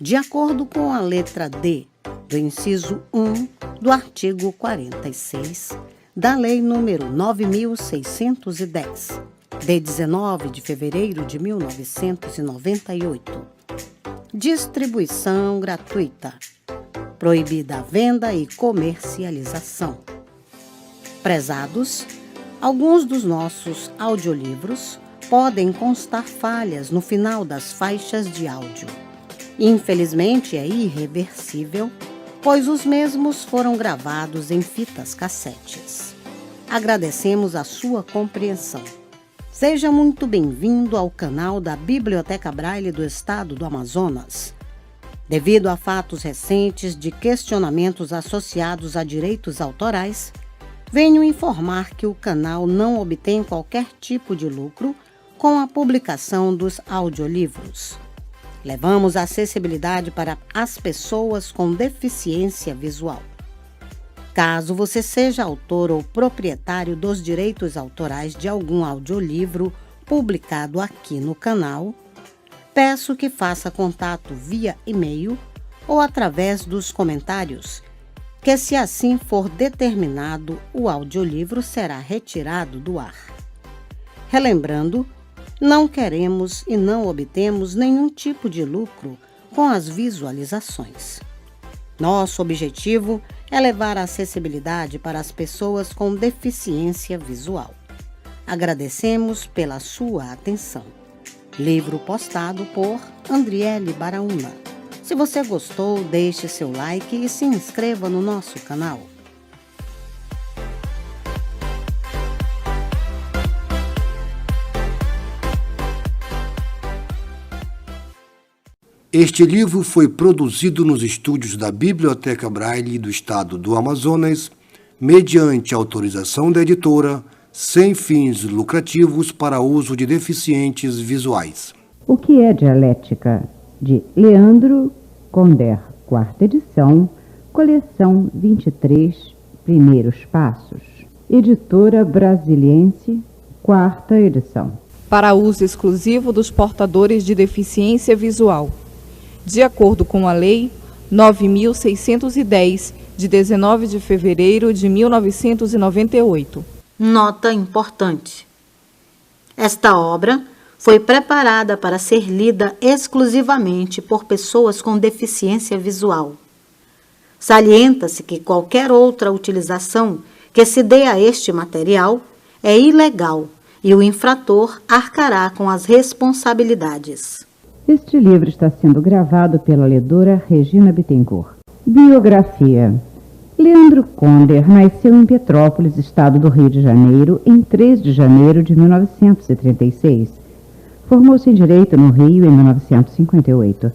de acordo com a letra D do inciso 1 do artigo 46 da Lei nº 9.610, de 19 de fevereiro de 1998. Distribuição gratuita. Proibida a venda e comercialização. Prezados, alguns dos nossos audiolivros podem constar falhas no final das faixas de áudio. Infelizmente, é irreversível, pois os mesmos foram gravados em fitas cassetes. Agradecemos a sua compreensão. Seja muito bem-vindo ao canal da Biblioteca Braille do Estado do Amazonas. Devido a fatos recentes de questionamentos associados a direitos autorais, venho informar que o canal não obtém qualquer tipo de lucro com a publicação dos audiolivros. Levamos a acessibilidade para as pessoas com deficiência visual. Caso você seja autor ou proprietário dos direitos autorais de algum audiolivro publicado aqui no canal, peço que faça contato via e-mail ou através dos comentários, que, se assim for determinado, o audiolivro será retirado do ar. Relembrando, não queremos e não obtemos nenhum tipo de lucro com as visualizações. Nosso objetivo é levar a acessibilidade para as pessoas com deficiência visual. Agradecemos pela sua atenção. Livro postado por Andriele Baraúna. Se você gostou, deixe seu like e se inscreva no nosso canal. Este livro foi produzido nos estúdios da Biblioteca Braille do Estado do Amazonas, mediante autorização da editora, sem fins lucrativos para uso de deficientes visuais. O que é dialética? De Leandro Conder, quarta edição, coleção 23, primeiros passos. Editora Brasiliense, quarta edição. Para uso exclusivo dos portadores de deficiência visual. De acordo com a Lei 9.610, de 19 de fevereiro de 1998. Nota importante. Esta obra foi preparada para ser lida exclusivamente por pessoas com deficiência visual. Salienta-se que qualquer outra utilização que se dê a este material é ilegal e o infrator arcará com as responsabilidades. Este livro está sendo gravado pela ledora Regina Bittencourt. Biografia. Leandro Conder nasceu em Petrópolis, estado do Rio de Janeiro, em 3 de janeiro de 1936. Formou-se em Direito no Rio em 1958.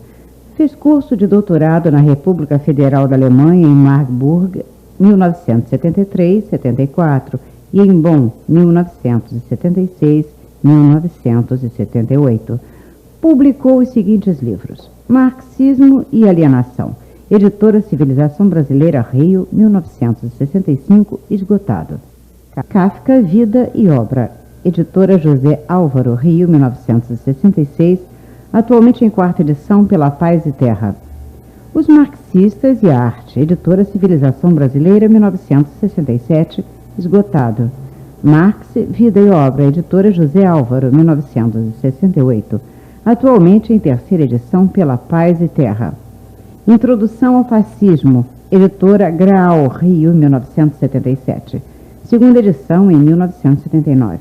Fez curso de doutorado na República Federal da Alemanha em Marburg, 1973-74, e em Bonn, 1976-1978. Publicou os seguintes livros: Marxismo e Alienação, editora Civilização Brasileira, Rio, 1965, esgotado. Kafka, Vida e Obra, editora José Álvaro, Rio, 1966, atualmente em quarta edição pela Paz e Terra. Os Marxistas e a Arte, editora Civilização Brasileira, 1967, esgotado. Marx, Vida e Obra, editora José Álvaro, 1968, atualmente em terceira edição pela Paz e Terra. Introdução ao Fascismo, editora Graal, Rio, 1977, segunda edição em 1979.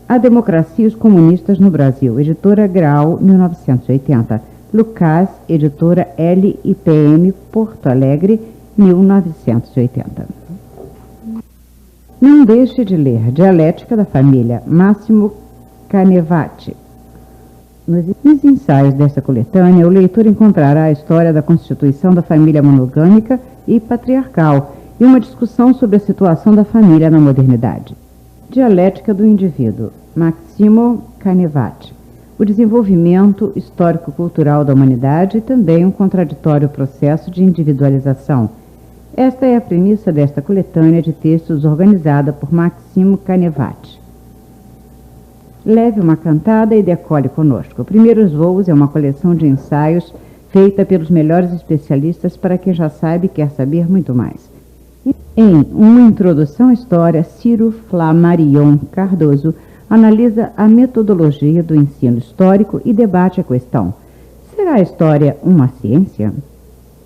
A Democracia e os Comunistas no Brasil, editora Graal, 1980. Lucas, editora LIPM, Porto Alegre, 1980. Não deixe de ler Dialética da Família, Máximo Canevati. Nos ensaios desta coletânea, o leitor encontrará a história da constituição da família monogâmica e patriarcal e uma discussão sobre a situação da família na modernidade. Dialética do Indivíduo, Máximo Canevati. O desenvolvimento histórico-cultural da humanidade e também um contraditório processo de individualização. Esta é a premissa desta coletânea de textos organizada por Máximo Canevati. Leve uma cantada e decole conosco. Primeiros Voos é uma coleção de ensaios feita pelos melhores especialistas para quem já sabe e quer saber muito mais. Em uma introdução à história, Ciro Flammarion Cardoso analisa a metodologia do ensino histórico e debate a questão: será a história uma ciência?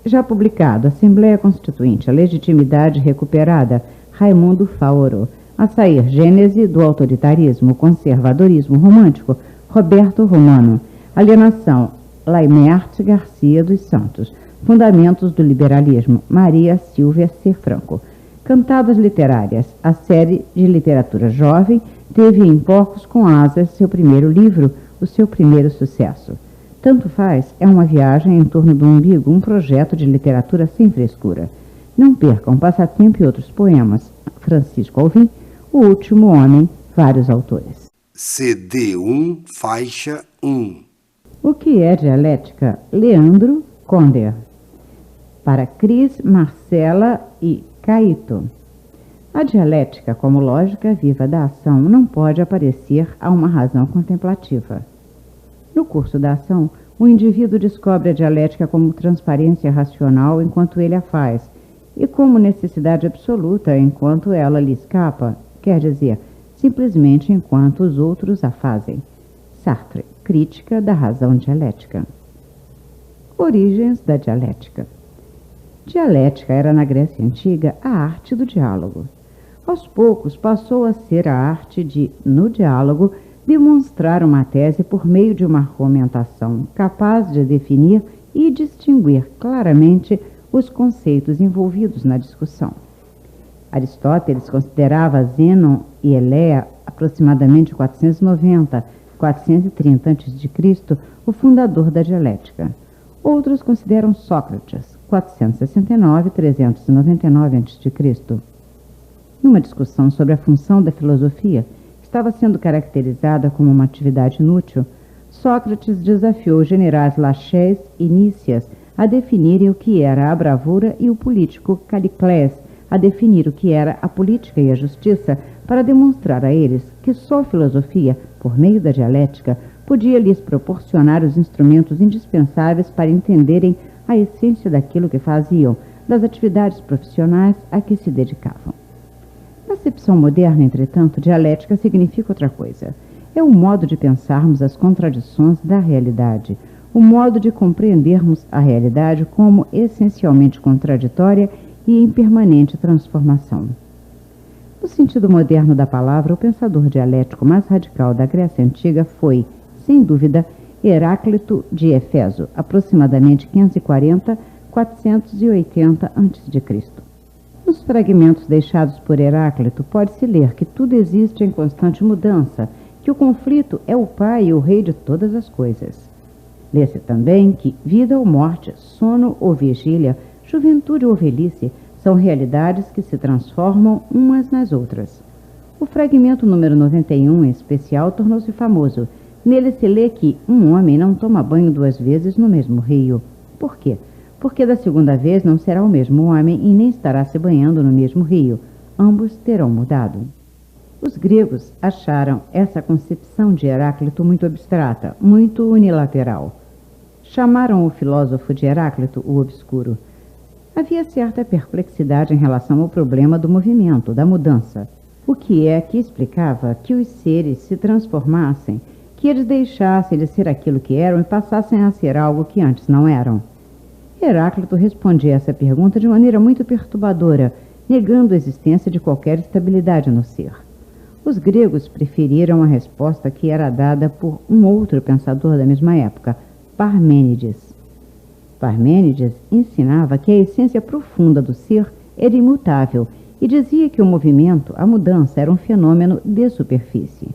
Já publicado, Assembleia Constituinte, a Legitimidade Recuperada, Raimundo Faoro. A sair, Gênese do Autoritarismo, Conservadorismo Romântico, Roberto Romano. Alienação, Laimert Garcia dos Santos. Fundamentos do Liberalismo, Maria Silvia C. Franco. Cantadas Literárias, a série de literatura jovem, teve em Porcos com Asas seu primeiro livro, o seu primeiro sucesso. Tanto faz é uma viagem em torno do umbigo, um projeto de literatura sem frescura. Não percam Passatempo e outros poemas. Francisco Alvim, O Último Homem, vários autores. CD1, faixa 1. O que é dialética? Leandro Conder. Para Cris, Marcela e Caíto. A dialética, como lógica viva da ação, não pode aparecer a uma razão contemplativa. No curso da ação, o indivíduo descobre a dialética como transparência racional enquanto ele a faz, e como necessidade absoluta enquanto ela lhe escapa, quer dizer, simplesmente enquanto os outros a fazem. Sartre, Crítica da Razão Dialética. Origens da dialética. Dialética era na Grécia Antiga a arte do diálogo. Aos poucos passou a ser a arte de, no diálogo, demonstrar uma tese por meio de uma argumentação capaz de definir e distinguir claramente os conceitos envolvidos na discussão. Aristóteles considerava Zênon e Eléa, aproximadamente 490-430 a.C., o fundador da dialética. Outros consideram Sócrates, 469-399 a.C. Numa discussão sobre a função da filosofia, estava sendo caracterizada como uma atividade inútil, Sócrates desafiou os generais Laches e Nícias a definirem o que era a bravura e o político Caliclés a definir o que era a política e a justiça, para demonstrar a eles que só a filosofia, por meio da dialética, podia lhes proporcionar os instrumentos indispensáveis para entenderem a essência daquilo que faziam, das atividades profissionais a que se dedicavam. Na acepção moderna, entretanto, dialética significa outra coisa. É o modo de pensarmos as contradições da realidade, o modo de compreendermos a realidade como essencialmente contraditória e em permanente transformação. No sentido moderno da palavra, o pensador dialético mais radical da Grécia Antiga foi, sem dúvida, Heráclito de Éfeso, aproximadamente 540-480 a.C. Nos fragmentos deixados por Heráclito, pode-se ler que tudo existe em constante mudança, que o conflito é o pai e o rei de todas as coisas. Lê-se também que vida ou morte, sono ou vigília, juventude ou velhice, são realidades que se transformam umas nas outras. O fragmento número 91, em especial, tornou-se famoso. Nele se lê que um homem não toma banho 2 vezes no mesmo rio. Por quê? Porque da segunda vez não será o mesmo homem e nem estará se banhando no mesmo rio. Ambos terão mudado. Os gregos acharam essa concepção de Heráclito muito abstrata, muito unilateral. Chamaram o filósofo de Heráclito o obscuro. Havia certa perplexidade em relação ao problema do movimento, da mudança. O que é que explicava que os seres se transformassem, que eles deixassem de ser aquilo que eram e passassem a ser algo que antes não eram? Heráclito respondia a essa pergunta de maneira muito perturbadora, negando a existência de qualquer estabilidade no ser. Os gregos preferiram a resposta que era dada por um outro pensador da mesma época, Parmênides. Parmênides ensinava que a essência profunda do ser era imutável e dizia que o movimento, a mudança, era um fenômeno de superfície.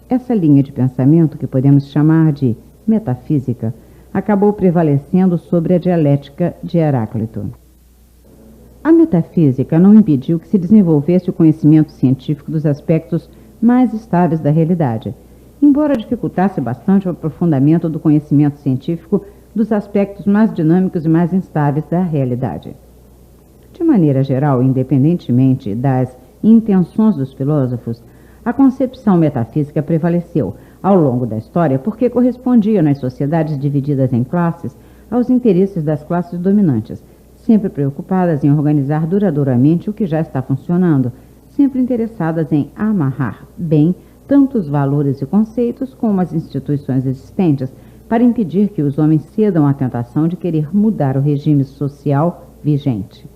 Essa linha de pensamento, que podemos chamar de metafísica, acabou prevalecendo sobre a dialética de Heráclito. A metafísica não impediu que se desenvolvesse o conhecimento científico dos aspectos mais estáveis da realidade, embora dificultasse bastante o aprofundamento do conhecimento científico dos aspectos mais dinâmicos e mais instáveis da realidade. De maneira geral, independentemente das intenções dos filósofos, a concepção metafísica prevaleceu ao longo da história porque correspondia nas sociedades divididas em classes aos interesses das classes dominantes, sempre preocupadas em organizar duradouramente o que já está funcionando, sempre interessadas em amarrar bem tanto os valores e conceitos como as instituições existentes, para impedir que os homens cedam à tentação de querer mudar o regime social vigente.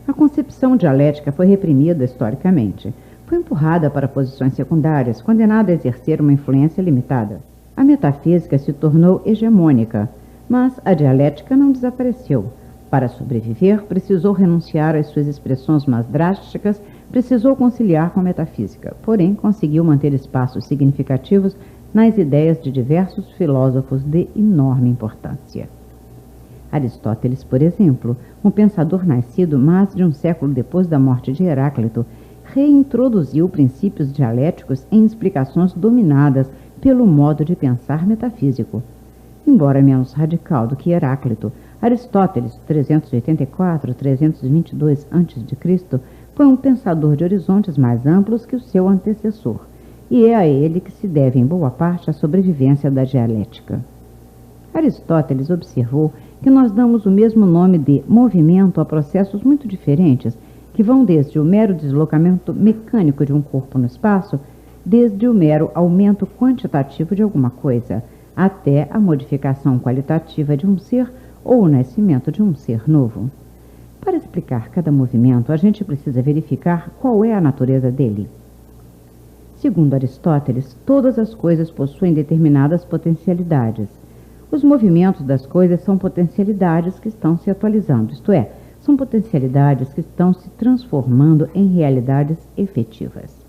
A concepção dialética foi reprimida historicamente. Foi empurrada para posições secundárias, condenada a exercer uma influência limitada. A metafísica se tornou hegemônica, mas a dialética não desapareceu. Para sobreviver, precisou renunciar às suas expressões mais drásticas, precisou conciliar com a metafísica, porém conseguiu manter espaços significativos nas ideias de diversos filósofos de enorme importância. Aristóteles, por exemplo, um pensador nascido mais de um século depois da morte de Heráclito, reintroduziu princípios dialéticos em explicações dominadas pelo modo de pensar metafísico. Embora menos radical do que Heráclito, Aristóteles, 384-322 a.C., foi um pensador de horizontes mais amplos que o seu antecessor, e é a ele que se deve, em boa parte, a sobrevivência da dialética. Aristóteles observou que nós damos o mesmo nome de movimento a processos muito diferentes, que vão desde o mero deslocamento mecânico de um corpo no espaço, desde o mero aumento quantitativo de alguma coisa, até a modificação qualitativa de um ser ou o nascimento de um ser novo. Para explicar cada movimento, a gente precisa verificar qual é a natureza dele. Segundo Aristóteles, todas as coisas possuem determinadas potencialidades. Os movimentos das coisas são potencialidades que estão se atualizando, isto é, são potencialidades que estão se transformando em realidades efetivas.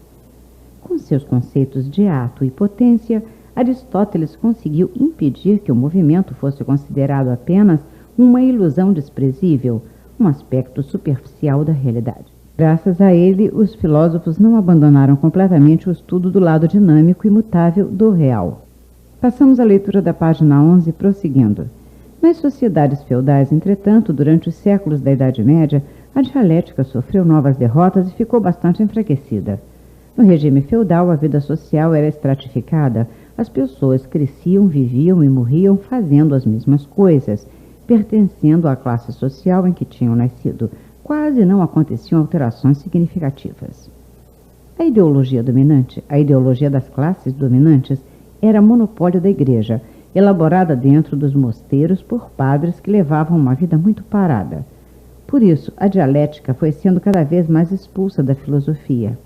Com seus conceitos de ato e potência, Aristóteles conseguiu impedir que o movimento fosse considerado apenas uma ilusão desprezível, um aspecto superficial da realidade. Graças a ele, os filósofos não abandonaram completamente o estudo do lado dinâmico e mutável do real. Passamos à leitura da página 11, prosseguindo. Nas sociedades feudais, entretanto, durante os séculos da Idade Média, a dialética sofreu novas derrotas e ficou bastante enfraquecida. No regime feudal, a vida social era estratificada. As pessoas cresciam, viviam e morriam fazendo as mesmas coisas, pertencendo à classe social em que tinham nascido. Quase não aconteciam alterações significativas. A ideologia dominante, a ideologia das classes dominantes, era monopólio da igreja, elaborada dentro dos mosteiros por padres que levavam uma vida muito parada. Por isso, a dialética foi sendo cada vez mais expulsa da filosofia.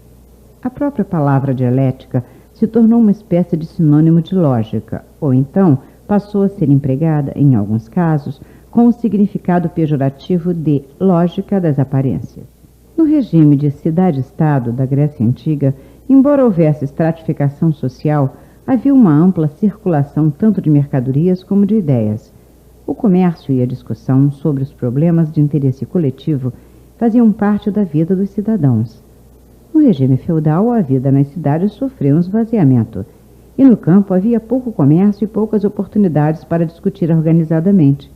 A própria palavra dialética se tornou uma espécie de sinônimo de lógica, ou então passou a ser empregada, em alguns casos, com o significado pejorativo de lógica das aparências. No regime de cidade-estado da Grécia Antiga, embora houvesse estratificação social, havia uma ampla circulação tanto de mercadorias como de ideias. O comércio e a discussão sobre os problemas de interesse coletivo faziam parte da vida dos cidadãos. No regime feudal, a vida nas cidades sofreu um esvaziamento, e no campo havia pouco comércio e poucas oportunidades para discutir organizadamente.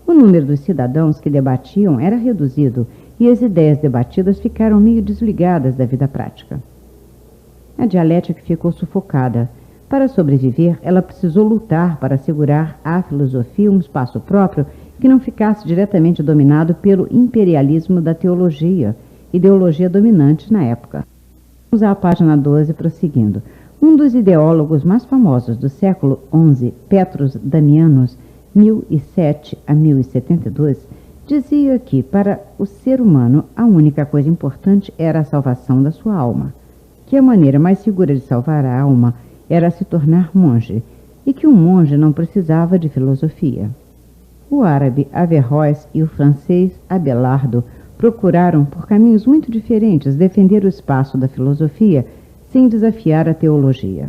O número dos cidadãos que debatiam era reduzido e as ideias debatidas ficaram meio desligadas da vida prática. A dialética ficou sufocada. Para sobreviver, ela precisou lutar para assegurar à filosofia um espaço próprio que não ficasse diretamente dominado pelo imperialismo da teologia, ideologia dominante na época. Vamos à página 12, prosseguindo. Um dos ideólogos mais famosos do século XI, Petrus Damianus, 1007 a 1072, dizia que, para o ser humano, a única coisa importante era a salvação da sua alma, que a maneira mais segura de salvar a alma era se tornar monge, e que um monge não precisava de filosofia. O árabe Averroes e o francês Abelardo procuraram, por caminhos muito diferentes, defender o espaço da filosofia sem desafiar a teologia.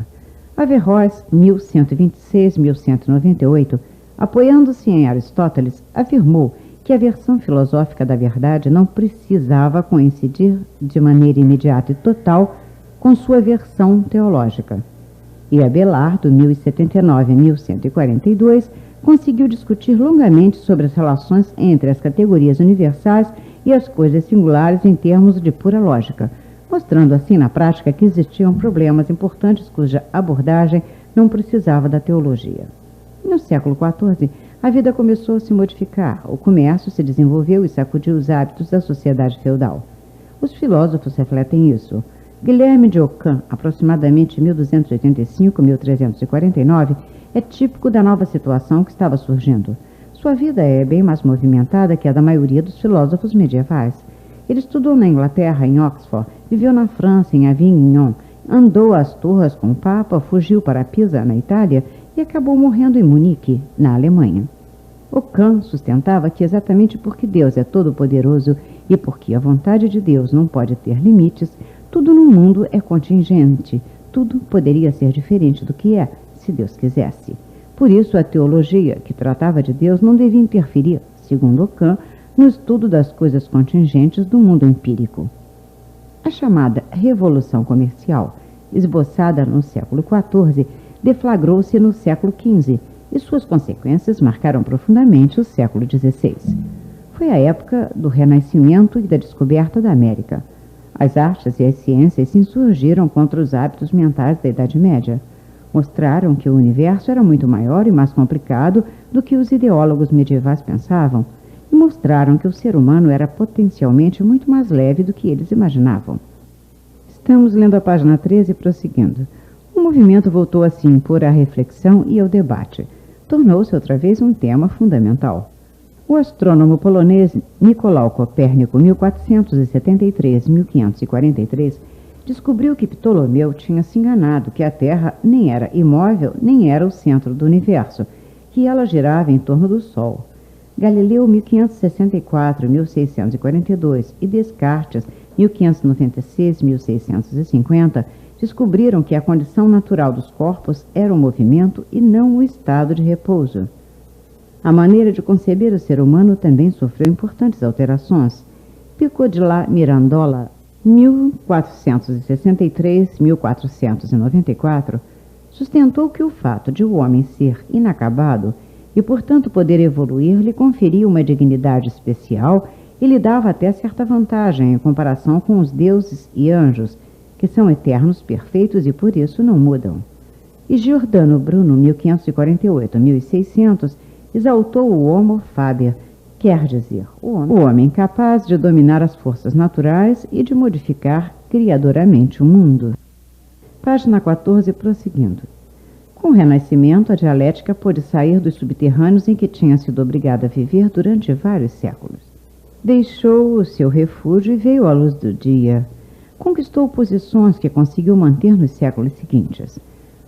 Averroes, 1126-1198, apoiando-se em Aristóteles, afirmou que a versão filosófica da verdade não precisava coincidir de maneira imediata e total com sua versão teológica. E Abelardo, 1079-1142, conseguiu discutir longamente sobre as relações entre as categorias universais e as coisas singulares em termos de pura lógica, mostrando assim na prática que existiam problemas importantes cuja abordagem não precisava da teologia. No século XIV, A vida começou a se modificar, o comércio se desenvolveu e sacudiu os hábitos da sociedade feudal. Os filósofos refletem isso. Guilherme de Ockham, aproximadamente 1285-1349, é típico da nova situação que estava surgindo. Sua vida é bem mais movimentada que a da maioria dos filósofos medievais. Ele estudou na Inglaterra, em Oxford, viveu na França, em Avignon, andou às Torres com o Papa, fugiu para Pisa, na Itália, e acabou morrendo em Munique, na Alemanha. Ockham sustentava que exatamente porque Deus é todo-poderoso e porque a vontade de Deus não pode ter limites, tudo no mundo é contingente, tudo poderia ser diferente do que é, se Deus quisesse. Por isso, a teologia, que tratava de Deus, não devia interferir, segundo Ockham, no estudo das coisas contingentes do mundo empírico. A chamada Revolução Comercial, esboçada no século XIV, deflagrou-se no século XV e suas consequências marcaram profundamente o século XVI. Foi a época do Renascimento e da descoberta da América. As artes e as ciências se insurgiram contra os hábitos mentais da Idade Média. Mostraram que o universo era muito maior e mais complicado do que os ideólogos medievais pensavam, e mostraram que o ser humano era potencialmente muito mais leve do que eles imaginavam. Estamos lendo a página 13 e prosseguindo. O movimento voltou a se impor à reflexão e ao debate. Tornou-se outra vez um tema fundamental. O astrônomo polonês Nicolau Copérnico, 1473-1543, descobriu que Ptolomeu tinha se enganado, que a Terra nem era imóvel, nem era o centro do universo, que ela girava em torno do Sol. Galileu, 1564-1642, e Descartes, 1596-1650, descobriram que a condição natural dos corpos era o movimento e não o estado de repouso. A maneira de conceber o ser humano também sofreu importantes alterações. Pico de la Mirandola, 1463-1494, sustentou que o fato de o homem ser inacabado e, portanto, poder evoluir lhe conferia uma dignidade especial e lhe dava até certa vantagem em comparação com os deuses e anjos, que são eternos, perfeitos e por isso não mudam. E Giordano Bruno, 1548-1600, exaltou o Homo Faber, quer dizer, o homem capaz de dominar as forças naturais e de modificar criadoramente o mundo. Página 14, prosseguindo. Com o Renascimento, a dialética pôde sair dos subterrâneos em que tinha sido obrigada a viver durante vários séculos. Deixou o seu refúgio e veio à luz do dia. Conquistou posições que conseguiu manter nos séculos seguintes.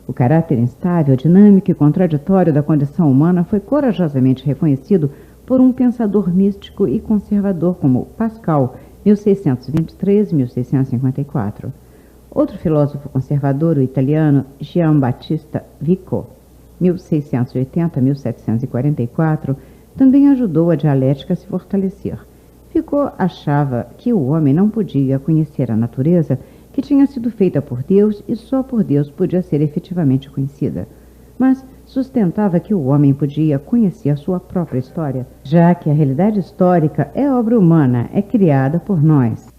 O caráter instável, dinâmico e contraditório da condição humana foi corajosamente reconhecido por um pensador místico e conservador como Pascal, 1623-1654. Outro filósofo conservador, o italiano Giambattista Vico, 1680-1744, também ajudou a dialética a se fortalecer. Vico achava que o homem não podia conhecer a natureza, que tinha sido feita por Deus e só por Deus podia ser efetivamente conhecida. Mas sustentava que o homem podia conhecer a sua própria história, já que a realidade histórica é obra humana, é criada por nós.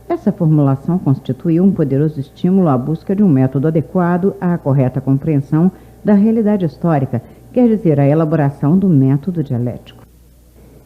Essa formulação constituiu um poderoso estímulo à busca de um método adequado à correta compreensão da realidade histórica, quer dizer, a elaboração do método dialético.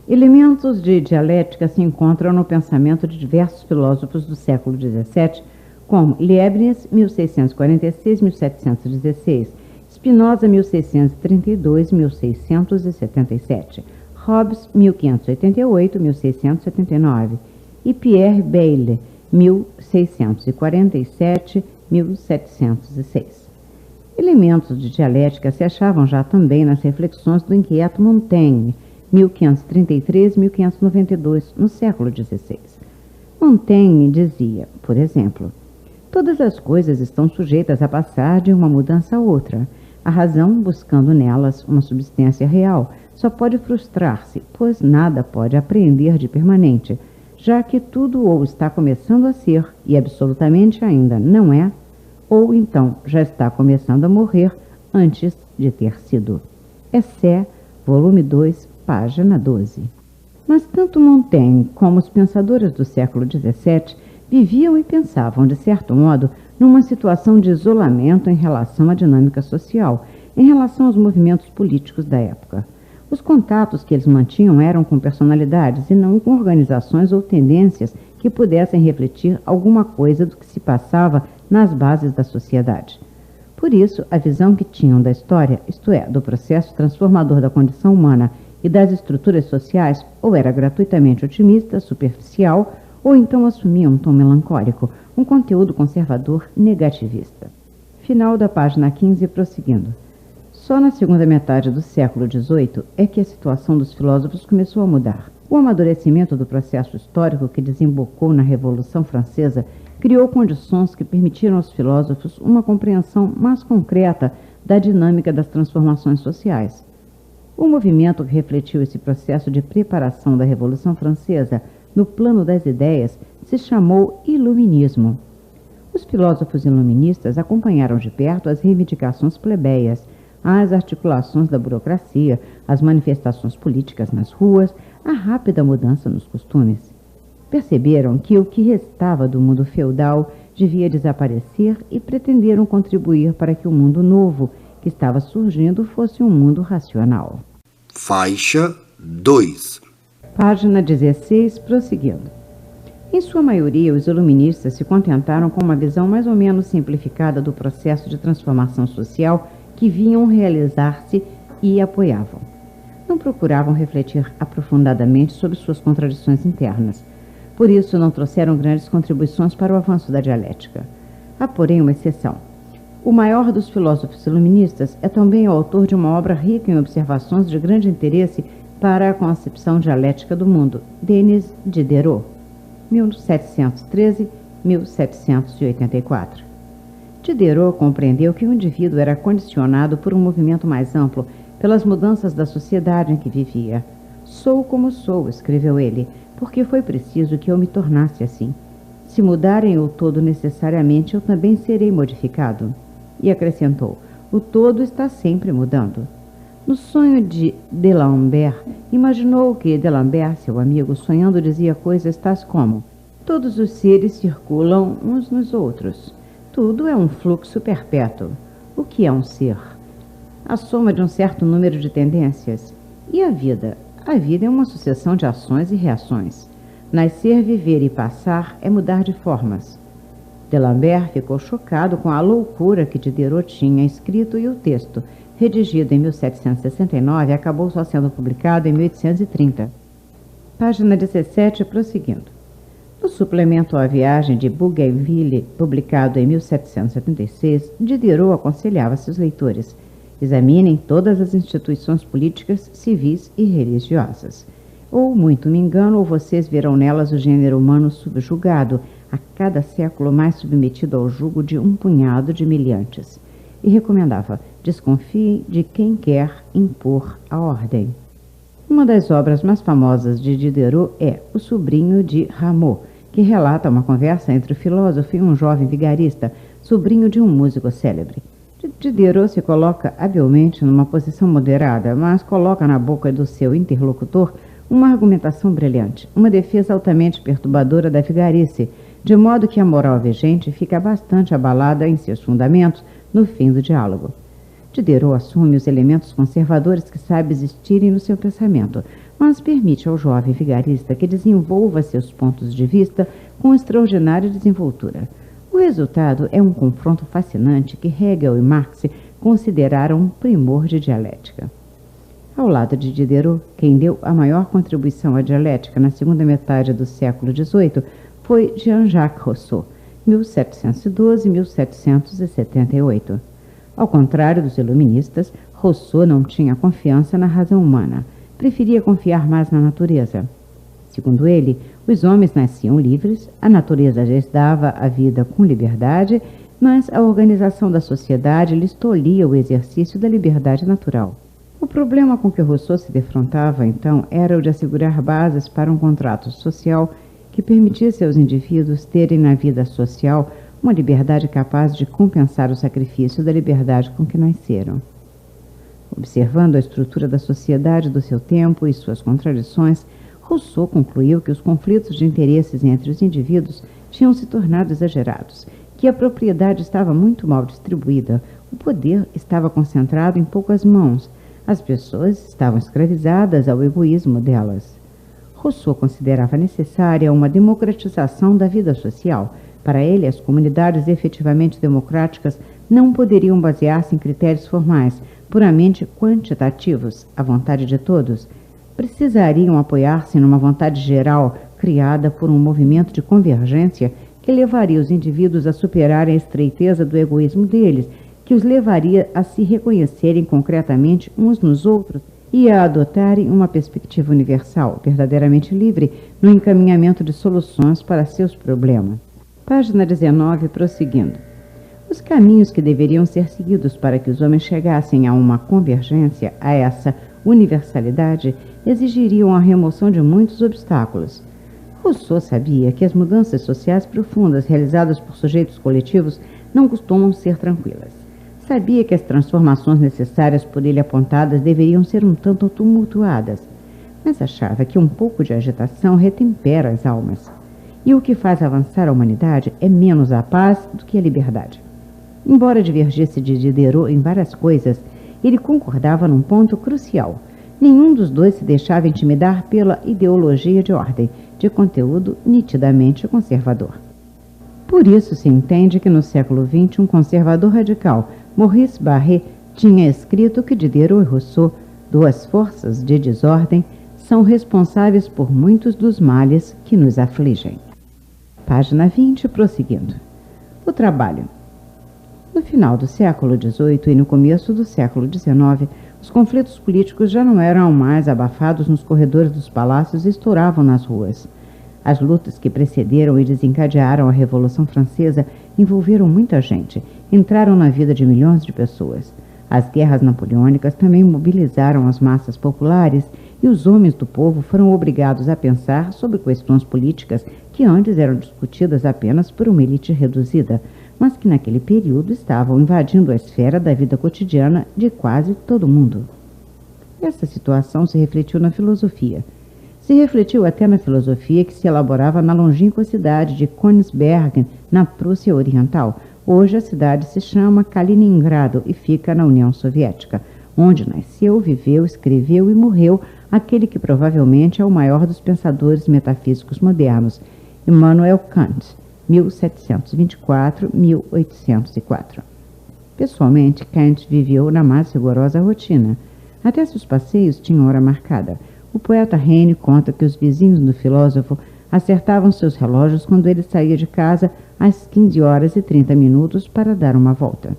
Elementos de dialética se encontram no pensamento de diversos filósofos do século XVII, como Leibniz, 1646-1716, Spinoza, 1632-1677, Hobbes, 1588-1679 e Pierre Bayle, 1647-1706. Elementos de dialética se achavam já também nas reflexões do inquieto Montaigne, 1533-1592, no século XVI. Montaigne dizia, por exemplo, todas as coisas estão sujeitas a passar de uma mudança a outra. A razão, buscando nelas uma subsistência real, só pode frustrar-se, pois nada pode apreender de permanente, já que tudo ou está começando a ser e absolutamente ainda não é, ou então já está começando a morrer antes de ter sido. Essé, volume 2, página 12. Mas tanto Montaigne como os pensadores do século XVII viviam e pensavam, de certo modo, numa situação de isolamento em relação à dinâmica social, em relação aos movimentos políticos da época. Os contatos que eles mantinham eram com personalidades e não com organizações ou tendências que pudessem refletir alguma coisa do que se passava nas bases da sociedade. Por isso, a visão que tinham da história, isto é, do processo transformador da condição humana e das estruturas sociais, ou era gratuitamente otimista, superficial, ou então assumia um tom melancólico, um conteúdo conservador negativista. Final da página 15, prosseguindo. Só na segunda metade do século XVIII é que a situação dos filósofos começou a mudar. O amadurecimento do processo histórico que desembocou na Revolução Francesa criou condições que permitiram aos filósofos uma compreensão mais concreta da dinâmica das transformações sociais. O movimento que refletiu esse processo de preparação da Revolução Francesa no plano das ideias se chamou Iluminismo. Os filósofos iluministas acompanharam de perto as reivindicações plebeias, as articulações da burocracia, as manifestações políticas nas ruas, a rápida mudança nos costumes. Perceberam que o que restava do mundo feudal devia desaparecer e pretenderam contribuir para que o mundo novo que estava surgindo fosse um mundo racional. Faixa 2. Página 16, prosseguindo. Em sua maioria, os iluministas se contentaram com uma visão mais ou menos simplificada do processo de transformação social que vinham realizar-se e apoiavam. Não procuravam refletir aprofundadamente sobre suas contradições internas. Por isso, não trouxeram grandes contribuições para o avanço da dialética. Há, porém, uma exceção. O maior dos filósofos iluministas é também o autor de uma obra rica em observações de grande interesse para a concepção dialética do mundo, Denis Diderot, 1713-1784. Diderot compreendeu que o indivíduo era condicionado por um movimento mais amplo, pelas mudanças da sociedade em que vivia. Sou como sou, escreveu ele, porque foi preciso que eu me tornasse assim. Se mudarem o todo necessariamente, eu também serei modificado. E acrescentou, o todo está sempre mudando. No sonho de D'Alembert, imaginou que D'Alembert, seu amigo, sonhando dizia coisas tais como: todos os seres circulam uns nos outros. Tudo é um fluxo perpétuo. O que é um ser? A soma de um certo número de tendências. E a vida? A vida é uma sucessão de ações e reações. Nascer, viver e passar é mudar de formas. D'Alembert ficou chocado com a loucura que Diderot tinha escrito e o texto, redigido em 1769, acabou só sendo publicado em 1830. Página 17, prosseguindo. No suplemento à Viagem de Bougainville, publicado em 1776, Diderot aconselhava seus leitores: examinem todas as instituições políticas, civis e religiosas. Ou, muito me engano, ou vocês verão nelas o gênero humano subjugado, a cada século mais submetido ao jugo de um punhado de miliantes. E recomendava: desconfiem de quem quer impor a ordem. Uma das obras mais famosas de Diderot é O Sobrinho de Rameau, que relata uma conversa entre o filósofo e um jovem vigarista, sobrinho de um músico célebre. Diderot se coloca habilmente numa posição moderada, mas coloca na boca do seu interlocutor uma argumentação brilhante, uma defesa altamente perturbadora da vigarice, de modo que a moral vigente fica bastante abalada em seus fundamentos no fim do diálogo. Diderot assume os elementos conservadores que sabe existirem no seu pensamento, mas permite ao jovem vigarista que desenvolva seus pontos de vista com extraordinária desenvoltura. O resultado é um confronto fascinante que Hegel e Marx consideraram um primor de dialética. Ao lado de Diderot, quem deu a maior contribuição à dialética na segunda metade do século XVIII foi Jean-Jacques Rousseau, 1712-1778. Ao contrário dos iluministas, Rousseau não tinha confiança na razão humana, preferia confiar mais na natureza. Segundo ele, os homens nasciam livres, a natureza lhes dava a vida com liberdade, mas a organização da sociedade lhes tolhia o exercício da liberdade natural. O problema com que Rousseau se defrontava, então, era o de assegurar bases para um contrato social que permitisse aos indivíduos terem na vida social uma liberdade capaz de compensar o sacrifício da liberdade com que nasceram. Observando a estrutura da sociedade do seu tempo e suas contradições, Rousseau concluiu que os conflitos de interesses entre os indivíduos tinham se tornado exagerados, que a propriedade estava muito mal distribuída, o poder estava concentrado em poucas mãos, As pessoas estavam escravizadas ao egoísmo delas. Rousseau considerava necessária uma democratização da vida social. Para ele, as comunidades efetivamente democráticas não poderiam basear-se em critérios formais, puramente quantitativos, à vontade de todos. Precisariam apoiar-se numa vontade geral criada por um movimento de convergência que levaria os indivíduos a superarem a estreiteza do egoísmo deles, que os levaria a se reconhecerem concretamente uns nos outros e a adotarem uma perspectiva universal, verdadeiramente livre, no encaminhamento de soluções para seus problemas. Página 19, prosseguindo. Os caminhos que deveriam ser seguidos para que os homens chegassem a uma convergência, a essa universalidade, exigiriam a remoção de muitos obstáculos. Rousseau sabia que as mudanças sociais profundas realizadas por sujeitos coletivos não costumam ser tranquilas. Sabia que as transformações necessárias por ele apontadas deveriam ser um tanto tumultuadas, mas achava que um pouco de agitação retempera as almas. E o que faz avançar a humanidade é menos a paz do que a liberdade. Embora divergisse de Diderot em várias coisas, ele concordava num ponto crucial. Nenhum dos dois se deixava intimidar pela ideologia de ordem, de conteúdo nitidamente conservador. Por isso se entende que no século XX um conservador radical, Maurice Barré, tinha escrito que Diderot e Rousseau, duas forças de desordem, são responsáveis por muitos dos males que nos afligem. Página 20, prosseguindo. O trabalho. No final do século XVIII e no começo do século XIX, os conflitos políticos já não eram mais abafados nos corredores dos palácios e estouravam nas ruas. As lutas que precederam e desencadearam a Revolução Francesa envolveram muita gente, entraram na vida de milhões de pessoas. As guerras napoleônicas também mobilizaram as massas populares e os homens do povo foram obrigados a pensar sobre questões políticas que antes eram discutidas apenas por uma elite reduzida, mas que naquele período estavam invadindo a esfera da vida cotidiana de quase todo mundo. Essa situação se refletiu na filosofia. Se refletiu até na filosofia que se elaborava na longínqua cidade de Königsberg, na Prússia Oriental. Hoje a cidade se chama Kaliningrado e fica na União Soviética, onde nasceu, viveu, escreveu e morreu aquele que provavelmente é o maior dos pensadores metafísicos modernos, Immanuel Kant, 1724-1804. Pessoalmente, Kant viveu na mais rigorosa rotina. Até seus passeios tinham hora marcada. O poeta Heine conta que os vizinhos do filósofo acertavam seus relógios quando ele saía de casa às 15h30 para dar uma volta.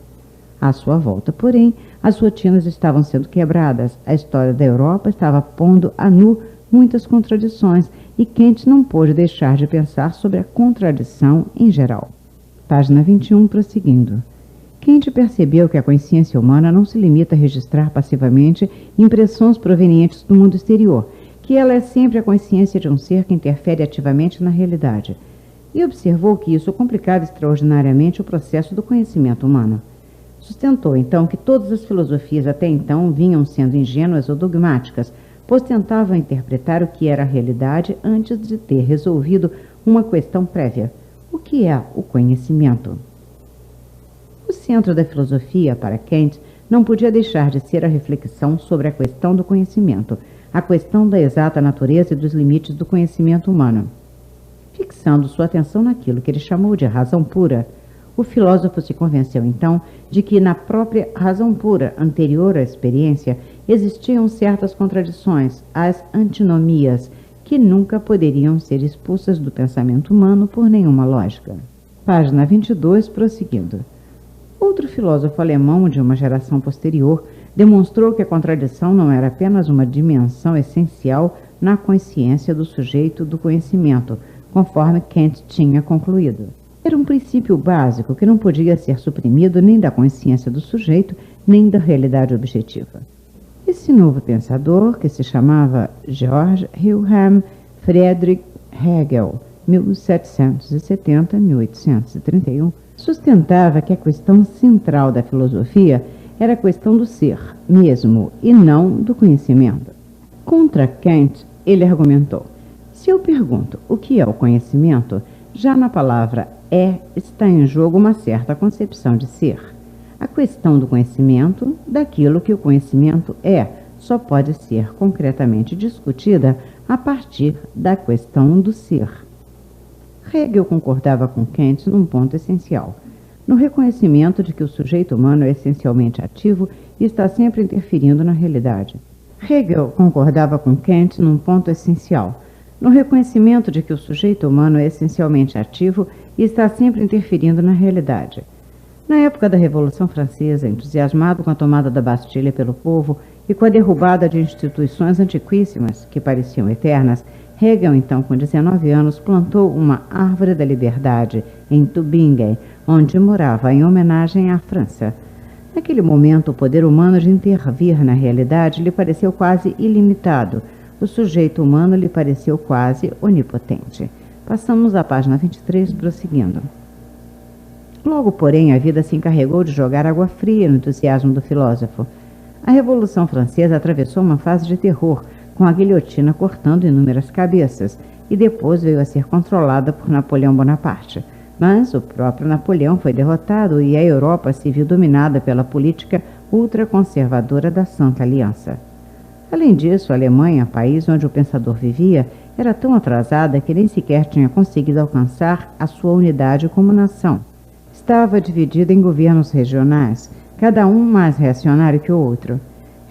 À sua volta, porém, as rotinas estavam sendo quebradas. A história da Europa estava pondo a nu muitas contradições e Kant não pôde deixar de pensar sobre a contradição em geral. Página 21, prosseguindo. Kant percebeu que a consciência humana não se limita a registrar passivamente impressões provenientes do mundo exterior, que ela é sempre a consciência de um ser que interfere ativamente na realidade, e observou que isso complicava extraordinariamente o processo do conhecimento humano. Sustentou, então, que todas as filosofias até então vinham sendo ingênuas ou dogmáticas, pois tentavam interpretar o que era a realidade antes de ter resolvido uma questão prévia: o que é o conhecimento? O centro da filosofia, para Kant, não podia deixar de ser a reflexão sobre a questão do conhecimento, a questão da exata natureza e dos limites do conhecimento humano. Fixando sua atenção naquilo que ele chamou de razão pura, o filósofo se convenceu, então, de que na própria razão pura, anterior à experiência, existiam certas contradições, as antinomias, que nunca poderiam ser expulsas do pensamento humano por nenhuma lógica. Página 22, prosseguindo. Outro filósofo alemão de uma geração posterior demonstrou que a contradição não era apenas uma dimensão essencial na consciência do sujeito do conhecimento, conforme Kant tinha concluído. Era um princípio básico que não podia ser suprimido nem da consciência do sujeito, nem da realidade objetiva. Esse novo pensador, que se chamava Georg Wilhelm Friedrich Hegel, 1770-1831, sustentava que a questão central da filosofia era a questão do ser mesmo e não do conhecimento. Contra Kant, ele argumentou: se eu pergunto o que é o conhecimento, já na palavra está em jogo uma certa concepção de ser. A questão do conhecimento, daquilo que o conhecimento é, só pode ser concretamente discutida a partir da questão do ser. Hegel concordava com Kant num ponto essencial, no reconhecimento de que o sujeito humano é essencialmente ativo e está sempre interferindo na realidade. Hegel concordava com Kant num ponto essencial, no reconhecimento de que o sujeito humano é essencialmente ativo e está sempre interferindo na realidade. Na época da Revolução Francesa, entusiasmado com a tomada da Bastilha pelo povo e com a derrubada de instituições antiquíssimas que pareciam eternas, Hegel, então com 19 anos, plantou uma árvore da liberdade em Tübingen, onde morava em homenagem à França. Naquele momento, o poder humano de intervir na realidade lhe pareceu quase ilimitado. O sujeito humano lhe pareceu quase onipotente. Passamos à página 23, prosseguindo. Logo, porém, a vida se encarregou de jogar água fria no entusiasmo do filósofo. A Revolução Francesa atravessou uma fase de terror, com a guilhotina cortando inúmeras cabeças, e depois veio a ser controlada por Napoleão Bonaparte. Mas o próprio Napoleão foi derrotado e a Europa se viu dominada pela política ultraconservadora da Santa Aliança. Além disso, a Alemanha, país onde o pensador vivia, era tão atrasada que nem sequer tinha conseguido alcançar a sua unidade como nação. Estava dividida em governos regionais, cada um mais reacionário que o outro.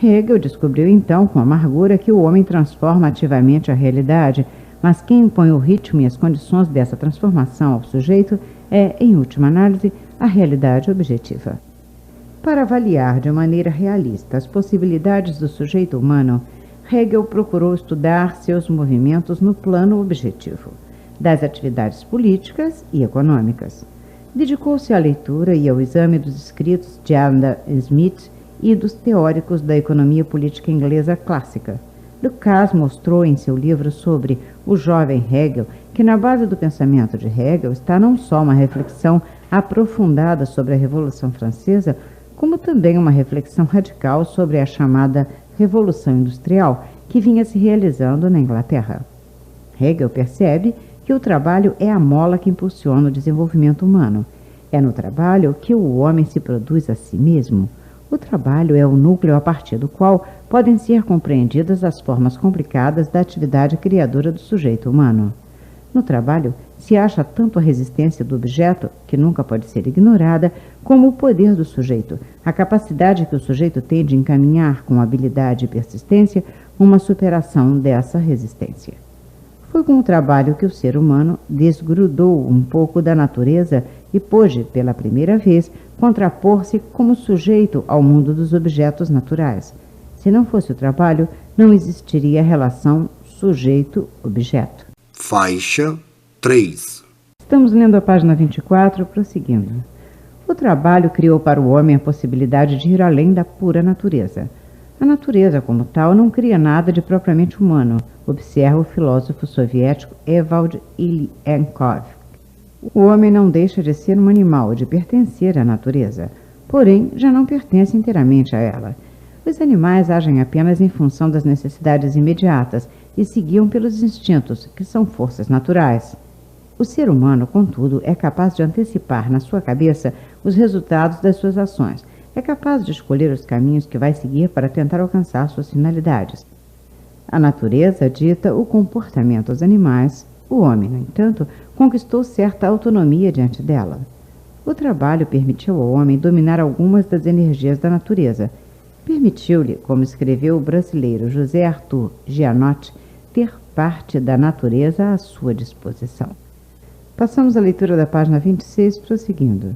Hegel descobriu então com amargura que o homem transforma ativamente a realidade, mas quem impõe o ritmo e as condições dessa transformação ao sujeito é, em última análise, a realidade objetiva. Para avaliar de maneira realista as possibilidades do sujeito humano, Hegel procurou estudar seus movimentos no plano objetivo, das atividades políticas e econômicas. Dedicou-se à leitura e ao exame dos escritos de Adam Smith e dos teóricos da economia política inglesa clássica. Lucas mostrou em seu livro sobre o jovem Hegel que na base do pensamento de Hegel está não só uma reflexão aprofundada sobre a Revolução Francesa, como também uma reflexão radical sobre a chamada Revolução Industrial que vinha se realizando na Inglaterra. Hegel percebe que o trabalho é a mola que impulsiona o desenvolvimento humano. É no trabalho que o homem se produz a si mesmo. O trabalho é o núcleo a partir do qual podem ser compreendidas as formas complicadas da atividade criadora do sujeito humano. No trabalho se acha tanto a resistência do objeto, que nunca pode ser ignorada, como o poder do sujeito, a capacidade que o sujeito tem de encaminhar com habilidade e persistência uma superação dessa resistência. Foi com o trabalho que o ser humano desgrudou um pouco da natureza e pôde, pela primeira vez, contrapor-se como sujeito ao mundo dos objetos naturais. Se não fosse o trabalho, não existiria a relação sujeito-objeto. Faixa 3. Estamos lendo a página 24, prosseguindo. O trabalho criou para o homem a possibilidade de ir além da pura natureza. A natureza, como tal, não cria nada de propriamente humano, observa o filósofo soviético Evald Ilienkov. O homem não deixa de ser um animal, de pertencer à natureza, porém já não pertence inteiramente a ela. Os animais agem apenas em função das necessidades imediatas e se guiam pelos instintos, que são forças naturais. O ser humano, contudo, é capaz de antecipar na sua cabeça os resultados das suas ações. É capaz de escolher os caminhos que vai seguir para tentar alcançar suas finalidades. A natureza dita o comportamento dos animais. O homem, no entanto, conquistou certa autonomia diante dela. O trabalho permitiu ao homem dominar algumas das energias da natureza. Permitiu-lhe, como escreveu o brasileiro José Arthur Gianotti, ter parte da natureza à sua disposição. Passamos à leitura da página 26, prosseguindo.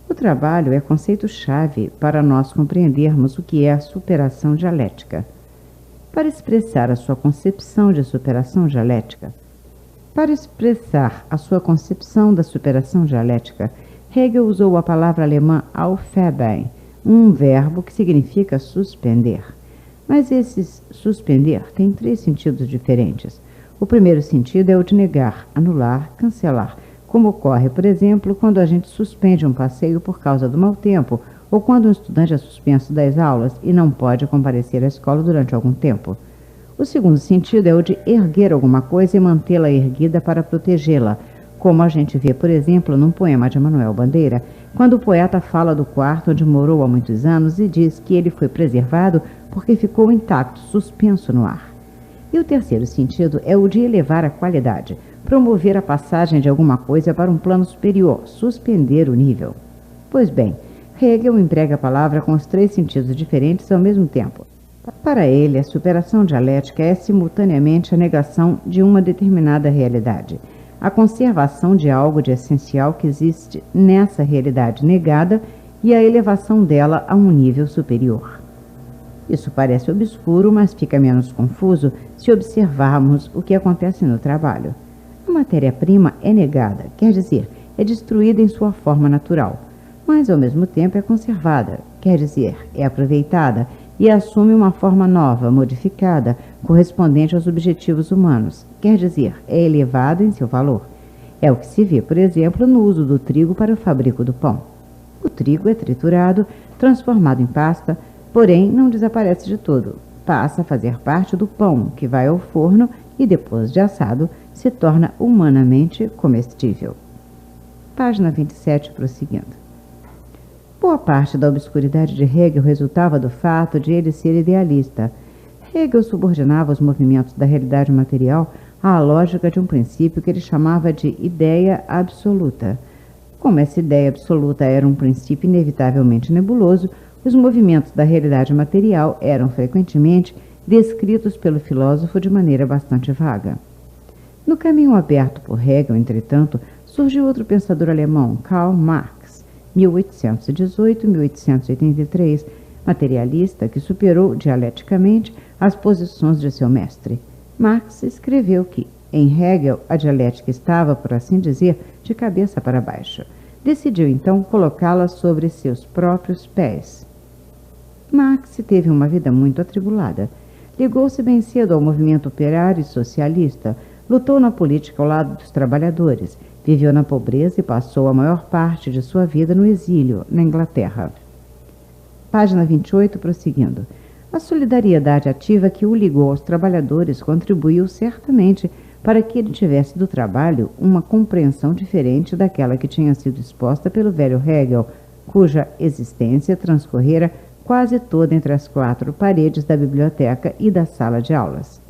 O trabalho é conceito-chave para nós compreendermos o que é a superação dialética. Para expressar a sua concepção de superação dialética, da superação dialética, Hegel usou a palavra alemã aufheben, um verbo que significa suspender. Mas esse suspender tem 3 sentidos diferentes. O primeiro sentido é o de negar, anular, cancelar, como ocorre, por exemplo, quando a gente suspende um passeio por causa do mau tempo, ou quando um estudante é suspenso das aulas e não pode comparecer à escola durante algum tempo. O segundo sentido é o de erguer alguma coisa e mantê-la erguida para protegê-la, como a gente vê, por exemplo, num poema de Manuel Bandeira, quando o poeta fala do quarto onde morou há muitos anos e diz que ele foi preservado porque ficou intacto, suspenso no ar. E o terceiro sentido é o de elevar a qualidade, promover a passagem de alguma coisa para um plano superior, suspender o nível. Pois bem, Hegel emprega a palavra com os três sentidos diferentes ao mesmo tempo. Para ele, a superação dialética é simultaneamente a negação de uma determinada realidade, a conservação de algo de essencial que existe nessa realidade negada e a elevação dela a um nível superior. Isso parece obscuro, mas fica menos confuso se observarmos o que acontece no trabalho. A matéria-prima é negada, quer dizer, é destruída em sua forma natural, mas ao mesmo tempo é conservada, quer dizer, é aproveitada e assume uma forma nova, modificada, correspondente aos objetivos humanos, quer dizer, é elevado em seu valor. É o que se vê, por exemplo, no uso do trigo para o fabrico do pão. O trigo é triturado, transformado em pasta, porém não desaparece de todo. Passa a fazer parte do pão, que vai ao forno e, depois de assado, se torna humanamente comestível. Página 27, prosseguindo. Boa parte da obscuridade de Hegel resultava do fato de ele ser idealista. Hegel subordinava os movimentos da realidade material à lógica de um princípio que ele chamava de ideia absoluta. Como essa ideia absoluta era um princípio inevitavelmente nebuloso, os movimentos da realidade material eram frequentemente descritos pelo filósofo de maneira bastante vaga. No caminho aberto por Hegel, entretanto, surgiu outro pensador alemão, Karl Marx, 1818-1883, materialista que superou dialeticamente as posições de seu mestre. Marx escreveu que, em Hegel, a dialética estava, por assim dizer, de cabeça para baixo. Decidiu então colocá-la sobre seus próprios pés. Marx teve uma vida muito atribulada. Ligou-se bem cedo ao movimento operário e socialista, lutou na política ao lado dos trabalhadores, viveu na pobreza e passou a maior parte de sua vida no exílio, na Inglaterra. Página 28, prosseguindo. A solidariedade ativa que o ligou aos trabalhadores contribuiu certamente para que ele tivesse do trabalho uma compreensão diferente daquela que tinha sido exposta pelo velho Hegel, cuja existência transcorrera quase toda entre as quatro paredes da biblioteca e da sala de aulas.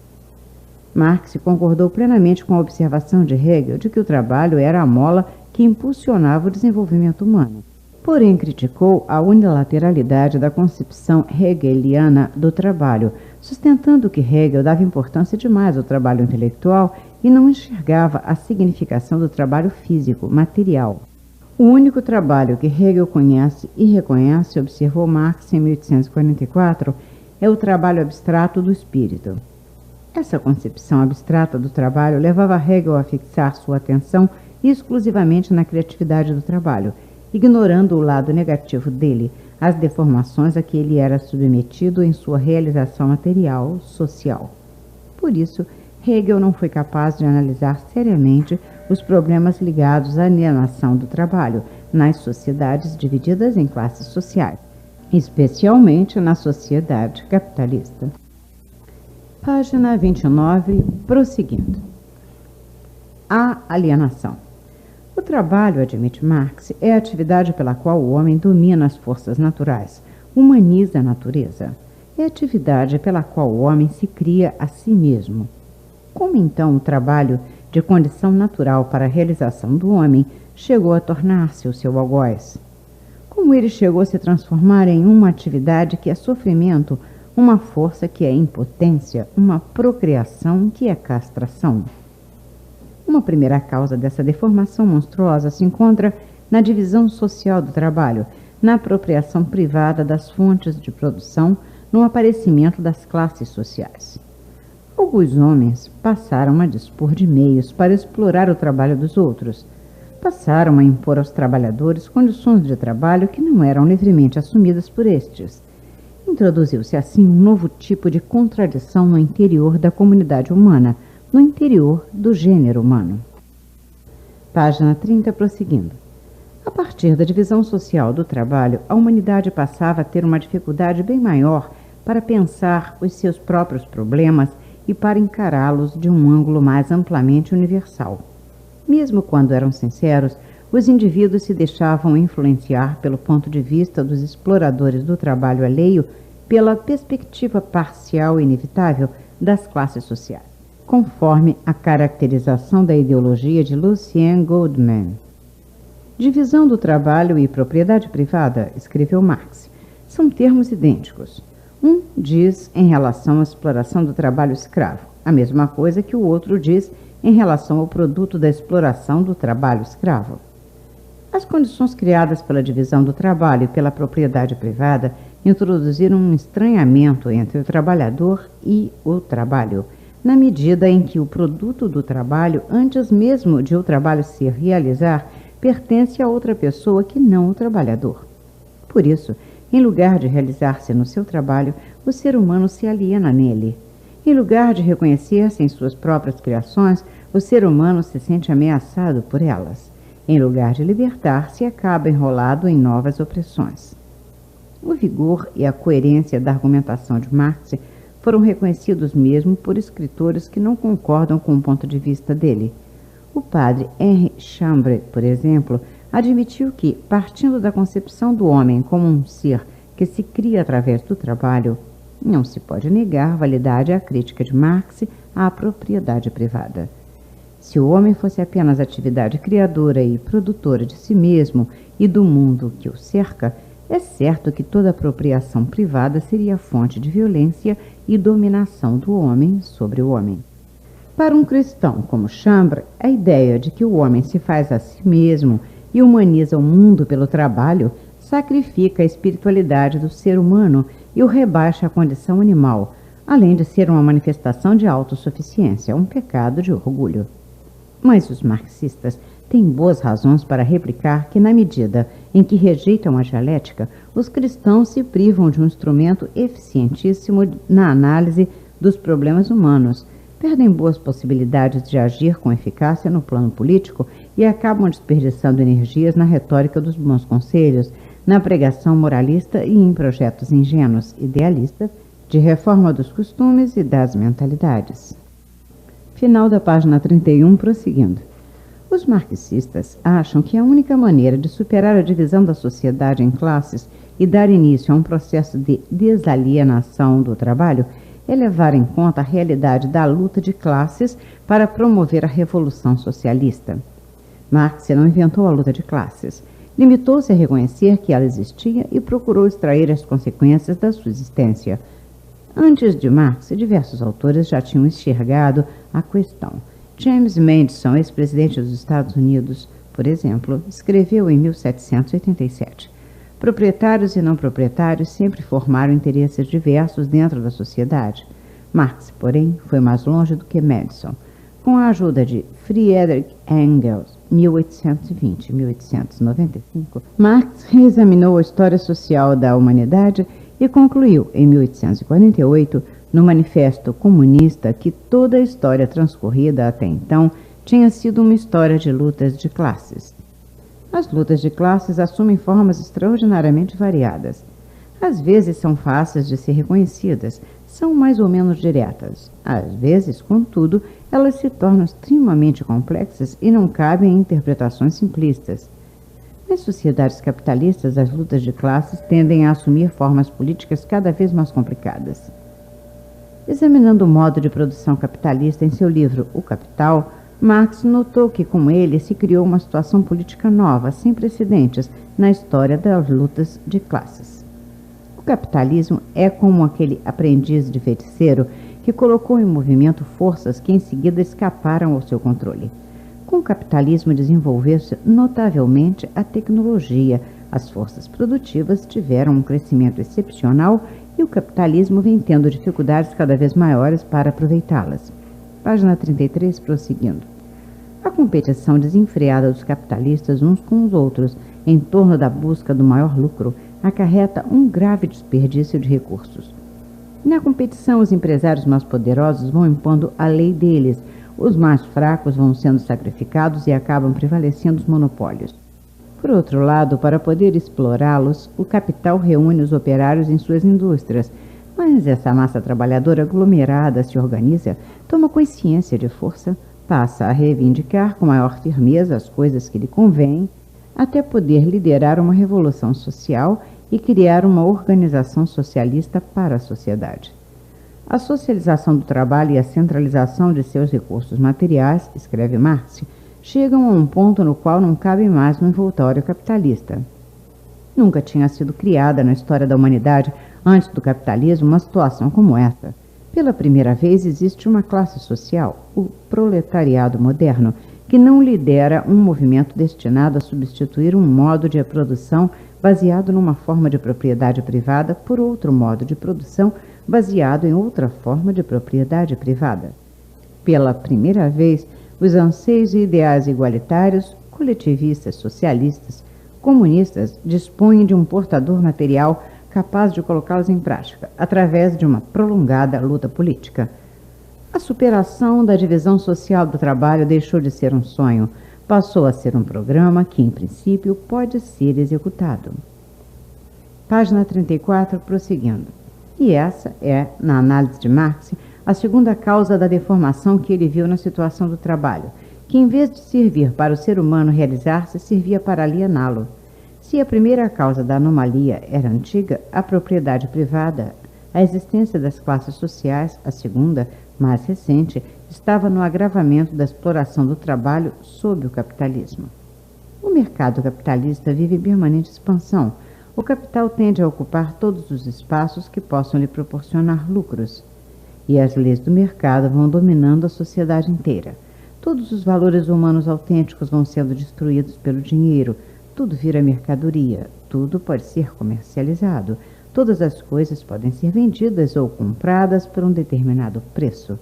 Marx concordou plenamente com a observação de Hegel de que o trabalho era a mola que impulsionava o desenvolvimento humano. Porém, criticou a unilateralidade da concepção hegeliana do trabalho, sustentando que Hegel dava importância demais ao trabalho intelectual e não enxergava a significação do trabalho físico, material. O único trabalho que Hegel conhece e reconhece, observou Marx em 1844, é o trabalho abstrato do espírito. Essa concepção abstrata do trabalho levava Hegel a fixar sua atenção exclusivamente na criatividade do trabalho, ignorando o lado negativo dele, as deformações a que ele era submetido em sua realização material, social. Por isso, Hegel não foi capaz de analisar seriamente os problemas ligados à alienação do trabalho nas sociedades divididas em classes sociais, especialmente na sociedade capitalista. Página 29, prosseguindo. A alienação. O trabalho, admite Marx, é a atividade pela qual o homem domina as forças naturais, humaniza a natureza. É a atividade pela qual o homem se cria a si mesmo. Como então o trabalho, de condição natural para a realização do homem, chegou a tornar-se o seu algoz? Como ele chegou a se transformar em uma atividade que é sofrimento, uma força que é impotência, uma procriação que é castração? Uma primeira causa dessa deformação monstruosa se encontra na divisão social do trabalho, na apropriação privada das fontes de produção, no aparecimento das classes sociais. Alguns homens passaram a dispor de meios para explorar o trabalho dos outros. Passaram a impor aos trabalhadores condições de trabalho que não eram livremente assumidas por estes. Introduziu-se assim um novo tipo de contradição no interior da comunidade humana, no interior do gênero humano. Página 30, prosseguindo. A partir da divisão social do trabalho, a humanidade passava a ter uma dificuldade bem maior para pensar os seus próprios problemas e para encará-los de um ângulo mais amplamente universal. Mesmo quando eram sinceros, os indivíduos se deixavam influenciar pelo ponto de vista dos exploradores do trabalho alheio pela perspectiva parcial e inevitável das classes sociais, conforme a caracterização da ideologia de Lucien Goldman. Divisão do trabalho e propriedade privada, escreveu Marx, são termos idênticos. Um diz em relação à exploração do trabalho escravo, a mesma coisa que o outro diz em relação ao produto da exploração do trabalho escravo. As condições criadas pela divisão do trabalho e pela propriedade privada introduziram um estranhamento entre o trabalhador e o trabalho, na medida em que o produto do trabalho, antes mesmo de o trabalho se realizar, pertence a outra pessoa que não o trabalhador. Por isso, em lugar de realizar-se no seu trabalho, o ser humano se aliena nele. Em lugar de reconhecer-se em suas próprias criações, o ser humano se sente ameaçado por elas. Em lugar de libertar-se, acaba enrolado em novas opressões. O vigor e a coerência da argumentação de Marx foram reconhecidos mesmo por escritores que não concordam com o ponto de vista dele. O padre Henri Chambre, por exemplo, admitiu que, partindo da concepção do homem como um ser que se cria através do trabalho, não se pode negar validade à crítica de Marx à propriedade privada. Se o homem fosse apenas atividade criadora e produtora de si mesmo e do mundo que o cerca, é certo que toda apropriação privada seria fonte de violência e dominação do homem sobre o homem. Para um cristão como Chambre, a ideia de que o homem se faz a si mesmo e humaniza o mundo pelo trabalho sacrifica a espiritualidade do ser humano e o rebaixa à condição animal, além de ser uma manifestação de autossuficiência, um pecado de orgulho. Mas os marxistas têm boas razões para replicar que, na medida em que rejeitam a dialética, os cristãos se privam de um instrumento eficientíssimo na análise dos problemas humanos, perdem boas possibilidades de agir com eficácia no plano político e acabam desperdiçando energias na retórica dos bons conselhos, na pregação moralista e em projetos ingênuos, idealistas, de reforma dos costumes e das mentalidades. Final da página 31, prosseguindo. Os marxistas acham que a única maneira de superar a divisão da sociedade em classes e dar início a um processo de desalienação do trabalho é levar em conta a realidade da luta de classes para promover a revolução socialista. Marx não inventou a luta de classes. Limitou-se a reconhecer que ela existia e procurou extrair as consequências da sua existência. Antes de Marx, diversos autores já tinham enxergado a questão. James Madison, ex-presidente dos Estados Unidos, por exemplo, escreveu em 1787: proprietários e não proprietários sempre formaram interesses diversos dentro da sociedade. Marx, porém, foi mais longe do que Madison. Com a ajuda de Friedrich Engels, 1820-1895, Marx reexaminou a história social da humanidade e concluiu, em 1848, no Manifesto Comunista, que toda a história transcorrida até então tinha sido uma história de lutas de classes. As lutas de classes assumem formas extraordinariamente variadas. Às vezes são fáceis de ser reconhecidas, são mais ou menos diretas. Às vezes, contudo, elas se tornam extremamente complexas e não cabem em interpretações simplistas. Nas sociedades capitalistas, as lutas de classes tendem a assumir formas políticas cada vez mais complicadas. Examinando o modo de produção capitalista em seu livro O Capital, Marx notou que com ele se criou uma situação política nova, sem precedentes, na história das lutas de classes. O capitalismo é como aquele aprendiz de feiticeiro que colocou em movimento forças que em seguida escaparam ao seu controle. Com o capitalismo desenvolveu-se notavelmente a tecnologia, as forças produtivas tiveram um crescimento excepcional e o capitalismo vem tendo dificuldades cada vez maiores para aproveitá-las. Página 33, prosseguindo. A competição desenfreada dos capitalistas uns com os outros em torno da busca do maior lucro acarreta um grave desperdício de recursos. Na competição, os empresários mais poderosos vão impondo a lei deles, os mais fracos vão sendo sacrificados e acabam prevalecendo os monopólios. Por outro lado, para poder explorá-los, o capital reúne os operários em suas indústrias, mas essa massa trabalhadora aglomerada se organiza, toma consciência de força, passa a reivindicar com maior firmeza as coisas que lhe convêm, até poder liderar uma revolução social e criar uma organização socialista para a sociedade. A socialização do trabalho e a centralização de seus recursos materiais, escreve Marx, chegam a um ponto no qual não cabem mais no envoltório capitalista. Nunca tinha sido criada na história da humanidade, antes do capitalismo, uma situação como essa. Pela primeira vez existe uma classe social, o proletariado moderno, que não lidera um movimento destinado a substituir um modo de produção baseado numa forma de propriedade privada por outro modo de produção baseado em outra forma de propriedade privada. Pela primeira vez, os anseios e ideais igualitários, coletivistas, socialistas, comunistas dispõem de um portador material capaz de colocá-los em prática, através de uma prolongada luta política. A superação da divisão social do trabalho deixou de ser um sonho, passou a ser um programa que, em princípio, pode ser executado. Página 34, prosseguindo. E essa é, na análise de Marx, a segunda causa da deformação que ele viu na situação do trabalho, que em vez de servir para o ser humano realizar-se, servia para aliená-lo. Se a primeira causa da anomalia era antiga, a propriedade privada, a existência das classes sociais, a segunda, mais recente, estava no agravamento da exploração do trabalho sob o capitalismo. O mercado capitalista vive em permanente expansão. O capital tende a ocupar todos os espaços que possam lhe proporcionar lucros. E as leis do mercado vão dominando a sociedade inteira. Todos os valores humanos autênticos vão sendo destruídos pelo dinheiro. Tudo vira mercadoria. Tudo pode ser comercializado. Todas as coisas podem ser vendidas ou compradas por um determinado preço.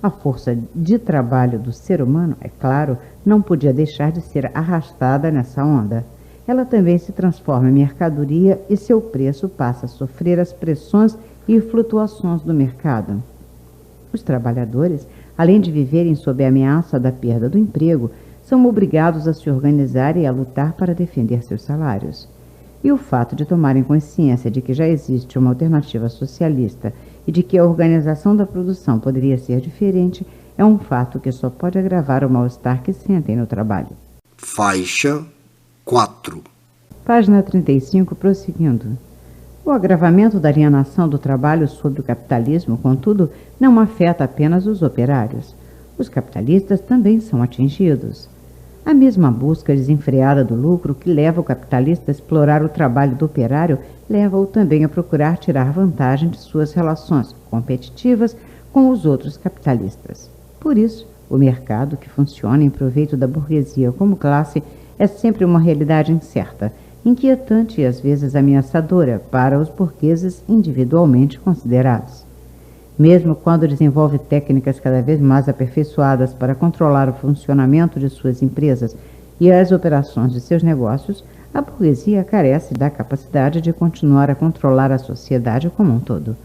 A força de trabalho do ser humano, é claro, não podia deixar de ser arrastada nessa onda. Ela também se transforma em mercadoria e seu preço passa a sofrer as pressões e flutuações do mercado. Os trabalhadores, além de viverem sob a ameaça da perda do emprego, são obrigados a se organizar e a lutar para defender seus salários. E o fato de tomarem consciência de que já existe uma alternativa socialista e de que a organização da produção poderia ser diferente é um fato que só pode agravar o mal-estar que sentem no trabalho. Faixa 4. Página 35, prosseguindo. O agravamento da alienação do trabalho sobre o capitalismo, contudo, não afeta apenas os operários. Os capitalistas também são atingidos. A mesma busca desenfreada do lucro que leva o capitalista a explorar o trabalho do operário leva-o também a procurar tirar vantagem de suas relações competitivas com os outros capitalistas. Por isso, o mercado, que funciona em proveito da burguesia como classe, é sempre uma realidade incerta, inquietante e às vezes ameaçadora para os burgueses individualmente considerados. Mesmo quando desenvolve técnicas cada vez mais aperfeiçoadas para controlar o funcionamento de suas empresas e as operações de seus negócios, a burguesia carece da capacidade de continuar a controlar a sociedade como um todo.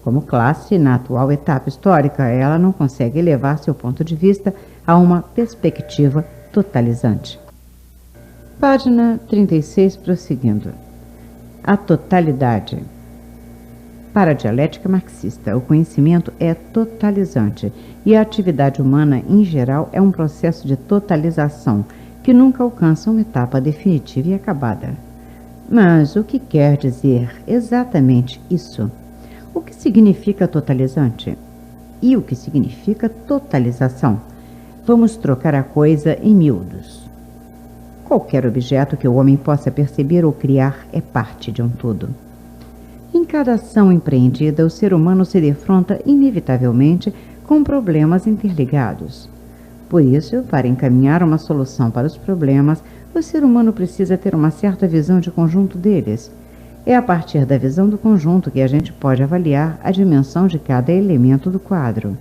Como classe, na atual etapa histórica, ela não consegue elevar seu ponto de vista a uma perspectiva totalizante. Página 36, prosseguindo. A totalidade. Para a dialética marxista, o conhecimento é totalizante e a atividade humana, em geral, é um processo de totalização que nunca alcança uma etapa definitiva e acabada. Mas o que quer dizer exatamente isso? O que significa totalizante? E o que significa totalização? Vamos trocar a coisa em miúdos. Qualquer objeto que o homem possa perceber ou criar é parte de um todo. Em cada ação empreendida, o ser humano se defronta inevitavelmente com problemas interligados. Por isso, para encaminhar uma solução para os problemas, o ser humano precisa ter uma certa visão de conjunto deles. É a partir da visão do conjunto que a gente pode avaliar a dimensão de cada elemento do quadro.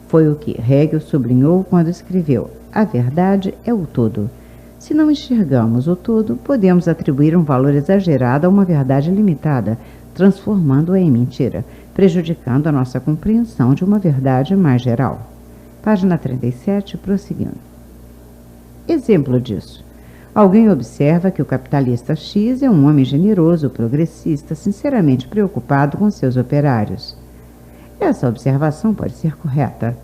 Foi o que Hegel sublinhou quando escreveu: a verdade é o todo. Se não enxergamos o todo, podemos atribuir um valor exagerado a uma verdade limitada, transformando-a em mentira, prejudicando a nossa compreensão de uma verdade mais geral. Página 37, prosseguindo. Exemplo disso. Alguém observa que o capitalista X é um homem generoso, progressista, sinceramente preocupado com seus operários. Essa observação pode ser correta.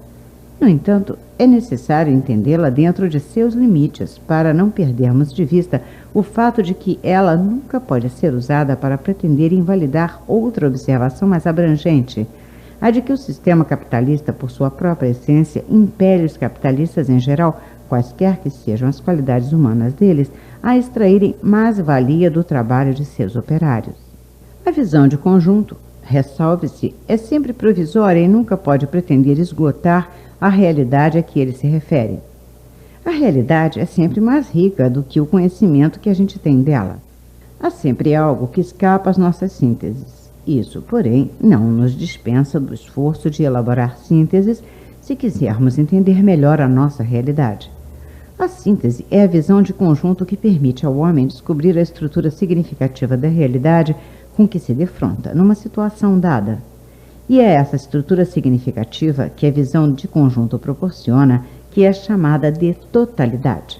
No entanto, é necessário entendê-la dentro de seus limites, para não perdermos de vista o fato de que ela nunca pode ser usada para pretender invalidar outra observação mais abrangente, a de que o sistema capitalista, por sua própria essência, impele os capitalistas em geral, quaisquer que sejam as qualidades humanas deles, a extraírem mais-valia do trabalho de seus operários. A visão de conjunto, ressalve-se, é sempre provisória e nunca pode pretender esgotar a realidade a que ele se refere. A realidade é sempre mais rica do que o conhecimento que a gente tem dela. Há sempre algo que escapa às nossas sínteses. Isso, porém, não nos dispensa do esforço de elaborar sínteses se quisermos entender melhor a nossa realidade. A síntese é a visão de conjunto que permite ao homem descobrir a estrutura significativa da realidade com que se defronta numa situação dada. E é essa estrutura significativa que a visão de conjunto proporciona, que é chamada de totalidade.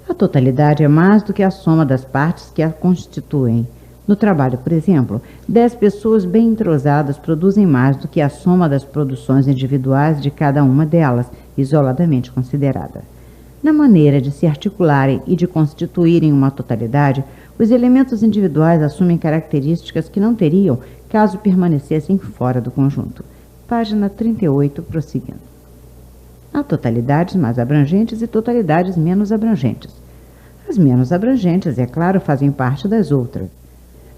A totalidade é mais do que a soma das partes que a constituem. No trabalho, por exemplo, 10 pessoas bem entrosadas produzem mais do que a soma das produções individuais de cada uma delas, isoladamente considerada. Na maneira de se articularem e de constituírem uma totalidade, os elementos individuais assumem características que não teriam caso permanecessem fora do conjunto. Página 38, prosseguindo. Há totalidades mais abrangentes e totalidades menos abrangentes. As menos abrangentes, é claro, fazem parte das outras.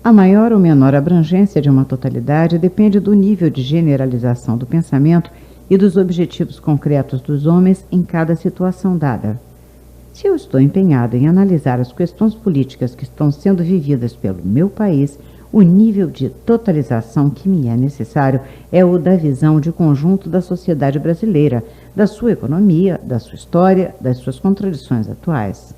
A maior ou menor abrangência de uma totalidade depende do nível de generalização do pensamento e dos objetivos concretos dos homens em cada situação dada. Se eu estou empenhado em analisar as questões políticas que estão sendo vividas pelo meu país, o nível de totalização que me é necessário é o da visão de conjunto da sociedade brasileira, da sua economia, da sua história, das suas contradições atuais.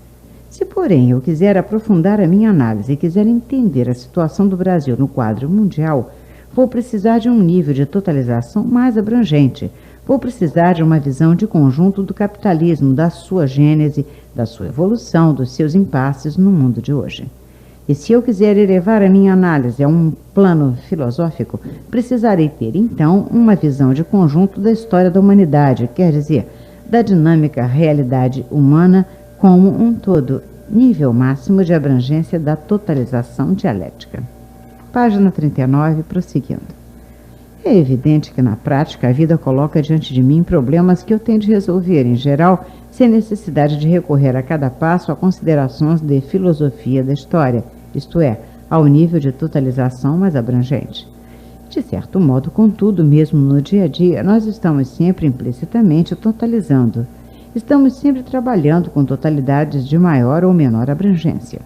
Se, porém, eu quiser aprofundar a minha análise e quiser entender a situação do Brasil no quadro mundial, vou precisar de um nível de totalização mais abrangente. Vou precisar de uma visão de conjunto do capitalismo, da sua gênese, da sua evolução, dos seus impasses no mundo de hoje. E se eu quiser elevar a minha análise a um plano filosófico, precisarei ter, então, uma visão de conjunto da história da humanidade, quer dizer, da dinâmica realidade humana como um todo, nível máximo de abrangência da totalização dialética. Página 39, prosseguindo. É evidente que, na prática, a vida coloca diante de mim problemas que eu tenho de resolver, em geral, sem necessidade de recorrer a cada passo a considerações de filosofia da história, isto é, ao nível de totalização mais abrangente. De certo modo, contudo, mesmo no dia a dia, nós estamos sempre implicitamente totalizando. Estamos sempre trabalhando com totalidades de maior ou menor abrangência.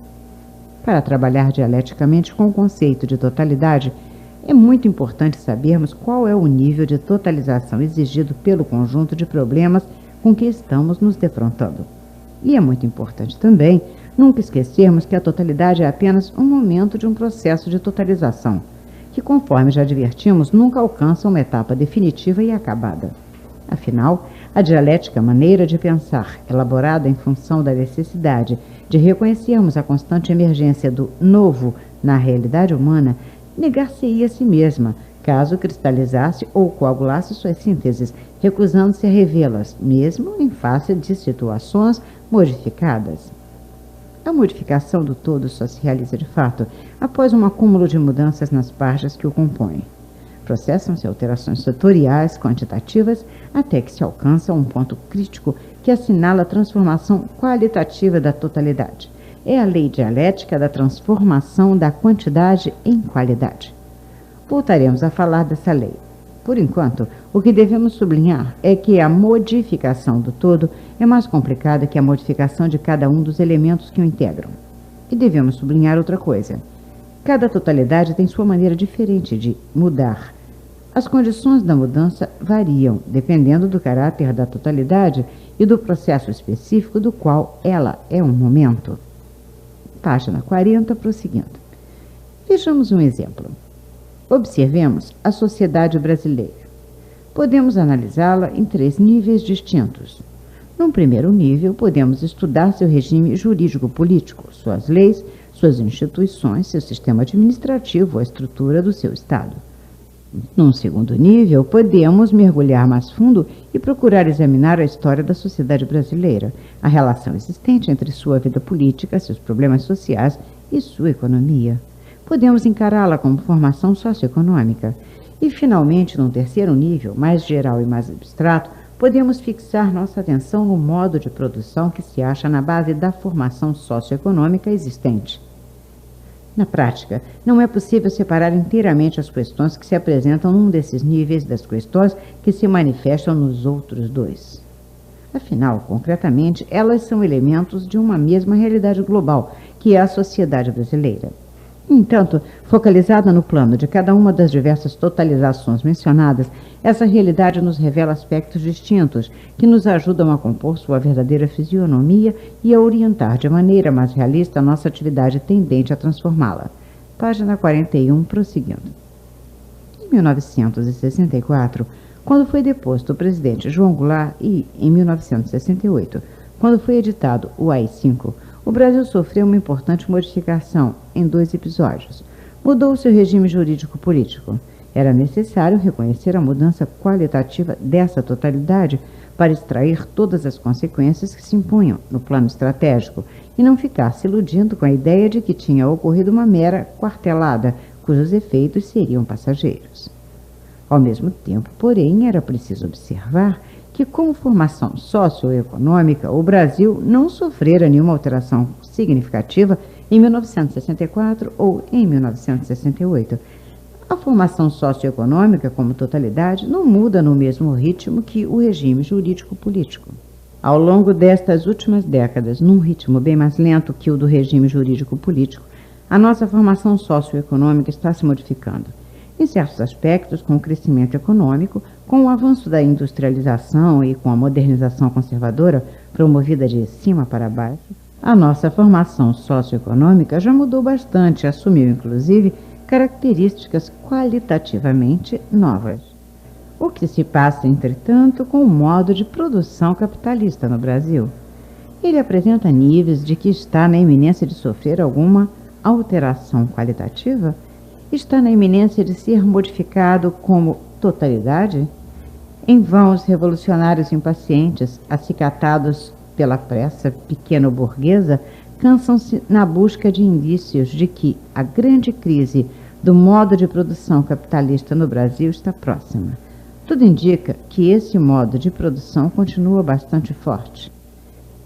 Para trabalhar dialeticamente com o conceito de totalidade, é muito importante sabermos qual é o nível de totalização exigido pelo conjunto de problemas com que estamos nos defrontando. E é muito importante também nunca esquecermos que a totalidade é apenas um momento de um processo de totalização, que, conforme já advertimos, nunca alcança uma etapa definitiva e acabada. Afinal, a dialética maneira de pensar, elaborada em função da necessidade de reconhecermos a constante emergência do novo na realidade humana, negar-se-ia a si mesma, caso cristalizasse ou coagulasse suas sínteses, recusando-se a revê-las, mesmo em face de situações modificadas. A modificação do todo só se realiza de fato após um acúmulo de mudanças nas partes que o compõem. Processam-se alterações setoriais, quantitativas, até que se alcança um ponto crítico que assinala a transformação qualitativa da totalidade. É a lei dialética da transformação da quantidade em qualidade. Voltaremos a falar dessa lei. Por enquanto, o que devemos sublinhar é que a modificação do todo é mais complicada que a modificação de cada um dos elementos que o integram. E devemos sublinhar outra coisa. Cada totalidade tem sua maneira diferente de mudar. As condições da mudança variam, dependendo do caráter da totalidade e do processo específico do qual ela é um momento. Página 40, prosseguindo. Vejamos um exemplo. Observemos a sociedade brasileira. Podemos analisá-la em 3 níveis distintos. Num primeiro nível, podemos estudar seu regime jurídico-político, suas leis, suas instituições, seu sistema administrativo, a estrutura do seu Estado. Num segundo nível, podemos mergulhar mais fundo e procurar examinar a história da sociedade brasileira, a relação existente entre sua vida política, seus problemas sociais e sua economia. Podemos encará-la como formação socioeconômica. E, finalmente, num terceiro nível, mais geral e mais abstrato, podemos fixar nossa atenção no modo de produção que se acha na base da formação socioeconômica existente. Na prática, não é possível separar inteiramente as questões que se apresentam num desses níveis das questões que se manifestam nos outros dois. Afinal, concretamente, elas são elementos de uma mesma realidade global, que é a sociedade brasileira. No entanto, focalizada no plano de cada uma das diversas totalizações mencionadas, essa realidade nos revela aspectos distintos que nos ajudam a compor sua verdadeira fisionomia e a orientar de maneira mais realista a nossa atividade tendente a transformá-la. Página 41, prosseguindo. Em 1964, quando foi deposto o presidente João Goulart e, em 1968, quando foi editado o AI-5, o Brasil sofreu uma importante modificação em 2 episódios. Mudou seu regime jurídico-político. Era necessário reconhecer a mudança qualitativa dessa totalidade para extrair todas as consequências que se impunham no plano estratégico e não ficar se iludindo com a ideia de que tinha ocorrido uma mera quartelada, cujos efeitos seriam passageiros. Ao mesmo tempo, porém, era preciso observar que, como formação socioeconômica, o Brasil não sofrera nenhuma alteração significativa em 1964 ou em 1968. A formação socioeconômica, como totalidade, não muda no mesmo ritmo que o regime jurídico-político. Ao longo destas últimas décadas, num ritmo bem mais lento que o do regime jurídico-político, a nossa formação socioeconômica está se modificando. Em certos aspectos, com o crescimento econômico, com o avanço da industrialização e com a modernização conservadora promovida de cima para baixo, a nossa formação socioeconômica já mudou bastante e assumiu, inclusive, características qualitativamente novas. O que se passa, entretanto, com o modo de produção capitalista no Brasil? Ele apresenta níveis de que está na iminência de sofrer alguma alteração qualitativa? Está na iminência de ser modificado como totalidade? Em vão os revolucionários impacientes, acicatados pela pressa pequeno-burguesa, cansam-se na busca de indícios de que a grande crise do modo de produção capitalista no Brasil está próxima. Tudo indica que esse modo de produção continua bastante forte.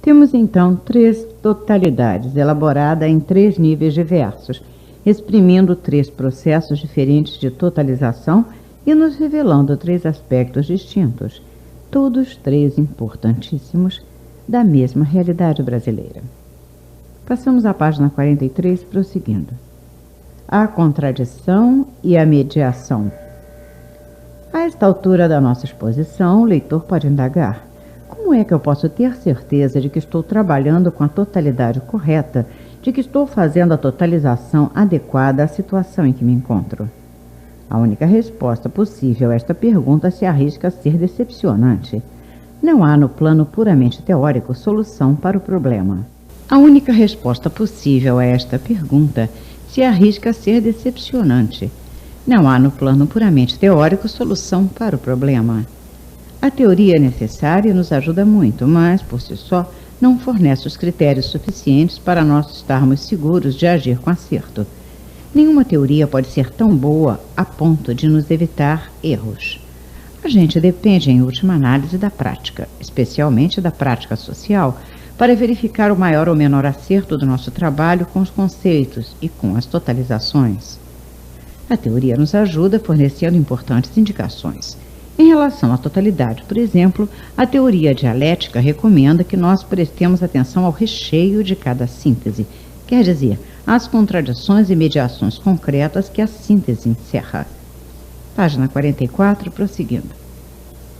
Temos então 3 totalidades, elaboradas em 3 níveis diversos, exprimindo 3 processos diferentes de totalização e nos revelando 3 aspectos distintos, todos 3 importantíssimos, da mesma realidade brasileira. Passamos à página 43, prosseguindo. A contradição e a mediação. A esta altura da nossa exposição, o leitor pode indagar: como é que eu posso ter certeza de que estou trabalhando com a totalidade correta, de que estou fazendo a totalização adequada à situação em que me encontro? A única resposta possível a esta pergunta se arrisca a ser decepcionante. Não há, no plano puramente teórico, solução para o problema. A única resposta possível a esta pergunta se arrisca a ser decepcionante. Não há, no plano puramente teórico, solução para o problema. A teoria é necessária e nos ajuda muito, mas, por si só, não fornece os critérios suficientes para nós estarmos seguros de agir com acerto. Nenhuma teoria pode ser tão boa a ponto de nos evitar erros. A gente depende, em última análise, da prática, especialmente da prática social, para verificar o maior ou menor acerto do nosso trabalho com os conceitos e com as totalizações. A teoria nos ajuda fornecendo importantes indicações. Em relação à totalidade, por exemplo, a teoria dialética recomenda que nós prestemos atenção ao recheio de cada síntese, quer dizer, às contradições e mediações concretas que a síntese encerra. Página 44, prosseguindo.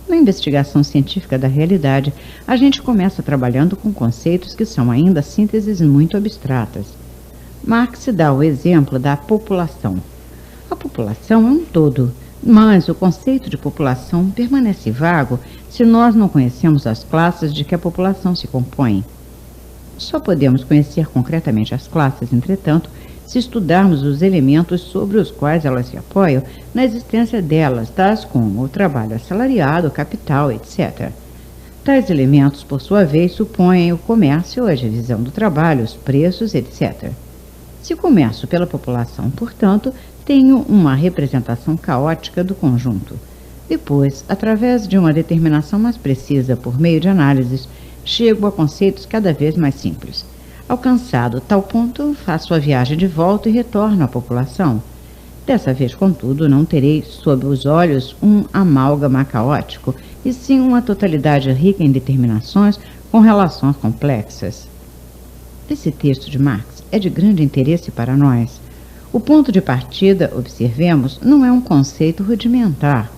Na investigação científica da realidade, a gente começa trabalhando com conceitos que são ainda sínteses muito abstratas. Marx dá o exemplo da população. A população é um todo, mas o conceito de população permanece vago se nós não conhecemos as classes de que a população se compõe. Só podemos conhecer concretamente as classes, entretanto, se estudarmos os elementos sobre os quais elas se apoiam na existência delas, tais como o trabalho assalariado, o capital, etc. Tais elementos, por sua vez, supõem o comércio, a divisão do trabalho, os preços, etc. Se começo pela população, portanto, tenho uma representação caótica do conjunto. Depois, através de uma determinação mais precisa por meio de análises, chego a conceitos cada vez mais simples. Alcançado tal ponto, faço a viagem de volta e retorno à população. Dessa vez, contudo, não terei sob os olhos um amálgama caótico, e sim uma totalidade rica em determinações com relações complexas. Esse texto de Marx é de grande interesse para nós. O ponto de partida, observemos, não é um conceito rudimentar.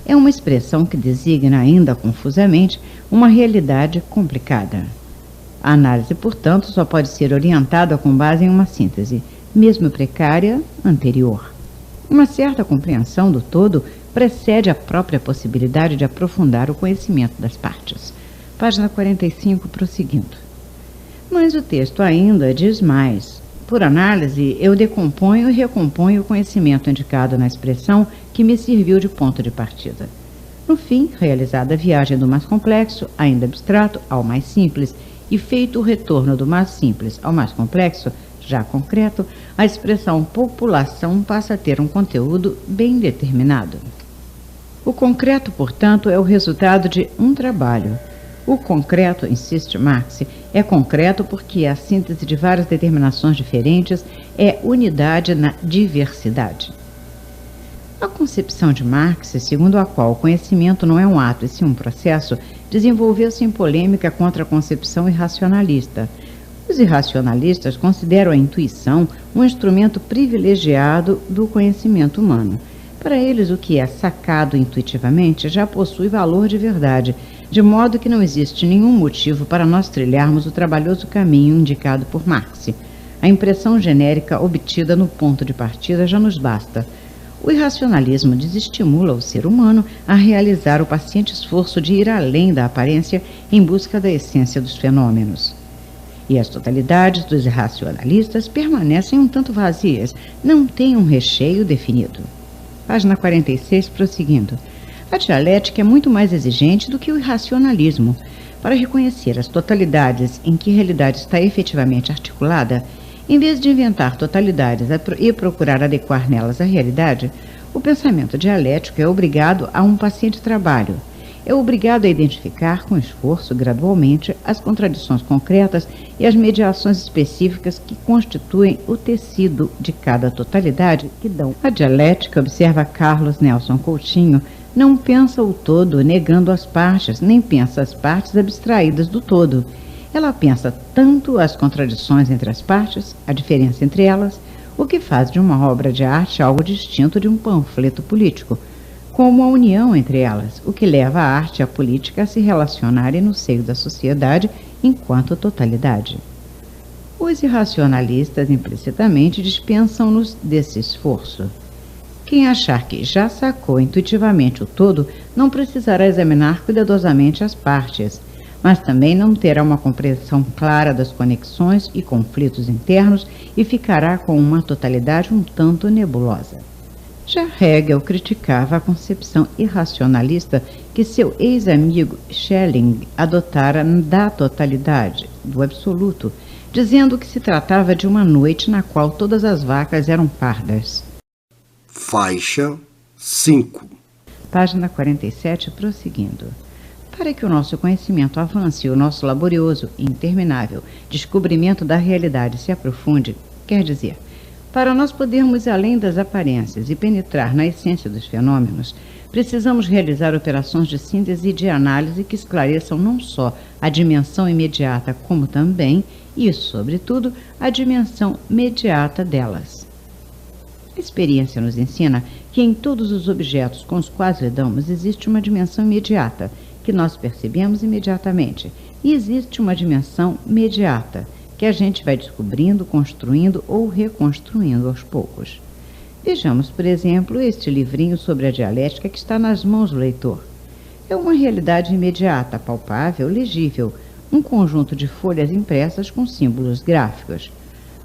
É uma expressão que designa ainda confusamente uma realidade complicada. A análise, portanto, só pode ser orientada com base em uma síntese, mesmo precária, anterior. Uma certa compreensão do todo precede a própria possibilidade de aprofundar o conhecimento das partes. Página 45, prosseguindo. Mas o texto ainda diz mais. Por análise, eu decomponho e recomponho o conhecimento indicado na expressão que me serviu de ponto de partida. No fim, realizada a viagem do mais complexo, ainda abstrato, ao mais simples, e feito o retorno do mais simples ao mais complexo, já concreto, a expressão população passa a ter um conteúdo bem determinado. O concreto, portanto, é o resultado de um trabalho. O concreto, insiste Marx, é concreto porque é a síntese de várias determinações diferentes, é unidade na diversidade. A concepção de Marx, segundo a qual o conhecimento não é um ato e sim um processo, desenvolveu-se em polêmica contra a concepção irracionalista. Os irracionalistas consideram a intuição um instrumento privilegiado do conhecimento humano. Para eles, o que é sacado intuitivamente já possui valor de verdade, de modo que não existe nenhum motivo para nós trilharmos o trabalhoso caminho indicado por Marx. A impressão genérica obtida no ponto de partida já nos basta. O irracionalismo desestimula o ser humano a realizar o paciente esforço de ir além da aparência em busca da essência dos fenômenos. E as totalidades dos irracionalistas permanecem um tanto vazias, não têm um recheio definido. Página 46, prosseguindo. A dialética é muito mais exigente do que o irracionalismo. Para reconhecer as totalidades em que a realidade está efetivamente articulada, em vez de inventar totalidades e procurar adequar nelas a realidade, o pensamento dialético é obrigado a um paciente trabalho. É obrigado a identificar com esforço, gradualmente, as contradições concretas e as mediações específicas que constituem o tecido de cada totalidade que dão. A dialética, observa Carlos Nelson Coutinho, não pensa o todo negando as partes, nem pensa as partes abstraídas do todo. Ela pensa tanto as contradições entre as partes, a diferença entre elas, o que faz de uma obra de arte algo distinto de um panfleto político, como a união entre elas, o que leva a arte e a política a se relacionarem no seio da sociedade enquanto totalidade. Os irracionalistas implicitamente dispensam-nos desse esforço. Quem achar que já sacou intuitivamente o todo não precisará examinar cuidadosamente as partes, mas também não terá uma compreensão clara das conexões e conflitos internos e ficará com uma totalidade um tanto nebulosa. Já Hegel criticava a concepção irracionalista que seu ex-amigo Schelling adotara da totalidade, do absoluto, dizendo que se tratava de uma noite na qual todas as vacas eram pardas. Faixa 5. Página 47, prosseguindo. Para que o nosso conhecimento avance e o nosso laborioso e interminável descobrimento da realidade se aprofunde, quer dizer, para nós podermos ir além das aparências e penetrar na essência dos fenômenos, precisamos realizar operações de síntese e de análise que esclareçam não só a dimensão imediata, como também, e sobretudo, a dimensão mediata delas. A experiência nos ensina que em todos os objetos com os quais lidamos existe uma dimensão imediata, que nós percebemos imediatamente, e existe uma dimensão mediata, que a gente vai descobrindo, construindo ou reconstruindo aos poucos. Vejamos, por exemplo, este livrinho sobre a dialética que está nas mãos do leitor. É uma realidade imediata, palpável, legível, um conjunto de folhas impressas com símbolos gráficos.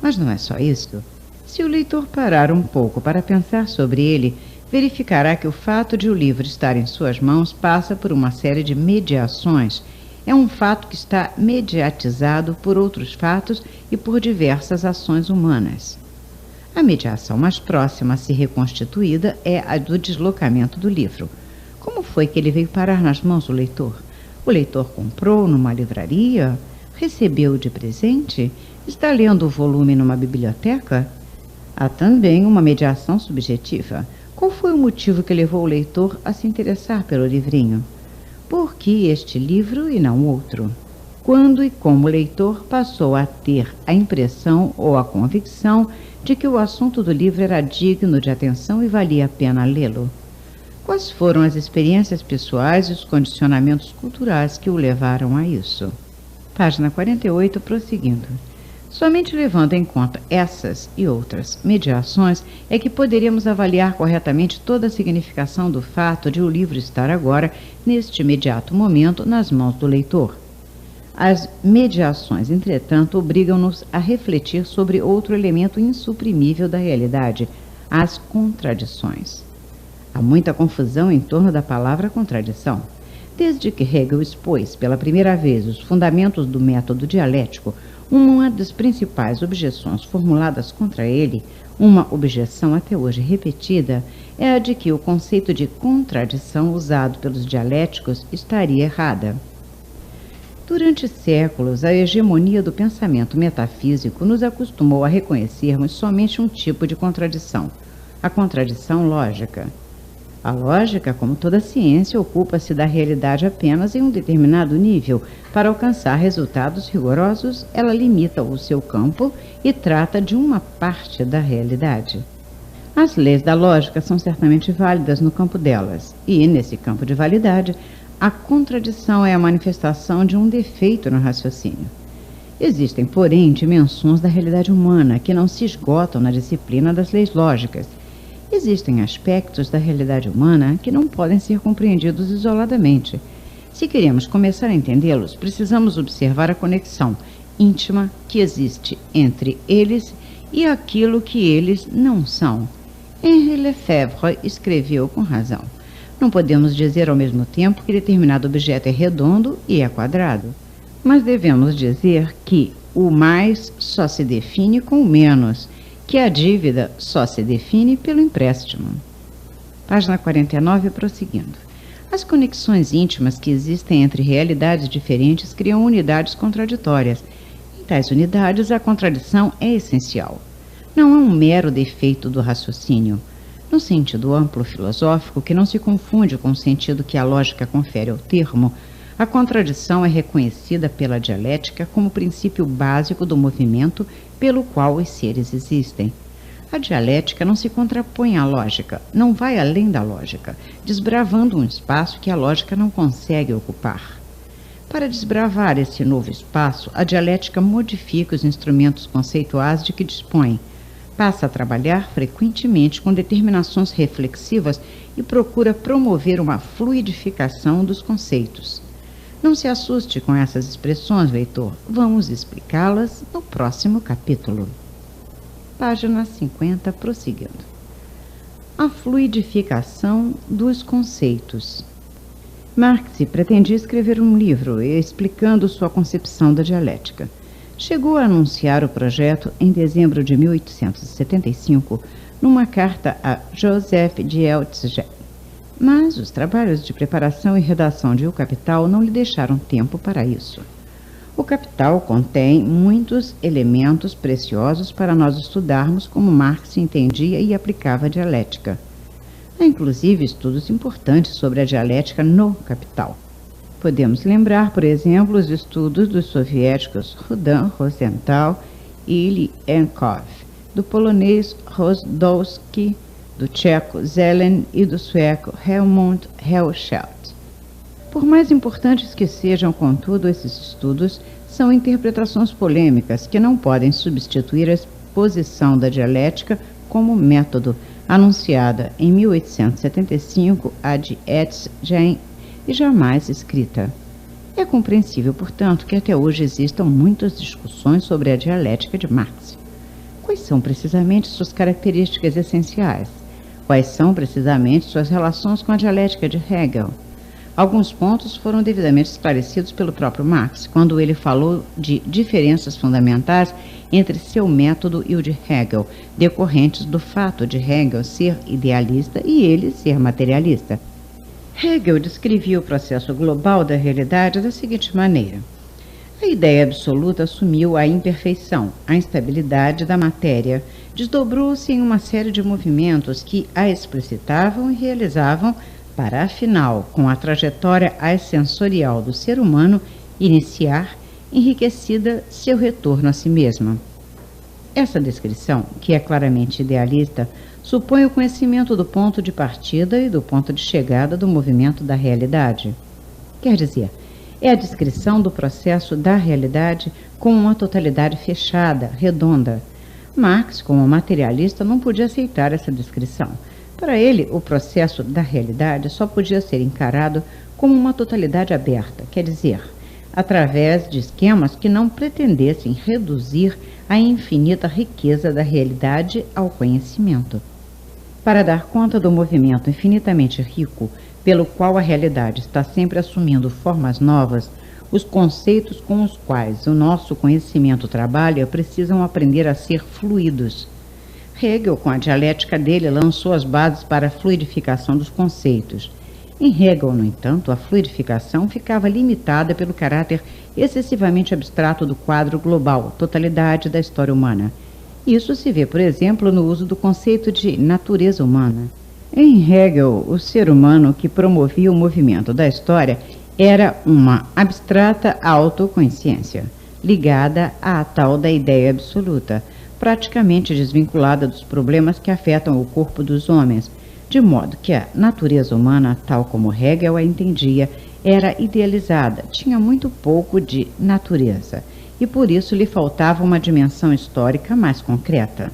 Mas não é só isso. Se o leitor parar um pouco para pensar sobre ele, verificará que o fato de o livro estar em suas mãos passa por uma série de mediações. É um fato que está mediatizado por outros fatos e por diversas ações humanas. A mediação mais próxima a ser reconstituída é a do deslocamento do livro. Como foi que ele veio parar nas mãos do leitor? O leitor comprou numa livraria? Recebeu de presente? Está lendo o volume numa biblioteca? Há também uma mediação subjetiva. Qual foi o motivo que levou o leitor a se interessar pelo livrinho? Por que este livro e não outro? Quando e como o leitor passou a ter a impressão ou a convicção de que o assunto do livro era digno de atenção e valia a pena lê-lo? Quais foram as experiências pessoais e os condicionamentos culturais que o levaram a isso? Página 48, prosseguindo. Somente levando em conta essas e outras mediações é que poderíamos avaliar corretamente toda a significação do fato de o livro estar agora, neste imediato momento, nas mãos do leitor. As mediações, entretanto, obrigam-nos a refletir sobre outro elemento insuprimível da realidade, as contradições. Há muita confusão em torno da palavra contradição. Desde que Hegel expôs pela primeira vez os fundamentos do método dialético, uma das principais objeções formuladas contra ele, uma objeção até hoje repetida, é a de que o conceito de contradição usado pelos dialéticos estaria errada. Durante séculos, a hegemonia do pensamento metafísico nos acostumou a reconhecermos somente um tipo de contradição, a contradição lógica. A lógica, como toda ciência, ocupa-se da realidade apenas em um determinado nível. Para alcançar resultados rigorosos, ela limita o seu campo e trata de uma parte da realidade. As leis da lógica são certamente válidas no campo delas, e, nesse campo de validade, a contradição é a manifestação de um defeito no raciocínio. Existem, porém, dimensões da realidade humana que não se esgotam na disciplina das leis lógicas. Existem aspectos da realidade humana que não podem ser compreendidos isoladamente. Se queremos começar a entendê-los, precisamos observar a conexão íntima que existe entre eles e aquilo que eles não são. Henri Lefebvre escreveu com razão: não podemos dizer ao mesmo tempo que determinado objeto é redondo e é quadrado, mas devemos dizer que o mais só se define com o menos, que a dívida só se define pelo empréstimo. Página 49, prosseguindo. As conexões íntimas que existem entre realidades diferentes criam unidades contraditórias. Em tais unidades, a contradição é essencial. Não é um mero defeito do raciocínio. No sentido amplo filosófico, que não se confunde com o sentido que a lógica confere ao termo, a contradição é reconhecida pela dialética como princípio básico do movimento pelo qual os seres existem. A dialética não se contrapõe à lógica, não vai além da lógica, desbravando um espaço que a lógica não consegue ocupar. Para desbravar esse novo espaço, a dialética modifica os instrumentos conceituais de que dispõe, passa a trabalhar frequentemente com determinações reflexivas e procura promover uma fluidificação dos conceitos. Não se assuste com essas expressões, leitor. Vamos explicá-las no próximo capítulo. Página 50, prosseguindo. A fluidificação dos conceitos. Marx pretendia escrever um livro explicando sua concepção da dialética. Chegou a anunciar o projeto em dezembro de 1875, numa carta a Joseph Dieltzgen. Mas os trabalhos de preparação e redação de O Capital não lhe deixaram tempo para isso. O Capital contém muitos elementos preciosos para nós estudarmos como Marx entendia e aplicava a dialética. Há inclusive estudos importantes sobre a dialética no Capital. Podemos lembrar, por exemplo, os estudos dos soviéticos Rudin, Rosenthal e Ilienkov, do polonês Rozdowski, do tcheco Zelen e do sueco Helmut Hellschelt. Por mais importantes que sejam, contudo, esses estudos, são interpretações polêmicas que não podem substituir a exposição da dialética como método, anunciada em 1875 a Dieltzgen e jamais escrita. É compreensível, portanto, que até hoje existam muitas discussões sobre a dialética de Marx. Quais são precisamente suas características essenciais? Quais são precisamente suas relações com a dialética de Hegel? Alguns pontos foram devidamente esclarecidos pelo próprio Marx, quando ele falou de diferenças fundamentais entre seu método e o de Hegel, decorrentes do fato de Hegel ser idealista e ele ser materialista. Hegel descrevia o processo global da realidade da seguinte maneira: a ideia absoluta assumiu a imperfeição, a instabilidade da matéria, desdobrou-se em uma série de movimentos que a explicitavam e realizavam para, afinal, com a trajetória assensorial do ser humano, iniciar, enriquecida, seu retorno a si mesma. Essa descrição, que é claramente idealista, supõe o conhecimento do ponto de partida e do ponto de chegada do movimento da realidade. Quer dizer, é a descrição do processo da realidade com uma totalidade fechada, redonda. Marx, como materialista, não podia aceitar essa descrição. Para ele, o processo da realidade só podia ser encarado como uma totalidade aberta, quer dizer, através de esquemas que não pretendessem reduzir a infinita riqueza da realidade ao conhecimento. Para dar conta do movimento infinitamente rico, pelo qual a realidade está sempre assumindo formas novas, os conceitos com os quais o nosso conhecimento trabalha precisam aprender a ser fluidos. Hegel, com a dialética dele, lançou as bases para a fluidificação dos conceitos. Em Hegel, no entanto, a fluidificação ficava limitada pelo caráter excessivamente abstrato do quadro global, totalidade da história humana. Isso se vê, por exemplo, no uso do conceito de natureza humana. Em Hegel, o ser humano que promovia o movimento da história era uma abstrata autoconsciência, ligada à tal da ideia absoluta, praticamente desvinculada dos problemas que afetam o corpo dos homens, de modo que a natureza humana, tal como Hegel a entendia, era idealizada, tinha muito pouco de natureza, e por isso lhe faltava uma dimensão histórica mais concreta.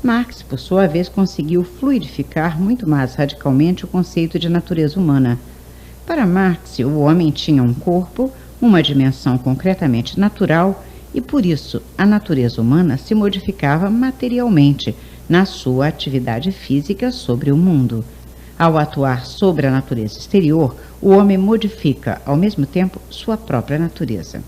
Marx, por sua vez, conseguiu fluidificar muito mais radicalmente o conceito de natureza humana. Para Marx, o homem tinha um corpo, uma dimensão concretamente natural, e por isso a natureza humana se modificava materialmente na sua atividade física sobre o mundo. Ao atuar sobre a natureza exterior, o homem modifica, ao mesmo tempo, sua própria natureza.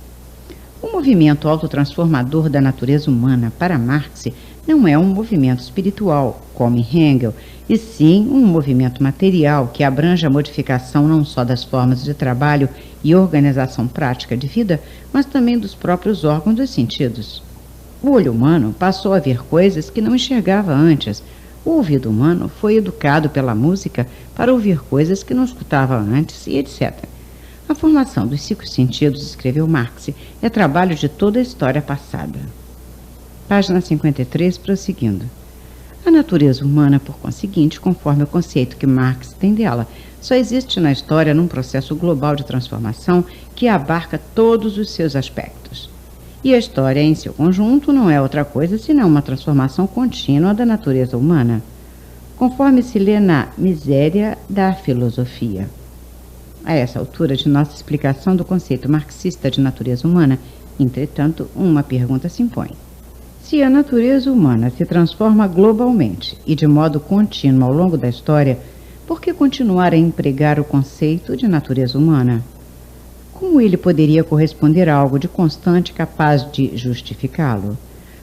O movimento autotransformador da natureza humana, para Marx, não é um movimento espiritual, como em Hegel, e sim um movimento material que abrange a modificação não só das formas de trabalho e organização prática de vida, mas também dos próprios órgãos dos sentidos. O olho humano passou a ver coisas que não enxergava antes. O ouvido humano foi educado pela música para ouvir coisas que não escutava antes e etc. A formação dos 5 sentidos, escreveu Marx, é trabalho de toda a história passada. Página 53, prosseguindo. A natureza humana, por conseguinte, conforme o conceito que Marx tem dela, só existe na história num processo global de transformação que abarca todos os seus aspectos. E a história, em seu conjunto, não é outra coisa senão uma transformação contínua da natureza humana, conforme se lê na Miséria da Filosofia. A essa altura de nossa explicação do conceito marxista de natureza humana, entretanto, uma pergunta se impõe. Se a natureza humana se transforma globalmente e de modo contínuo ao longo da história, por que continuar a empregar o conceito de natureza humana? Como ele poderia corresponder a algo de constante capaz de justificá-lo?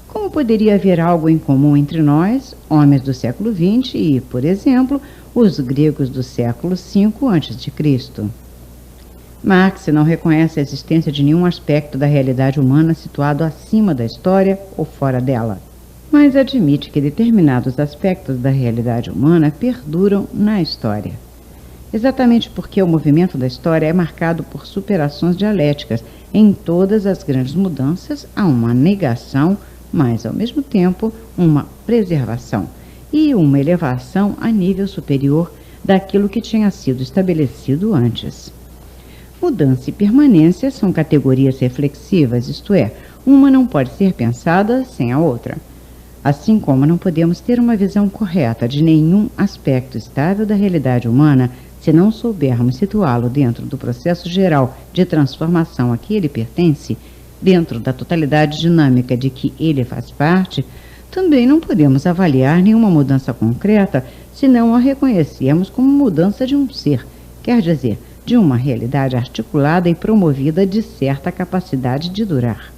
Como poderia haver algo em comum entre nós, homens do século XX e, por exemplo, os gregos do século V a.C.? Marx não reconhece a existência de nenhum aspecto da realidade humana situado acima da história ou fora dela, mas admite que determinados aspectos da realidade humana perduram na história. Exatamente porque o movimento da história é marcado por superações dialéticas, em todas as grandes mudanças há uma negação, mas ao mesmo tempo uma preservação e uma elevação a nível superior daquilo que tinha sido estabelecido antes. Mudança e permanência são categorias reflexivas, isto é, uma não pode ser pensada sem a outra. Assim como não podemos ter uma visão correta de nenhum aspecto estável da realidade humana se não soubermos situá-lo dentro do processo geral de transformação a que ele pertence, dentro da totalidade dinâmica de que ele faz parte, Também não podemos avaliar nenhuma mudança concreta se não a reconhecermos como mudança de um ser, quer dizer, de uma realidade articulada e promovida de certa capacidade de durar.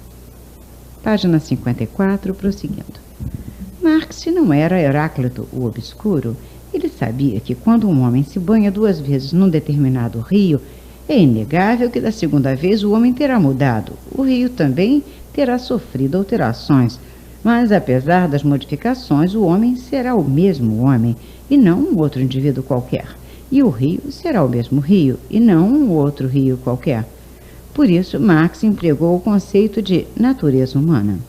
Página 54, prosseguindo. Marx não era Heráclito, o obscuro. Ele sabia que quando um homem se banha 2 vezes num determinado rio, é inegável que da segunda vez o homem terá mudado. O rio também terá sofrido alterações, mas apesar das modificações, o homem será o mesmo homem e não um outro indivíduo qualquer. E o rio será o mesmo rio e não um outro rio qualquer. Por isso, Marx empregou o conceito de natureza humana.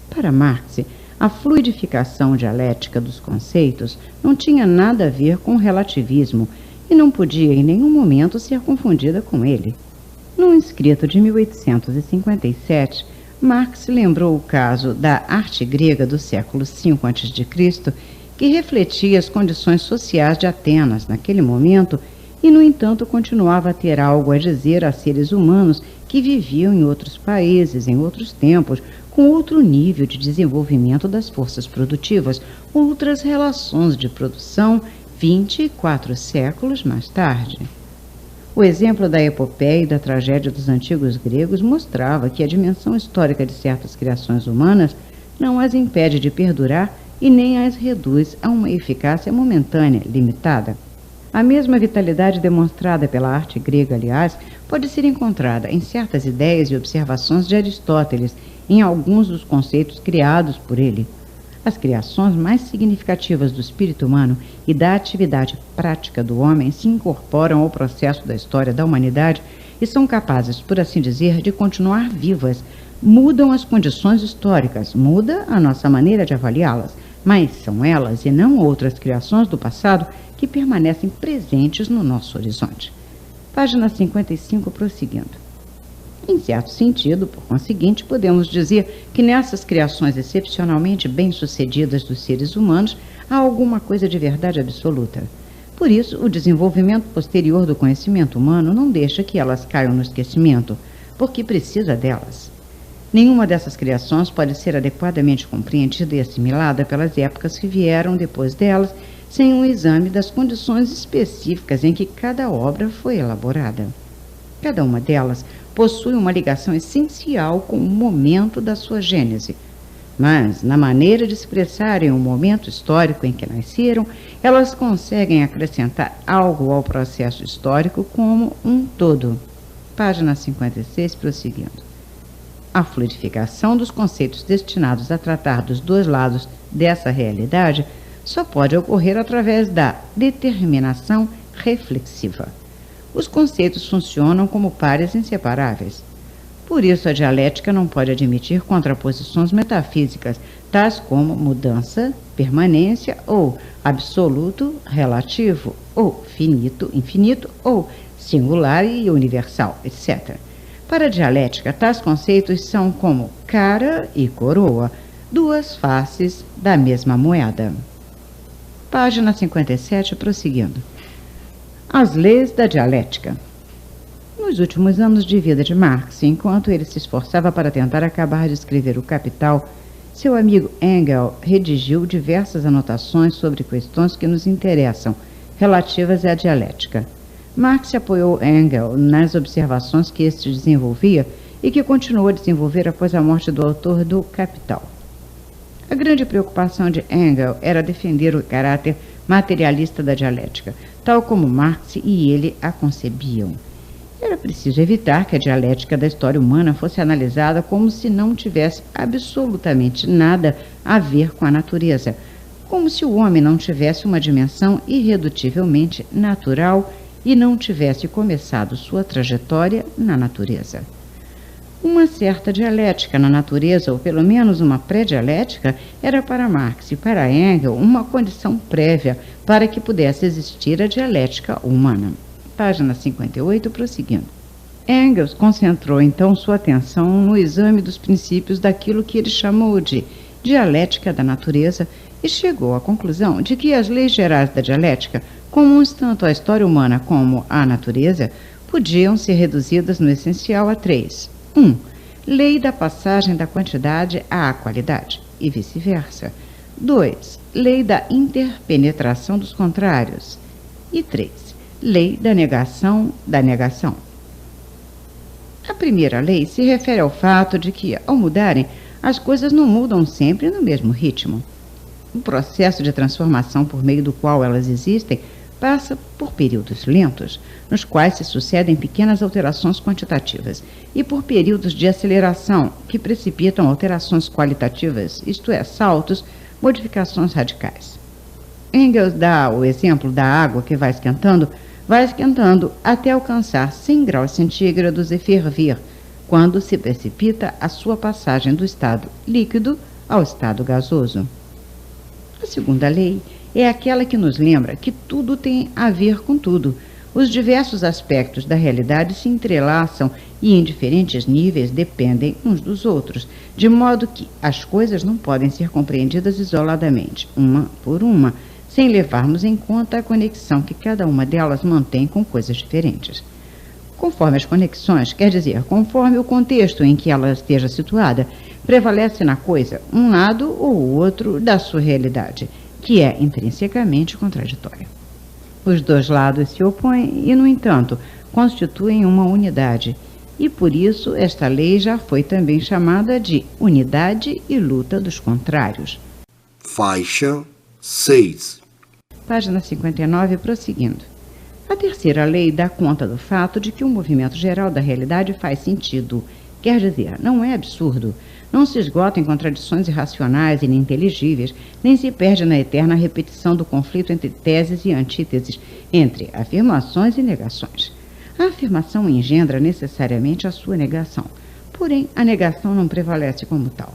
Para Marx, a fluidificação dialética dos conceitos não tinha nada a ver com o relativismo e não podia em nenhum momento ser confundida com ele. Num escrito de 1857, Marx lembrou o caso da arte grega do século V a.C., que refletia as condições sociais de Atenas naquele momento e, no entanto, continuava a ter algo a dizer a seres humanos que viviam em outros países, em outros tempos, com outro nível de desenvolvimento das forças produtivas, outras relações de produção 24 séculos mais tarde. O exemplo da epopeia e da tragédia dos antigos gregos mostrava que a dimensão histórica de certas criações humanas não as impede de perdurar e nem as reduz a uma eficácia momentânea, limitada. A mesma vitalidade demonstrada pela arte grega, aliás, pode ser encontrada em certas ideias e observações de Aristóteles, em alguns dos conceitos criados por ele. As criações mais significativas do espírito humano e da atividade prática do homem se incorporam ao processo da história da humanidade e são capazes, por assim dizer, de continuar vivas. Mudam as condições históricas, muda a nossa maneira de avaliá-las, mas são elas e não outras criações do passado que permanecem presentes no nosso horizonte. Página 55, prosseguindo. Em certo sentido, por conseguinte, podemos dizer que nessas criações excepcionalmente bem-sucedidas dos seres humanos há alguma coisa de verdade absoluta. Por isso, o desenvolvimento posterior do conhecimento humano não deixa que elas caiam no esquecimento, porque precisa delas. Nenhuma dessas criações pode ser adequadamente compreendida e assimilada pelas épocas que vieram depois delas, sem um exame das condições específicas em que cada obra foi elaborada. Cada uma delas possui uma ligação essencial com o momento da sua gênese, mas, na maneira de expressarem o momento histórico em que nasceram, elas conseguem acrescentar algo ao processo histórico como um todo. Página 56, prosseguindo. A fluidificação dos conceitos destinados a tratar dos 2 lados dessa realidade só pode ocorrer através da determinação reflexiva. Os conceitos funcionam como pares inseparáveis. Por isso, a dialética não pode admitir contraposições metafísicas, tais como mudança, permanência, ou absoluto, relativo, ou finito, infinito, ou singular e universal, etc. Para a dialética, tais conceitos são como cara e coroa, 2 faces da mesma moeda. Página 57, prosseguindo. As leis da dialética. Nos últimos anos de vida de Marx, enquanto ele se esforçava para tentar acabar de escrever O Capital, seu amigo Engels redigiu diversas anotações sobre questões que nos interessam, relativas à dialética. Marx apoiou Engels nas observações que este desenvolvia e que continuou a desenvolver após a morte do autor do Capital. A grande preocupação de Engels era defender o caráter materialista da dialética, tal como Marx e ele a concebiam. Era preciso evitar que a dialética da história humana fosse analisada como se não tivesse absolutamente nada a ver com a natureza, como se o homem não tivesse uma dimensão irredutivelmente natural e não tivesse começado sua trajetória na natureza. Uma certa dialética na natureza, ou pelo menos uma pré-dialética, era para Marx e para Engels uma condição prévia para que pudesse existir a dialética humana. Página 58, prosseguindo. Engels concentrou então sua atenção no exame dos princípios daquilo que ele chamou de dialética da natureza e chegou à conclusão de que as leis gerais da dialética, comuns tanto à história humana como à natureza, podiam ser reduzidas no essencial a 3. 1. Lei da passagem da quantidade à qualidade. e vice-versa. 2. Lei da interpenetração dos contrários. E 3. Lei da negação da negação. A primeira lei se refere ao fato de que, ao mudarem, as coisas não mudam sempre no mesmo ritmo. O processo de transformação por meio do qual elas existem passa por períodos lentos, nos quais se sucedem pequenas alterações quantitativas, e por períodos de aceleração, que precipitam alterações qualitativas, isto é, saltos, modificações radicais. Engels dá o exemplo da água que vai esquentando até alcançar 100 graus centígrados e ferver, quando se precipita a sua passagem do estado líquido ao estado gasoso. A segunda lei é aquela que nos lembra que tudo tem a ver com tudo. Os diversos aspectos da realidade se entrelaçam e, em diferentes níveis, dependem uns dos outros, de modo que as coisas não podem ser compreendidas isoladamente, uma por uma, sem levarmos em conta a conexão que cada uma delas mantém com coisas diferentes. Conforme as conexões, quer dizer, conforme o contexto em que ela esteja situada, prevalece na coisa um lado ou o outro da sua realidade, que é intrinsecamente contraditória. Os dois lados se opõem e, no entanto, constituem uma unidade, e por isso esta lei já foi também chamada de unidade e luta dos contrários. Faixa 6. Página 59, prosseguindo. A terceira lei dá conta do fato de que o movimento geral da realidade faz sentido, quer dizer, não é absurdo, não se esgota em contradições irracionais e ininteligíveis, nem se perde na eterna repetição do conflito entre teses e antíteses, entre afirmações e negações. A afirmação engendra necessariamente a sua negação, porém a negação não prevalece como tal.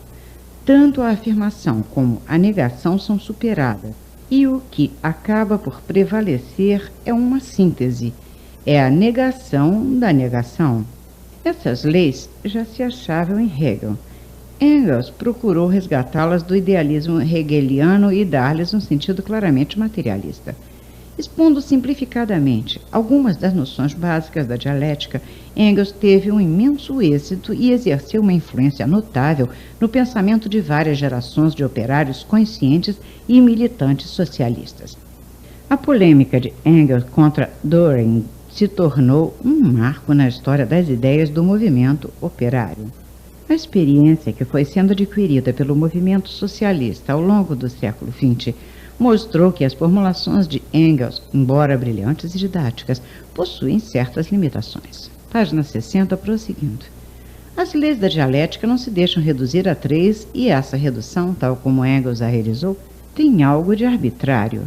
Tanto a afirmação como a negação são superadas, e o que acaba por prevalecer é uma síntese, é a negação da negação. Essas leis já se achavam em Hegel. Engels procurou resgatá-las do idealismo hegeliano e dar-lhes um sentido claramente materialista. Expondo simplificadamente algumas das noções básicas da dialética, Engels teve um imenso êxito e exerceu uma influência notável no pensamento de várias gerações de operários conscientes e militantes socialistas. A polêmica de Engels contra Dühring se tornou um marco na história das ideias do movimento operário. A experiência que foi sendo adquirida pelo movimento socialista ao longo do século XX mostrou que as formulações de Engels, embora brilhantes e didáticas, possuem certas limitações. Página 60, prosseguindo. As leis da dialética não se deixam reduzir a 3 e essa redução, tal como Engels a realizou, tem algo de arbitrário.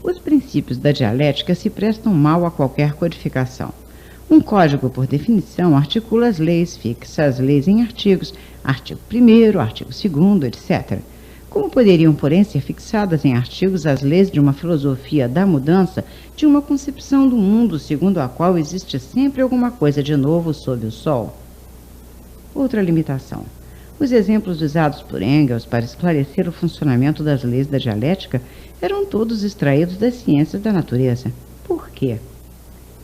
Os princípios da dialética se prestam mal a qualquer codificação. Um código, por definição, articula as leis, fixa as leis em artigos, artigo 1º, artigo 2º, etc. Como poderiam, porém, ser fixadas em artigos as leis de uma filosofia da mudança, de uma concepção do mundo segundo a qual existe sempre alguma coisa de novo sob o sol? Outra limitação. Os exemplos usados por Engels para esclarecer o funcionamento das leis da dialética eram todos extraídos das ciências da natureza. Por quê?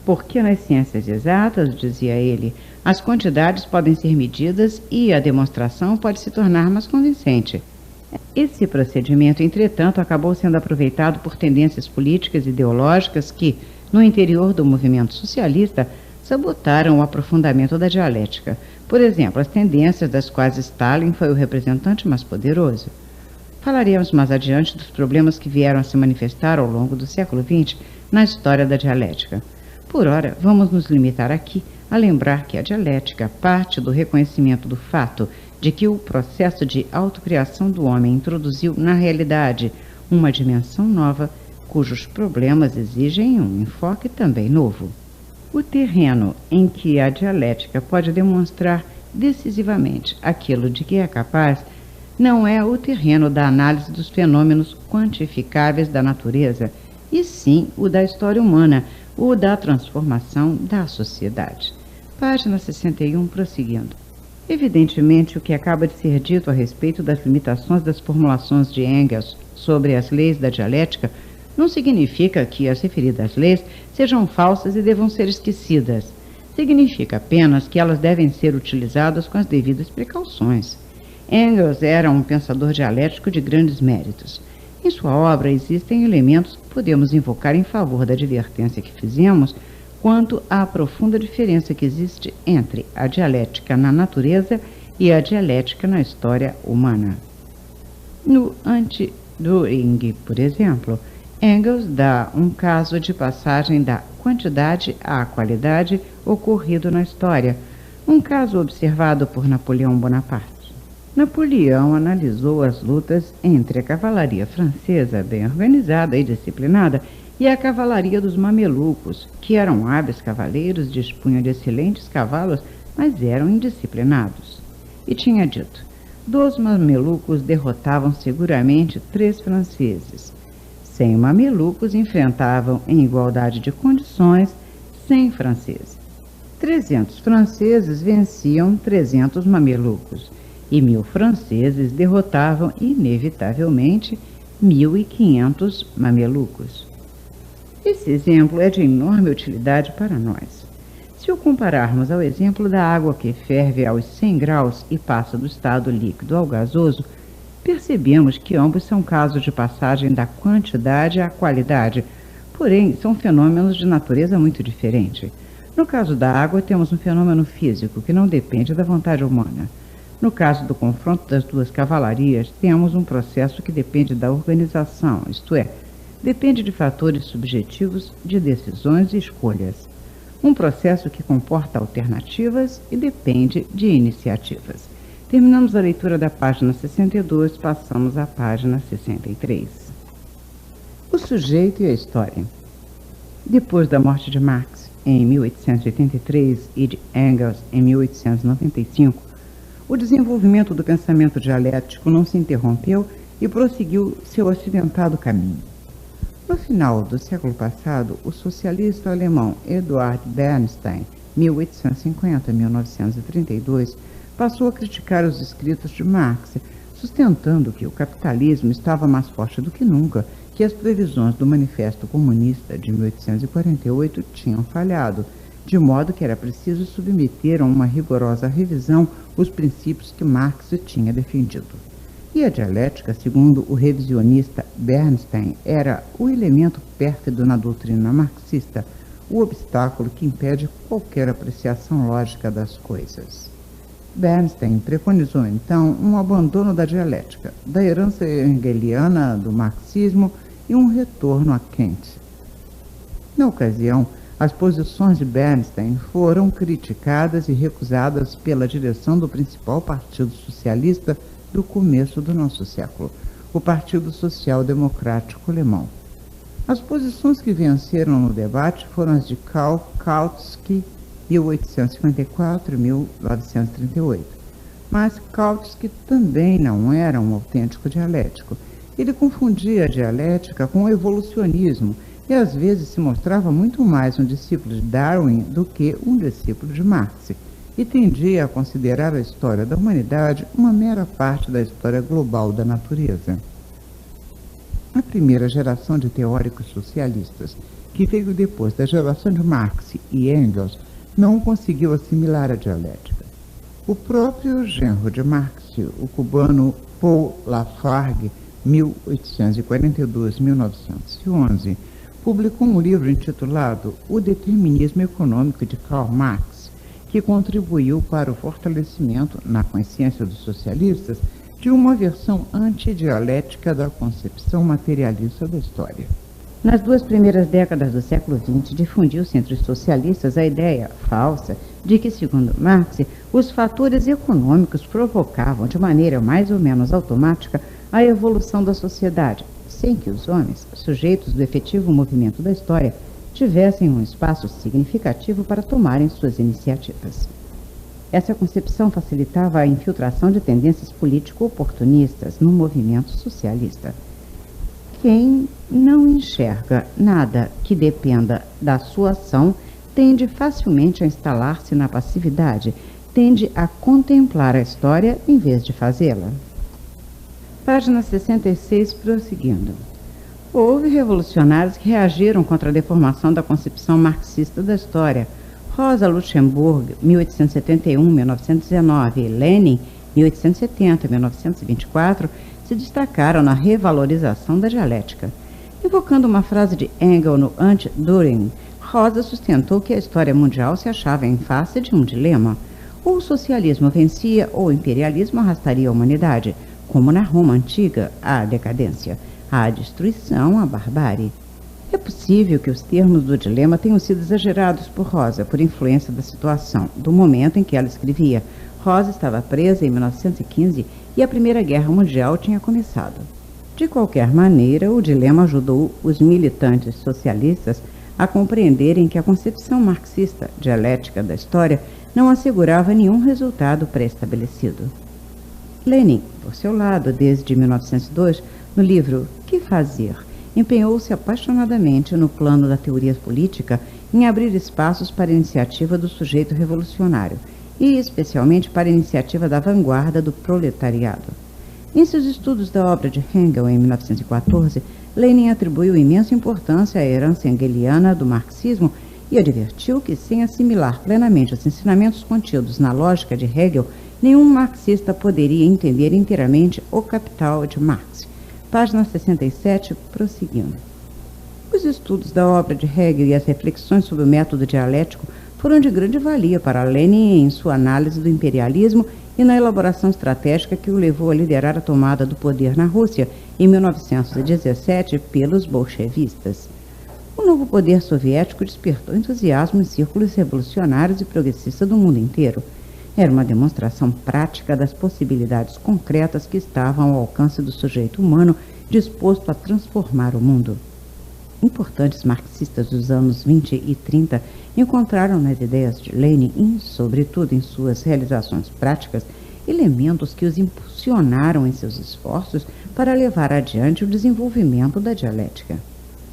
Porque nas ciências exatas, dizia ele, as quantidades podem ser medidas e a demonstração pode se tornar mais convincente. Esse procedimento, entretanto, acabou sendo aproveitado por tendências políticas e ideológicas que, no interior do movimento socialista, sabotaram o aprofundamento da dialética. Por exemplo, as tendências das quais Stalin foi o representante mais poderoso. Falaremos mais adiante dos problemas que vieram a se manifestar ao longo do século XX na história da dialética. Por ora, vamos nos limitar aqui a lembrar que a dialética parte do reconhecimento do fato de que o processo de autocriação do homem introduziu na realidade uma dimensão nova, cujos problemas exigem um enfoque também novo. O terreno em que a dialética pode demonstrar decisivamente aquilo de que é capaz não é o terreno da análise dos fenômenos quantificáveis da natureza, e sim o da história humana, o da transformação da sociedade. Página 61, prosseguindo. Evidentemente, o que acaba de ser dito a respeito das limitações das formulações de Engels sobre as leis da dialética não significa que as referidas leis sejam falsas e devam ser esquecidas. Significa apenas que elas devem ser utilizadas com as devidas precauções. Engels era um pensador dialético de grandes méritos. Em sua obra existem elementos que podemos invocar em favor da advertência que fizemos quanto à profunda diferença que existe entre a dialética na natureza e a dialética na história humana. No Anti-Düring, por exemplo, Engels dá um caso de passagem da quantidade à qualidade ocorrido na história, um caso observado por Napoleão Bonaparte. Napoleão analisou as lutas entre a cavalaria francesa, bem organizada e disciplinada, e a cavalaria dos mamelucos, que eram hábeis cavaleiros, dispunham de excelentes cavalos, mas eram indisciplinados. E tinha dito: 2 mamelucos derrotavam seguramente 3 franceses. 100 mamelucos enfrentavam em igualdade de condições 100 franceses. 300 franceses venciam 300 mamelucos. E 1000 franceses derrotavam, inevitavelmente, 1500 mamelucos. Esse exemplo é de enorme utilidade para nós. Se o compararmos ao exemplo da água que ferve aos 100 graus e passa do estado líquido ao gasoso, percebemos que ambos são casos de passagem da quantidade à qualidade, porém são fenômenos de natureza muito diferente. No caso da água, temos um fenômeno físico que não depende da vontade humana. No caso do confronto das 2 cavalarias, temos um processo que depende da organização, isto é, depende de fatores subjetivos, de decisões e escolhas. Um processo que comporta alternativas e depende de iniciativas. Terminamos a leitura da página 62, passamos à página 63. O sujeito e a história. Depois da morte de Marx, em 1883, e de Engels, em 1895, o desenvolvimento do pensamento dialético não se interrompeu e prosseguiu seu acidentado caminho. No final do século passado, o socialista alemão Eduard Bernstein, 1850-1932, passou a criticar os escritos de Marx, sustentando que o capitalismo estava mais forte do que nunca, que as previsões do Manifesto Comunista de 1848 tinham falhado, de modo que era preciso submeter a uma rigorosa revisão os princípios que Marx tinha defendido. E a dialética, segundo o revisionista Bernstein, era o elemento pérfido na doutrina marxista, o obstáculo que impede qualquer apreciação lógica das coisas. Bernstein preconizou, então, um abandono da dialética, da herança hegeliana do marxismo e um retorno a Kant. Na ocasião, as posições de Bernstein foram criticadas e recusadas pela direção do principal partido socialista do começo do nosso século, o Partido Social Democrático Alemão. As posições que venceram no debate foram as de Karl Kautsky, 1854 e 1938. Mas Kautsky também não era um autêntico dialético. Ele confundia a dialética com o evolucionismo e às vezes se mostrava muito mais um discípulo de Darwin do que um discípulo de Marx, e tendia a considerar a história da humanidade uma mera parte da história global da natureza. A primeira geração de teóricos socialistas, que veio depois da geração de Marx e Engels, não conseguiu assimilar a dialética. O próprio genro de Marx, o cubano Paul Lafargue, 1842-1911, publicou um livro intitulado O Determinismo Econômico de Karl Marx, que contribuiu para o fortalecimento, na consciência dos socialistas, de uma versão antidialética da concepção materialista da história. Nas 2 primeiras décadas do século XX, difundiu-se entre os socialistas a ideia falsa de que, segundo Marx, os fatores econômicos provocavam de maneira mais ou menos automática a evolução da sociedade, sem que os homens, sujeitos do efetivo movimento da história, tivessem um espaço significativo para tomarem suas iniciativas. Essa concepção facilitava a infiltração de tendências político-oportunistas no movimento socialista. Quem não enxerga nada que dependa da sua ação tende facilmente a instalar-se na passividade, tende a contemplar a história em vez de fazê-la. Página 66, prosseguindo. Houve revolucionários que reagiram contra a deformação da concepção marxista da história. Rosa Luxemburg, 1871-1919, e Lenin, 1870 e 1924, se destacaram na revalorização da dialética. Invocando uma frase de Engels no Anti-Düring, Rosa sustentou que a história mundial se achava em face de um dilema. Ou o socialismo vencia ou o imperialismo arrastaria a humanidade, como na Roma antiga, à decadência, à destruição, à barbárie. É possível que os termos do dilema tenham sido exagerados por Rosa, por influência da situação, do momento em que ela escrevia. Rosa estava presa em 1915 e a Primeira Guerra Mundial tinha começado. De qualquer maneira, o dilema ajudou os militantes socialistas a compreenderem que a concepção marxista dialética da história não assegurava nenhum resultado pré-estabelecido. Lenin, por seu lado, desde 1902, no livro Que Fazer?, empenhou-se apaixonadamente no plano da teoria política em abrir espaços para a iniciativa do sujeito revolucionário e, especialmente, para a iniciativa da vanguarda do proletariado. Em seus estudos da obra de Hegel, em 1914, Lenin atribuiu imensa importância à herança hegeliana do marxismo e advertiu que, sem assimilar plenamente os ensinamentos contidos na lógica de Hegel, nenhum marxista poderia entender inteiramente o Capital de Marx. Página 67, prosseguindo. Os estudos da obra de Hegel e as reflexões sobre o método dialético foram de grande valia para Lenin em sua análise do imperialismo e na elaboração estratégica que o levou a liderar a tomada do poder na Rússia em 1917 pelos bolchevistas. O novo poder soviético despertou entusiasmo em círculos revolucionários e progressistas do mundo inteiro. Era uma demonstração prática das possibilidades concretas que estavam ao alcance do sujeito humano disposto a transformar o mundo. Importantes marxistas dos anos 20 e 30 encontraram nas ideias de Lenin, e sobretudo em suas realizações práticas, elementos que os impulsionaram em seus esforços para levar adiante o desenvolvimento da dialética.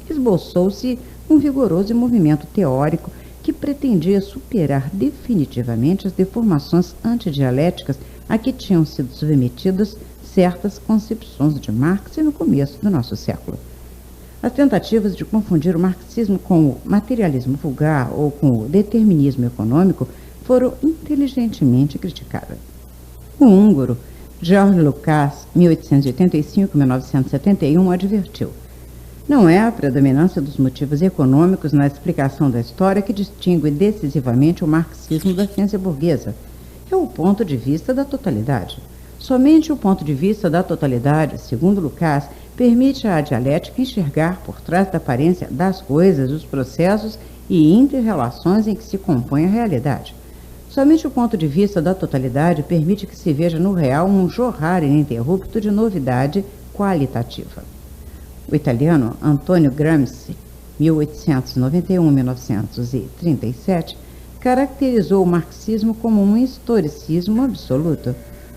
Esboçou-se um vigoroso movimento teórico que pretendia superar definitivamente as deformações antidialéticas a que tinham sido submetidas certas concepções de Marx no começo do nosso século. As tentativas de confundir o marxismo com o materialismo vulgar ou com o determinismo econômico foram inteligentemente criticadas. O húngaro George Lukács, 1885-1971, advertiu: não é a predominância dos motivos econômicos na explicação da história que distingue decisivamente o marxismo da ciência burguesa. É o ponto de vista da totalidade. Somente o ponto de vista da totalidade, segundo Lukács, permite à dialética enxergar por trás da aparência das coisas os processos e inter-relações em que se compõe a realidade. Somente o ponto de vista da totalidade permite que se veja no real um jorrar ininterrupto de novidade qualitativa. O italiano Antonio Gramsci, 1891-1937, caracterizou o marxismo como um historicismo absoluto.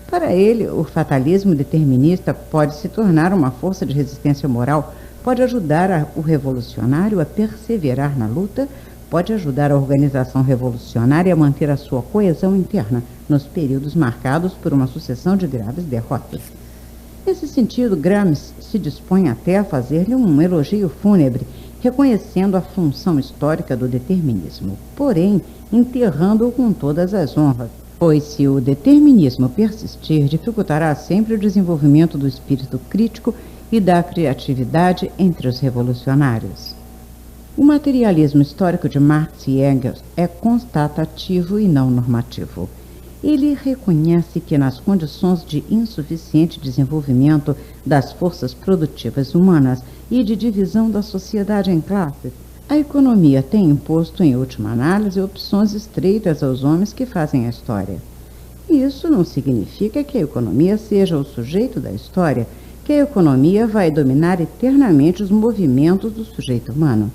Para ele, o fatalismo determinista pode se tornar uma força de resistência moral, pode ajudar o revolucionário a perseverar na luta, pode ajudar a organização revolucionária a manter a sua coesão interna nos períodos marcados por uma sucessão de graves derrotas. Nesse sentido, Gramsci se dispõe até a fazer-lhe um elogio fúnebre, reconhecendo a função histórica do determinismo, porém enterrando-o com todas as honras, pois se o determinismo persistir, dificultará sempre o desenvolvimento do espírito crítico e da criatividade entre os revolucionários. O materialismo histórico de Marx e Engels é constatativo e não normativo. Ele reconhece que nas condições de insuficiente desenvolvimento das forças produtivas humanas e de divisão da sociedade em classes, a economia tem imposto, em última análise, opções estreitas aos homens que fazem a história. Isso não significa que a economia seja o sujeito da história, que a economia vai dominar eternamente os movimentos do sujeito humano.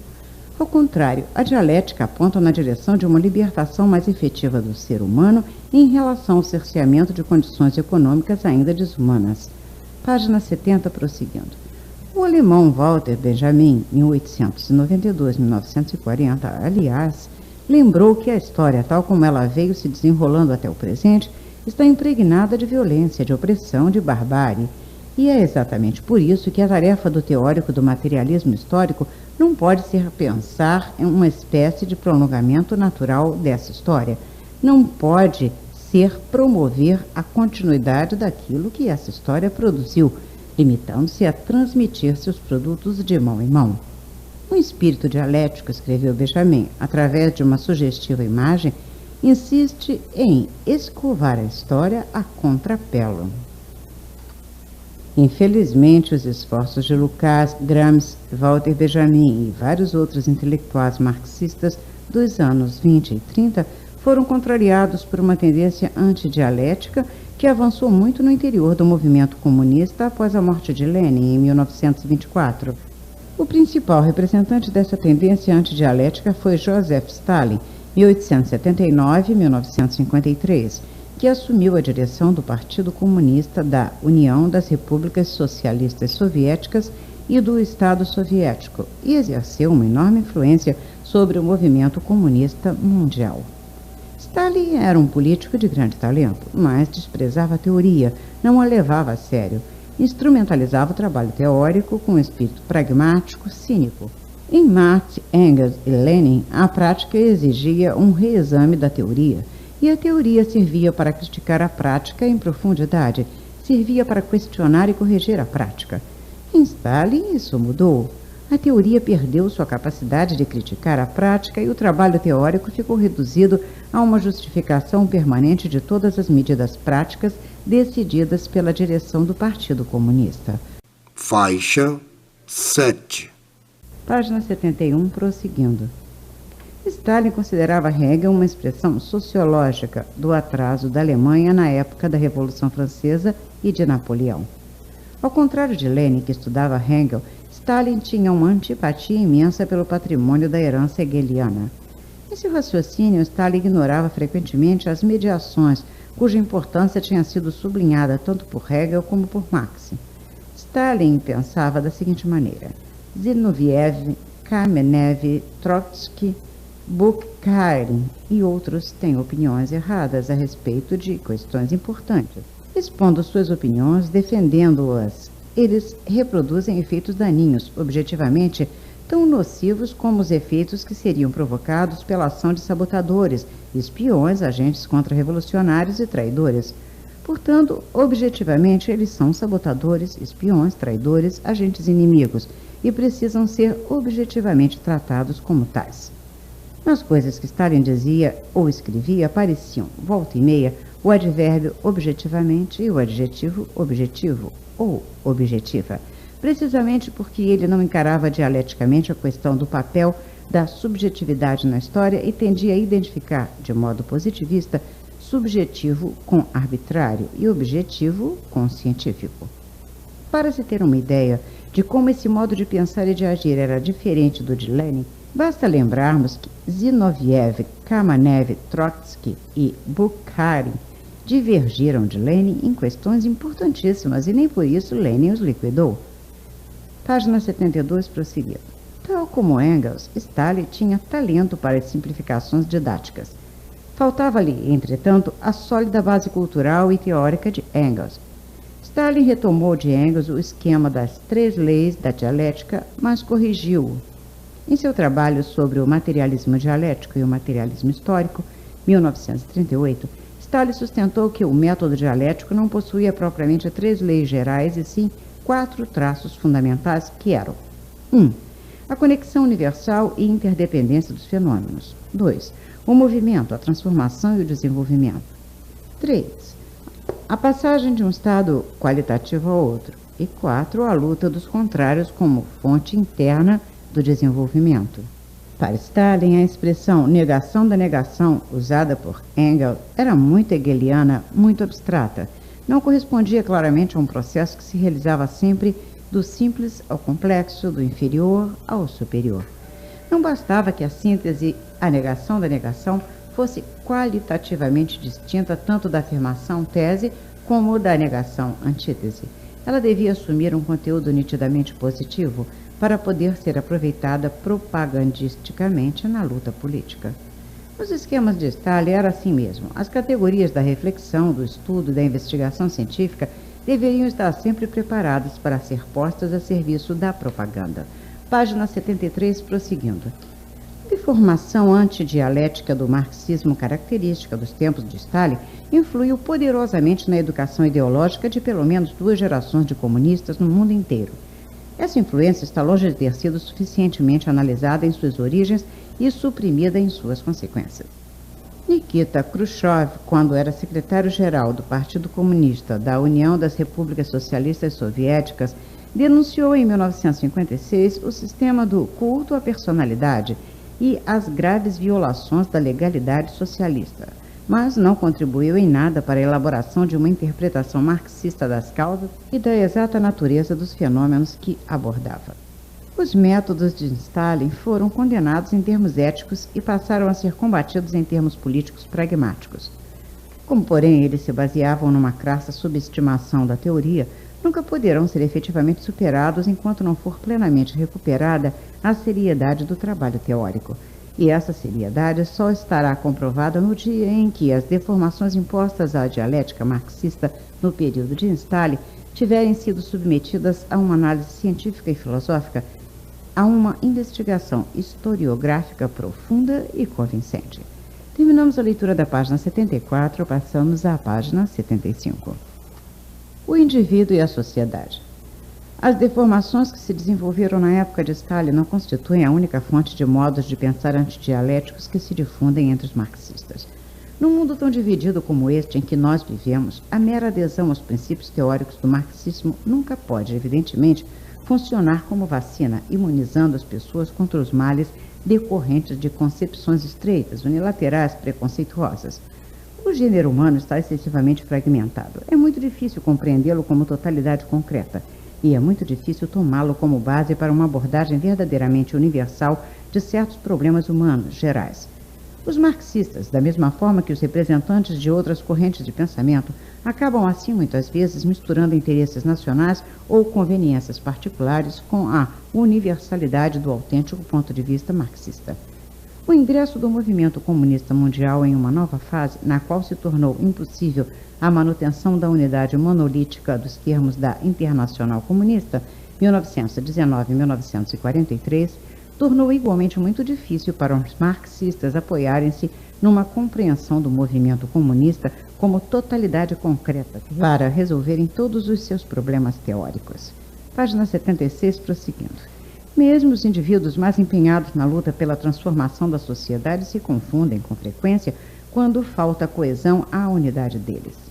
Ao contrário, a dialética aponta na direção de uma libertação mais efetiva do ser humano em relação ao cerceamento de condições econômicas ainda desumanas. Página 70, prosseguindo. O alemão Walter Benjamin, 1892-1940, aliás, lembrou que a história, tal como ela veio se desenrolando até o presente, está impregnada de violência, de opressão, de barbárie. E é exatamente por isso que a tarefa do teórico do materialismo histórico não pode ser pensar em uma espécie de prolongamento natural dessa história. Não pode ser promover a continuidade daquilo que essa história produziu, limitando-se a transmitir seus produtos de mão em mão. Um espírito dialético, escreveu Benjamin, através de uma sugestiva imagem, insiste em escovar a história a contrapelo. Infelizmente, os esforços de Lukács, Gramsci, Walter Benjamin e vários outros intelectuais marxistas dos anos 20 e 30 foram contrariados por uma tendência antidialética que avançou muito no interior do movimento comunista após a morte de Lenin em 1924. O principal representante dessa tendência antidialética foi Joseph Stalin, 1879-1953, que assumiu a direção do Partido Comunista da União das Repúblicas Socialistas Soviéticas e do Estado Soviético e exerceu uma enorme influência sobre o movimento comunista mundial. Stalin era um político de grande talento, mas desprezava a teoria, não a levava a sério, instrumentalizava o trabalho teórico com um espírito pragmático, cínico. Em Marx, Engels e Lenin, a prática exigia um reexame da teoria, e a teoria servia para criticar a prática em profundidade, servia para questionar e corrigir a prática. Em Stalin, isso mudou. A teoria perdeu sua capacidade de criticar a prática e o trabalho teórico ficou reduzido a uma justificação permanente de todas as medidas práticas decididas pela direção do Partido Comunista. Faixa 7. Página 71, prosseguindo. Stalin considerava Hegel uma expressão sociológica do atraso da Alemanha na época da Revolução Francesa e de Napoleão. Ao contrário de Lenin, que estudava Hegel, Stalin tinha uma antipatia imensa pelo patrimônio da herança hegeliana. Em seu raciocínio, Stalin ignorava frequentemente as mediações, cuja importância tinha sido sublinhada tanto por Hegel como por Marx. Stalin pensava da seguinte maneira: Zinoviev, Kamenev, Trotsky, Bukharin e outros têm opiniões erradas a respeito de questões importantes. Expondo suas opiniões, defendendo-as, eles reproduzem efeitos daninhos, objetivamente tão nocivos como os efeitos que seriam provocados pela ação de sabotadores, espiões, agentes contra-revolucionários e traidores. Portanto, objetivamente, eles são sabotadores, espiões, traidores, agentes inimigos e precisam ser objetivamente tratados como tais. Nas coisas que Stalin dizia ou escrevia apareciam, volta e meia, o advérbio objetivamente e o adjetivo objetivo ou objetiva, precisamente porque ele não encarava dialeticamente a questão do papel da subjetividade na história e tendia a identificar, de modo positivista, subjetivo com arbitrário e objetivo com científico. Para se ter uma ideia de como esse modo de pensar e de agir era diferente do de Lenin, basta lembrarmos que Zinoviev, Kamenev, Trotsky e Bukharin divergiram de Lenin em questões importantíssimas e nem por isso Lenin os liquidou. Página 72, prosseguindo. Tal como Engels, Stalin tinha talento para as simplificações didáticas. Faltava-lhe, entretanto, a sólida base cultural e teórica de Engels. Stalin retomou de Engels o esquema das 3 leis da dialética, mas corrigiu-o. Em seu trabalho sobre o materialismo dialético e o materialismo histórico, 1938, Stalin sustentou que o método dialético não possuía propriamente 3 leis gerais, e sim 4 traços fundamentais que eram: 1. A conexão universal e interdependência dos fenômenos. 2. O movimento, a transformação e o desenvolvimento. 3. A passagem de um estado qualitativo ao outro. E 4. A luta dos contrários como fonte interna do desenvolvimento. Para Stalin, a expressão negação da negação, usada por Engels, era muito hegeliana, muito abstrata. Não correspondia claramente a um processo que se realizava sempre do simples ao complexo, do inferior ao superior. Não bastava que a síntese, a negação da negação, fosse qualitativamente distinta tanto da afirmação tese como da negação antítese. Ela devia assumir um conteúdo nitidamente positivo para poder ser aproveitada propagandisticamente na luta política. Os esquemas de Stalin eram assim mesmo. As categorias da reflexão, do estudo e da investigação científica deveriam estar sempre preparadas para ser postas a serviço da propaganda. Página 73, prosseguindo. De formação antidialética do marxismo, característica dos tempos de Stalin, influiu poderosamente na educação ideológica de pelo menos 2 gerações de comunistas no mundo inteiro. Essa influência está longe de ter sido suficientemente analisada em suas origens e suprimida em suas consequências. Nikita Khrushchev, quando era secretário-geral do Partido Comunista da União das Repúblicas Socialistas Soviéticas, denunciou em 1956 o sistema do culto à personalidade e as graves violações da legalidade socialista, mas não contribuiu em nada para a elaboração de uma interpretação marxista das causas e da exata natureza dos fenômenos que abordava. Os métodos de Stalin foram condenados em termos éticos e passaram a ser combatidos em termos políticos pragmáticos. Como, porém, eles se baseavam numa crassa subestimação da teoria, nunca poderão ser efetivamente superados enquanto não for plenamente recuperada a seriedade do trabalho teórico. E essa seriedade só estará comprovada no dia em que as deformações impostas à dialética marxista no período de Stalin tiverem sido submetidas a uma análise científica e filosófica, a uma investigação historiográfica profunda e convincente. Terminamos a leitura da página 74, passamos à página 75. O indivíduo e a sociedade. As deformações que se desenvolveram na época de Stalin não constituem a única fonte de modos de pensar antidialéticos que se difundem entre os marxistas. Num mundo tão dividido como este em que nós vivemos, a mera adesão aos princípios teóricos do marxismo nunca pode, evidentemente, funcionar como vacina, imunizando as pessoas contra os males decorrentes de concepções estreitas, unilaterais, preconceituosas. O gênero humano está excessivamente fragmentado. É muito difícil compreendê-lo como totalidade concreta e é muito difícil tomá-lo como base para uma abordagem verdadeiramente universal de certos problemas humanos gerais. Os marxistas, da mesma forma que os representantes de outras correntes de pensamento, acabam assim muitas vezes misturando interesses nacionais ou conveniências particulares com a universalidade do autêntico ponto de vista marxista. O ingresso do movimento comunista mundial em uma nova fase, na qual se tornou impossível a manutenção da unidade monolítica dos termos da Internacional Comunista, 1919-1943, tornou igualmente muito difícil para os marxistas apoiarem-se numa compreensão do movimento comunista como totalidade concreta para resolverem todos os seus problemas teóricos. Página 76, prosseguindo. Mesmo os indivíduos mais empenhados na luta pela transformação da sociedade se confundem com frequência quando falta coesão à unidade deles.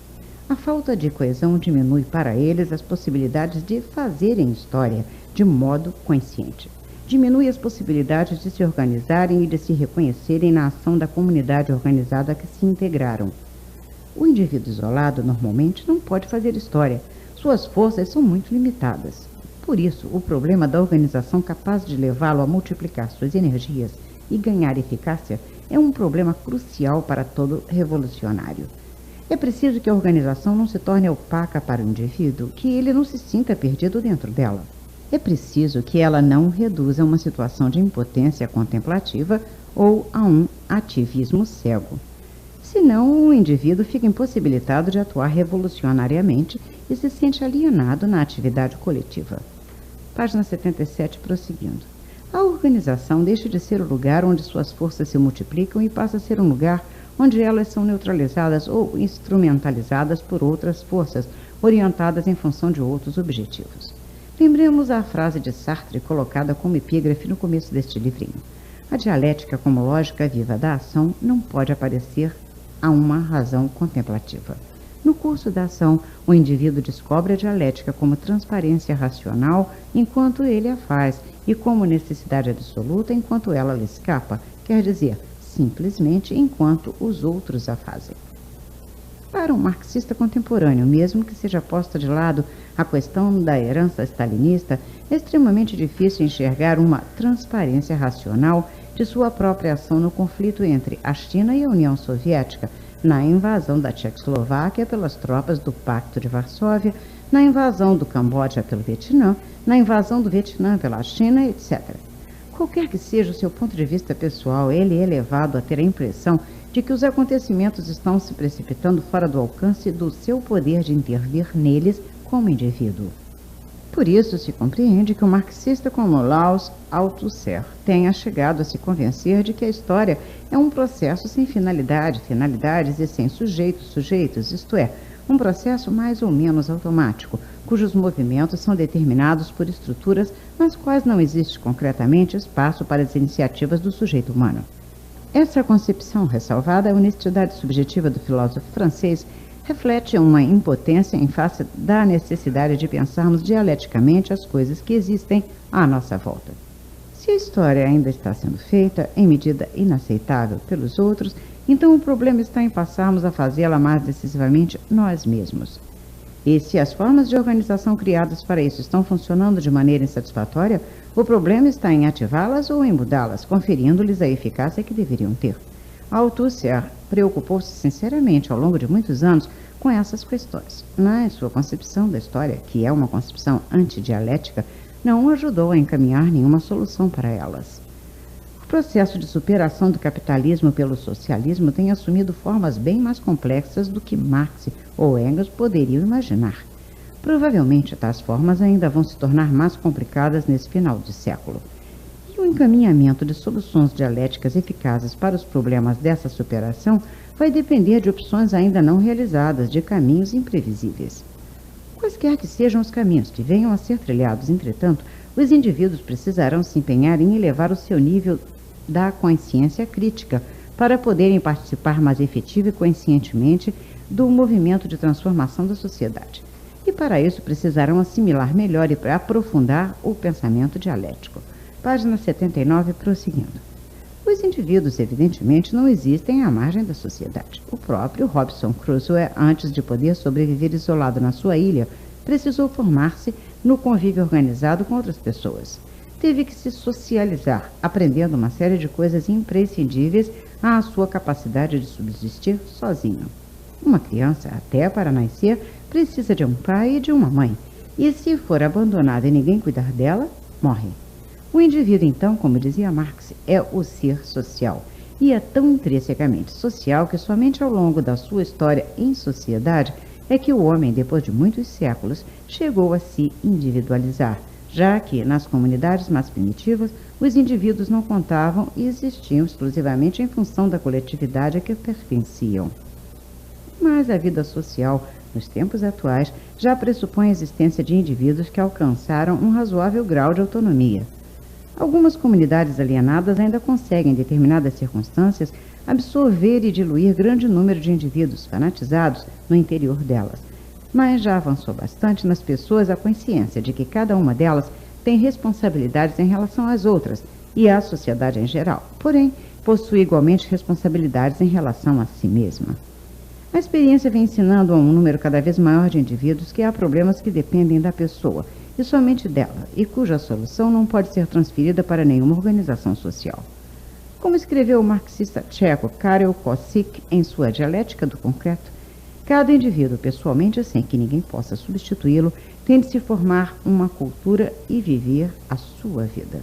A falta de coesão diminui para eles as possibilidades de fazerem história de modo consciente. Diminui as possibilidades de se organizarem e de se reconhecerem na ação da comunidade organizada a que se integraram. O indivíduo isolado, normalmente, não pode fazer história. Suas forças são muito limitadas. Por isso, o problema da organização capaz de levá-lo a multiplicar suas energias e ganhar eficácia é um problema crucial para todo revolucionário. É preciso que a organização não se torne opaca para o indivíduo, que ele não se sinta perdido dentro dela. É preciso que ela não reduza a uma situação de impotência contemplativa ou a um ativismo cego. Senão, o indivíduo fica impossibilitado de atuar revolucionariamente e se sente alienado na atividade coletiva. Página 77, prosseguindo. A organização deixa de ser o lugar onde suas forças se multiplicam e passa a ser um lugar onde elas são neutralizadas ou instrumentalizadas por outras forças, orientadas em função de outros objetivos. Lembremos a frase de Sartre colocada como epígrafe no começo deste livrinho. A dialética como lógica viva da ação não pode aparecer a uma razão contemplativa. No curso da ação, o indivíduo descobre a dialética como transparência racional enquanto ele a faz e como necessidade absoluta enquanto ela lhe escapa, quer dizer, simplesmente enquanto os outros a fazem. Para um marxista contemporâneo, mesmo que seja posta de lado a questão da herança stalinista, é extremamente difícil enxergar uma transparência racional de sua própria ação no conflito entre a China e a União Soviética, na invasão da Tchecoslováquia pelas tropas do Pacto de Varsóvia, na invasão do Camboja pelo Vietnã, na invasão do Vietnã pela China, etc. Qualquer que seja o seu ponto de vista pessoal, ele é levado a ter a impressão de que os acontecimentos estão se precipitando fora do alcance do seu poder de intervir neles como indivíduo. Por isso se compreende que o marxista como Laus Althusser tenha chegado a se convencer de que a história é um processo sem finalidade, finalidades e sem sujeitos, sujeitos, isto é, um processo mais ou menos automático, cujos movimentos são determinados por estruturas nas quais não existe concretamente espaço para as iniciativas do sujeito humano. Essa concepção, ressalvada a honestidade subjetiva do filósofo francês, reflete uma impotência em face da necessidade de pensarmos dialeticamente as coisas que existem à nossa volta. Se a história ainda está sendo feita em medida inaceitável pelos outros, então o problema está em passarmos a fazê-la mais decisivamente nós mesmos. E se as formas de organização criadas para isso estão funcionando de maneira insatisfatória, o problema está em ativá-las ou em mudá-las, conferindo-lhes a eficácia que deveriam ter. Althusser preocupou-se sinceramente ao longo de muitos anos com essas questões, mas sua concepção da história, que é uma concepção antidialética, não o ajudou a encaminhar nenhuma solução para elas. O processo de superação do capitalismo pelo socialismo tem assumido formas bem mais complexas do que Marx ou Engels poderiam imaginar. Provavelmente tais formas ainda vão se tornar mais complicadas nesse final de século. E o encaminhamento de soluções dialéticas eficazes para os problemas dessa superação vai depender de opções ainda não realizadas, de caminhos imprevisíveis. Quaisquer que sejam os caminhos que venham a ser trilhados, entretanto, os indivíduos precisarão se empenhar em elevar o seu nível da consciência crítica para poderem participar mais efetiva e conscientemente do movimento de transformação da sociedade. E para isso precisarão assimilar melhor e aprofundar o pensamento dialético. Página 79, prosseguindo. Os indivíduos, evidentemente, não existem à margem da sociedade. O próprio Robinson Crusoe, antes de poder sobreviver isolado na sua ilha, precisou formar-se no convívio organizado com outras pessoas. Teve que se socializar, aprendendo uma série de coisas imprescindíveis à sua capacidade de subsistir sozinho. Uma criança, até para nascer, precisa de um pai e de uma mãe, e se for abandonada e ninguém cuidar dela, morre. O indivíduo, então, como dizia Marx, é o ser social, e é tão intrinsecamente social que somente ao longo da sua história em sociedade é que o homem, depois de muitos séculos, chegou a se individualizar, já que, nas comunidades mais primitivas, os indivíduos não contavam e existiam exclusivamente em função da coletividade a que pertenciam. Mas a vida social, nos tempos atuais, já pressupõe a existência de indivíduos que alcançaram um razoável grau de autonomia. Algumas comunidades alienadas ainda conseguem, em determinadas circunstâncias, absorver e diluir grande número de indivíduos fanatizados no interior delas. Mas já avançou bastante nas pessoas a consciência de que cada uma delas tem responsabilidades em relação às outras e à sociedade em geral, porém, possui igualmente responsabilidades em relação a si mesma. A experiência vem ensinando a um número cada vez maior de indivíduos que há problemas que dependem da pessoa, e somente dela, e cuja solução não pode ser transferida para nenhuma organização social. Como escreveu o marxista tcheco Karel Kosik em sua Dialética do Concreto, cada indivíduo, pessoalmente, sem que ninguém possa substituí-lo, tem de se formar uma cultura e viver a sua vida.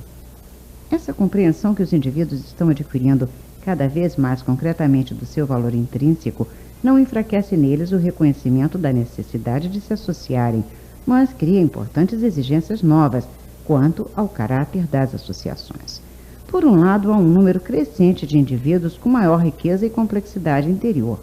Essa compreensão que os indivíduos estão adquirindo cada vez mais concretamente do seu valor intrínseco não enfraquece neles o reconhecimento da necessidade de se associarem, mas cria importantes exigências novas quanto ao caráter das associações. Por um lado, há um número crescente de indivíduos com maior riqueza e complexidade interior,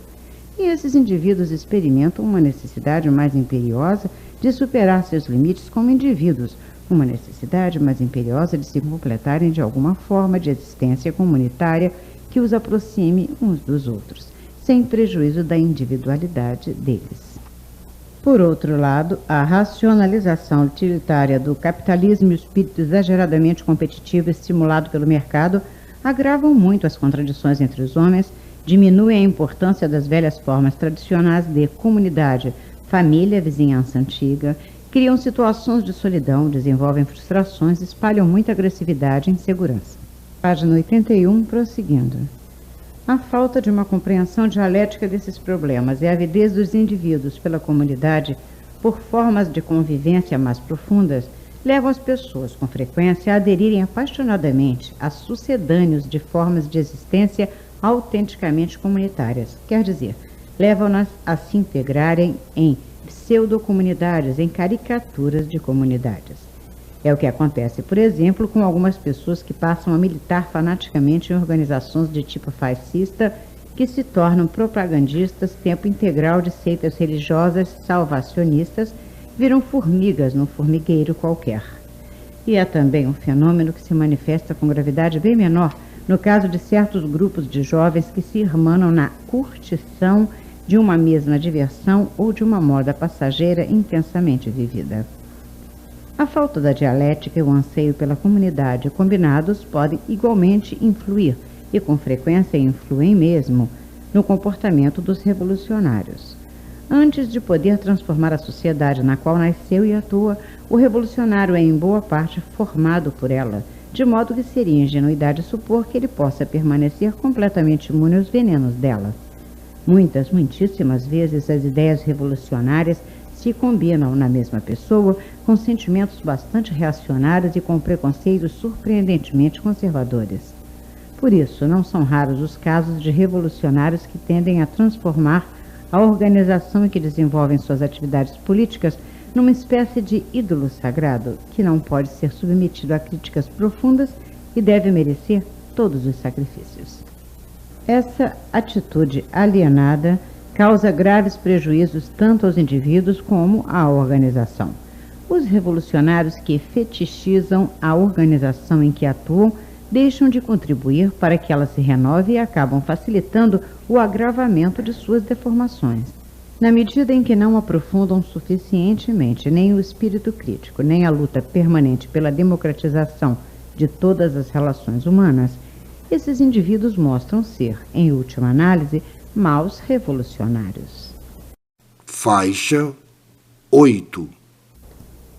e esses indivíduos experimentam uma necessidade mais imperiosa de superar seus limites como indivíduos, uma necessidade mais imperiosa de se completarem de alguma forma de existência comunitária que os aproxime uns dos outros, sem prejuízo da individualidade deles. Por outro lado, a racionalização utilitária do capitalismo e o espírito exageradamente competitivo estimulado pelo mercado agravam muito as contradições entre os homens, diminuem a importância das velhas formas tradicionais de comunidade, família, vizinhança antiga, criam situações de solidão, desenvolvem frustrações, espalham muita agressividade e insegurança. Página 81, prosseguindo. A falta de uma compreensão dialética desses problemas e a avidez dos indivíduos pela comunidade por formas de convivência mais profundas levam as pessoas, com frequência, a aderirem apaixonadamente a sucedâneos de formas de existência autenticamente comunitárias, quer dizer, levam-nas a se integrarem em pseudo-comunidades, em caricaturas de comunidades. É o que acontece, por exemplo, com algumas pessoas que passam a militar fanaticamente em organizações de tipo fascista, que se tornam propagandistas tempo integral de seitas religiosas salvacionistas, viram formigas num formigueiro qualquer. E é também um fenômeno que se manifesta com gravidade bem menor no caso de certos grupos de jovens que se irmanam na curtição de uma mesma diversão ou de uma moda passageira intensamente vivida. A falta da dialética e o anseio pela comunidade combinados podem igualmente influir, e com frequência influem mesmo, no comportamento dos revolucionários. Antes de poder transformar a sociedade na qual nasceu e atua, o revolucionário é em boa parte formado por ela, de modo que seria ingenuidade supor que ele possa permanecer completamente imune aos venenos dela. Muitíssimas vezes as ideias revolucionárias se combinam na mesma pessoa com sentimentos bastante reacionários e com preconceitos surpreendentemente conservadores. Por isso, não são raros os casos de revolucionários que tendem a transformar a organização em que desenvolvem suas atividades políticas numa espécie de ídolo sagrado que não pode ser submetido a críticas profundas e deve merecer todos os sacrifícios. Essa atitude alienada causa graves prejuízos tanto aos indivíduos como à organização. Os revolucionários que fetichizam a organização em que atuam deixam de contribuir para que ela se renove e acabam facilitando o agravamento de suas deformações. Na medida em que não aprofundam suficientemente nem o espírito crítico, nem a luta permanente pela democratização de todas as relações humanas, esses indivíduos mostram ser, em última análise, maus revolucionários. Faixa 8.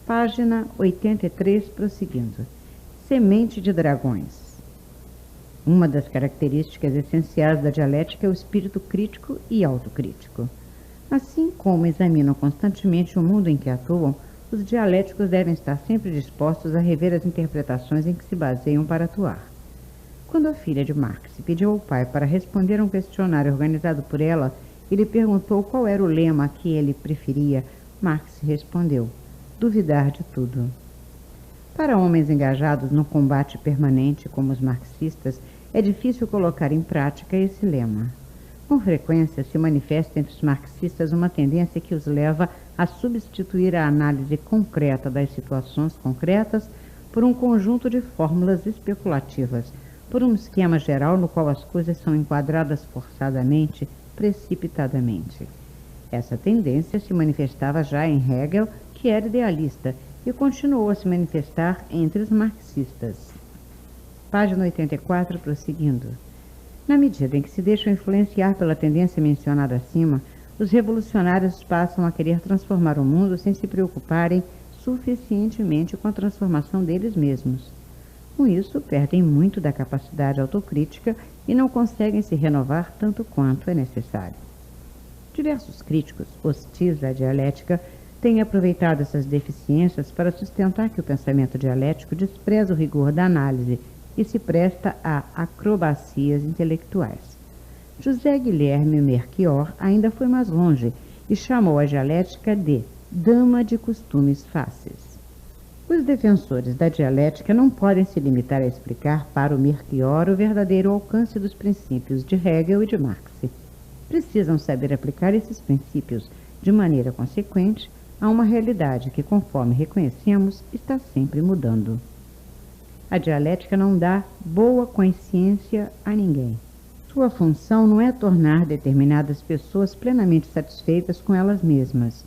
Página 83, prosseguindo. Semente de dragões. Uma das características essenciais da dialética é o espírito crítico e autocrítico. Assim como examinam constantemente o mundo em que atuam, os dialéticos devem estar sempre dispostos a rever as interpretações em que se baseiam para atuar. Quando a filha de Marx pediu ao pai para responder a um questionário organizado por ela e lhe perguntou qual era o lema que ele preferia, Marx respondeu: duvidar de tudo. Para homens engajados no combate permanente como os marxistas, é difícil colocar em prática esse lema. Com frequência se manifesta entre os marxistas uma tendência que os leva a substituir a análise concreta das situações concretas por um conjunto de fórmulas especulativas, por um esquema geral no qual as coisas são enquadradas forçadamente, precipitadamente. Essa tendência se manifestava já em Hegel, que era idealista, e continuou a se manifestar entre os marxistas. Página 84, prosseguindo. Na medida em que se deixam influenciar pela tendência mencionada acima, os revolucionários passam a querer transformar o mundo sem se preocuparem suficientemente com a transformação deles mesmos. Com isso, perdem muito da capacidade autocrítica e não conseguem se renovar tanto quanto é necessário. Diversos críticos hostis à dialética têm aproveitado essas deficiências para sustentar que o pensamento dialético despreza o rigor da análise e se presta a acrobacias intelectuais. José Guilherme Melchior ainda foi mais longe e chamou a dialética de dama de costumes fáceis. Os defensores da dialética não podem se limitar a explicar para o Melchior o verdadeiro alcance dos princípios de Hegel e de Marx. Precisam saber aplicar esses princípios de maneira consequente a uma realidade que, conforme reconhecemos, está sempre mudando. A dialética não dá boa consciência a ninguém. Sua função não é tornar determinadas pessoas plenamente satisfeitas com elas mesmas.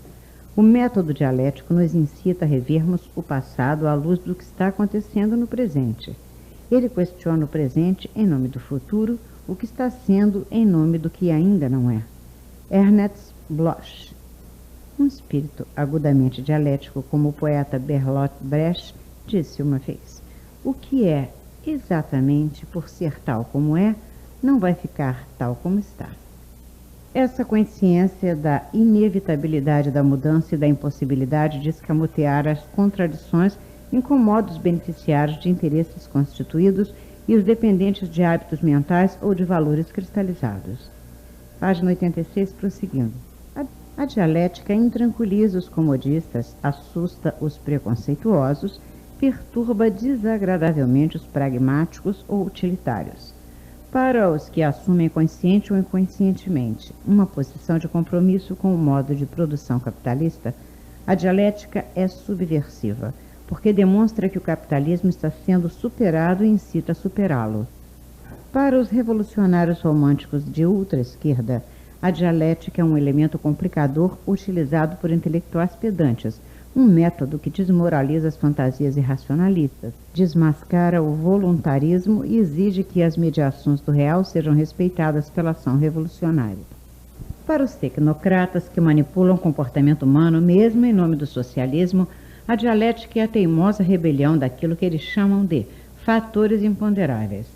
O método dialético nos incita a revermos o passado à luz do que está acontecendo no presente. Ele questiona o presente em nome do futuro, o que está sendo em nome do que ainda não é. Ernest Bloch. Um espírito agudamente dialético como o poeta Bertolt Brecht disse uma vez: o que é exatamente por ser tal como é, não vai ficar tal como está. Essa consciência da inevitabilidade da mudança e da impossibilidade de escamotear as contradições incomoda os beneficiários de interesses constituídos e os dependentes de hábitos mentais ou de valores cristalizados. Página 86, prosseguindo. A dialética intranquiliza os comodistas, assusta os preconceituosos, perturba desagradavelmente os pragmáticos ou utilitários. Para os que assumem consciente ou inconscientemente uma posição de compromisso com o modo de produção capitalista, a dialética é subversiva, porque demonstra que o capitalismo está sendo superado e incita a superá-lo. Para os revolucionários românticos de ultra-esquerda, a dialética é um elemento complicador utilizado por intelectuais pedantes, um método que desmoraliza as fantasias irracionalistas, desmascara o voluntarismo e exige que as mediações do real sejam respeitadas pela ação revolucionária. Para os tecnocratas que manipulam o comportamento humano, mesmo em nome do socialismo, a dialética é a teimosa rebelião daquilo que eles chamam de fatores imponderáveis,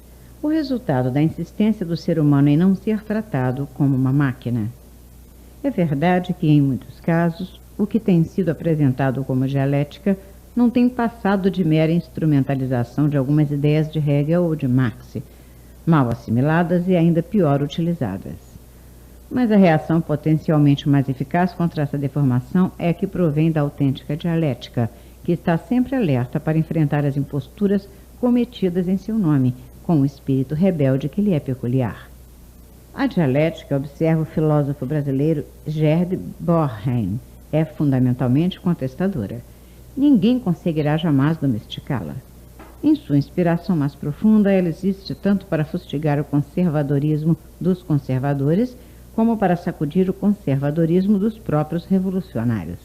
o resultado da insistência do ser humano em não ser tratado como uma máquina. É verdade que, em muitos casos, o que tem sido apresentado como dialética não tem passado de mera instrumentalização de algumas ideias de Hegel ou de Marx, mal assimiladas e ainda pior utilizadas. Mas a reação potencialmente mais eficaz contra essa deformação é a que provém da autêntica dialética, que está sempre alerta para enfrentar as imposturas cometidas em seu nome, com o espírito rebelde que lhe é peculiar. A dialética, observa o filósofo brasileiro Gerd Bornheim, é fundamentalmente contestadora. Ninguém conseguirá jamais domesticá-la. Em sua inspiração mais profunda, ela existe tanto para fustigar o conservadorismo dos conservadores, como para sacudir o conservadorismo dos próprios revolucionários.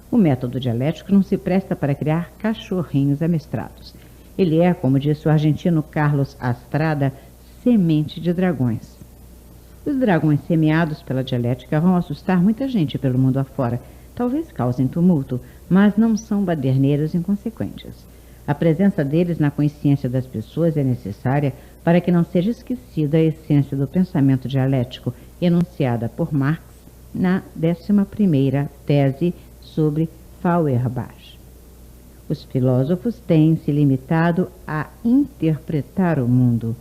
O método dialético não se presta para criar cachorrinhos amestrados. Ele é, como disse o argentino Carlos Astrada, semente de dragões. Os dragões semeados pela dialética vão assustar muita gente pelo mundo afora, talvez causem tumulto, mas não são baderneiros inconsequentes. A presença deles na consciência das pessoas é necessária para que não seja esquecida a essência do pensamento dialético enunciada por Marx na 11ª tese sobre Feuerbach. Os filósofos têm se limitado a interpretar o mundo.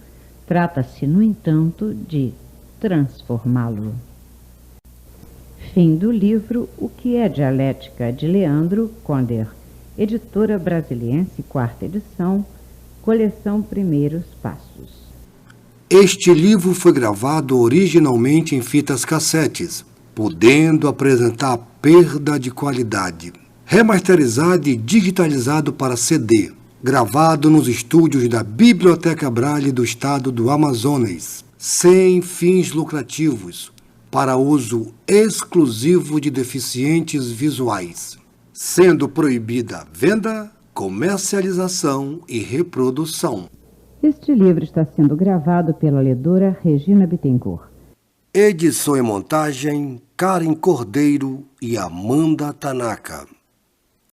Trata-se, no entanto, de transformá-lo. Fim do livro O que é Dialética, de Leandro Conder, editora brasiliense, 4ª edição, coleção Primeiros Passos. Este livro foi gravado originalmente em fitas cassetes, podendo apresentar perda de qualidade. Remasterizado e digitalizado para CD, gravado nos estúdios da Biblioteca Braille do Estado do Amazonas, sem fins lucrativos, para uso exclusivo de deficientes visuais, sendo proibida a venda, comercialização e reprodução. Este livro está sendo gravado pela ledora Regina Bittencourt. Edição e montagem Karen Cordeiro e Amanda Tanaka.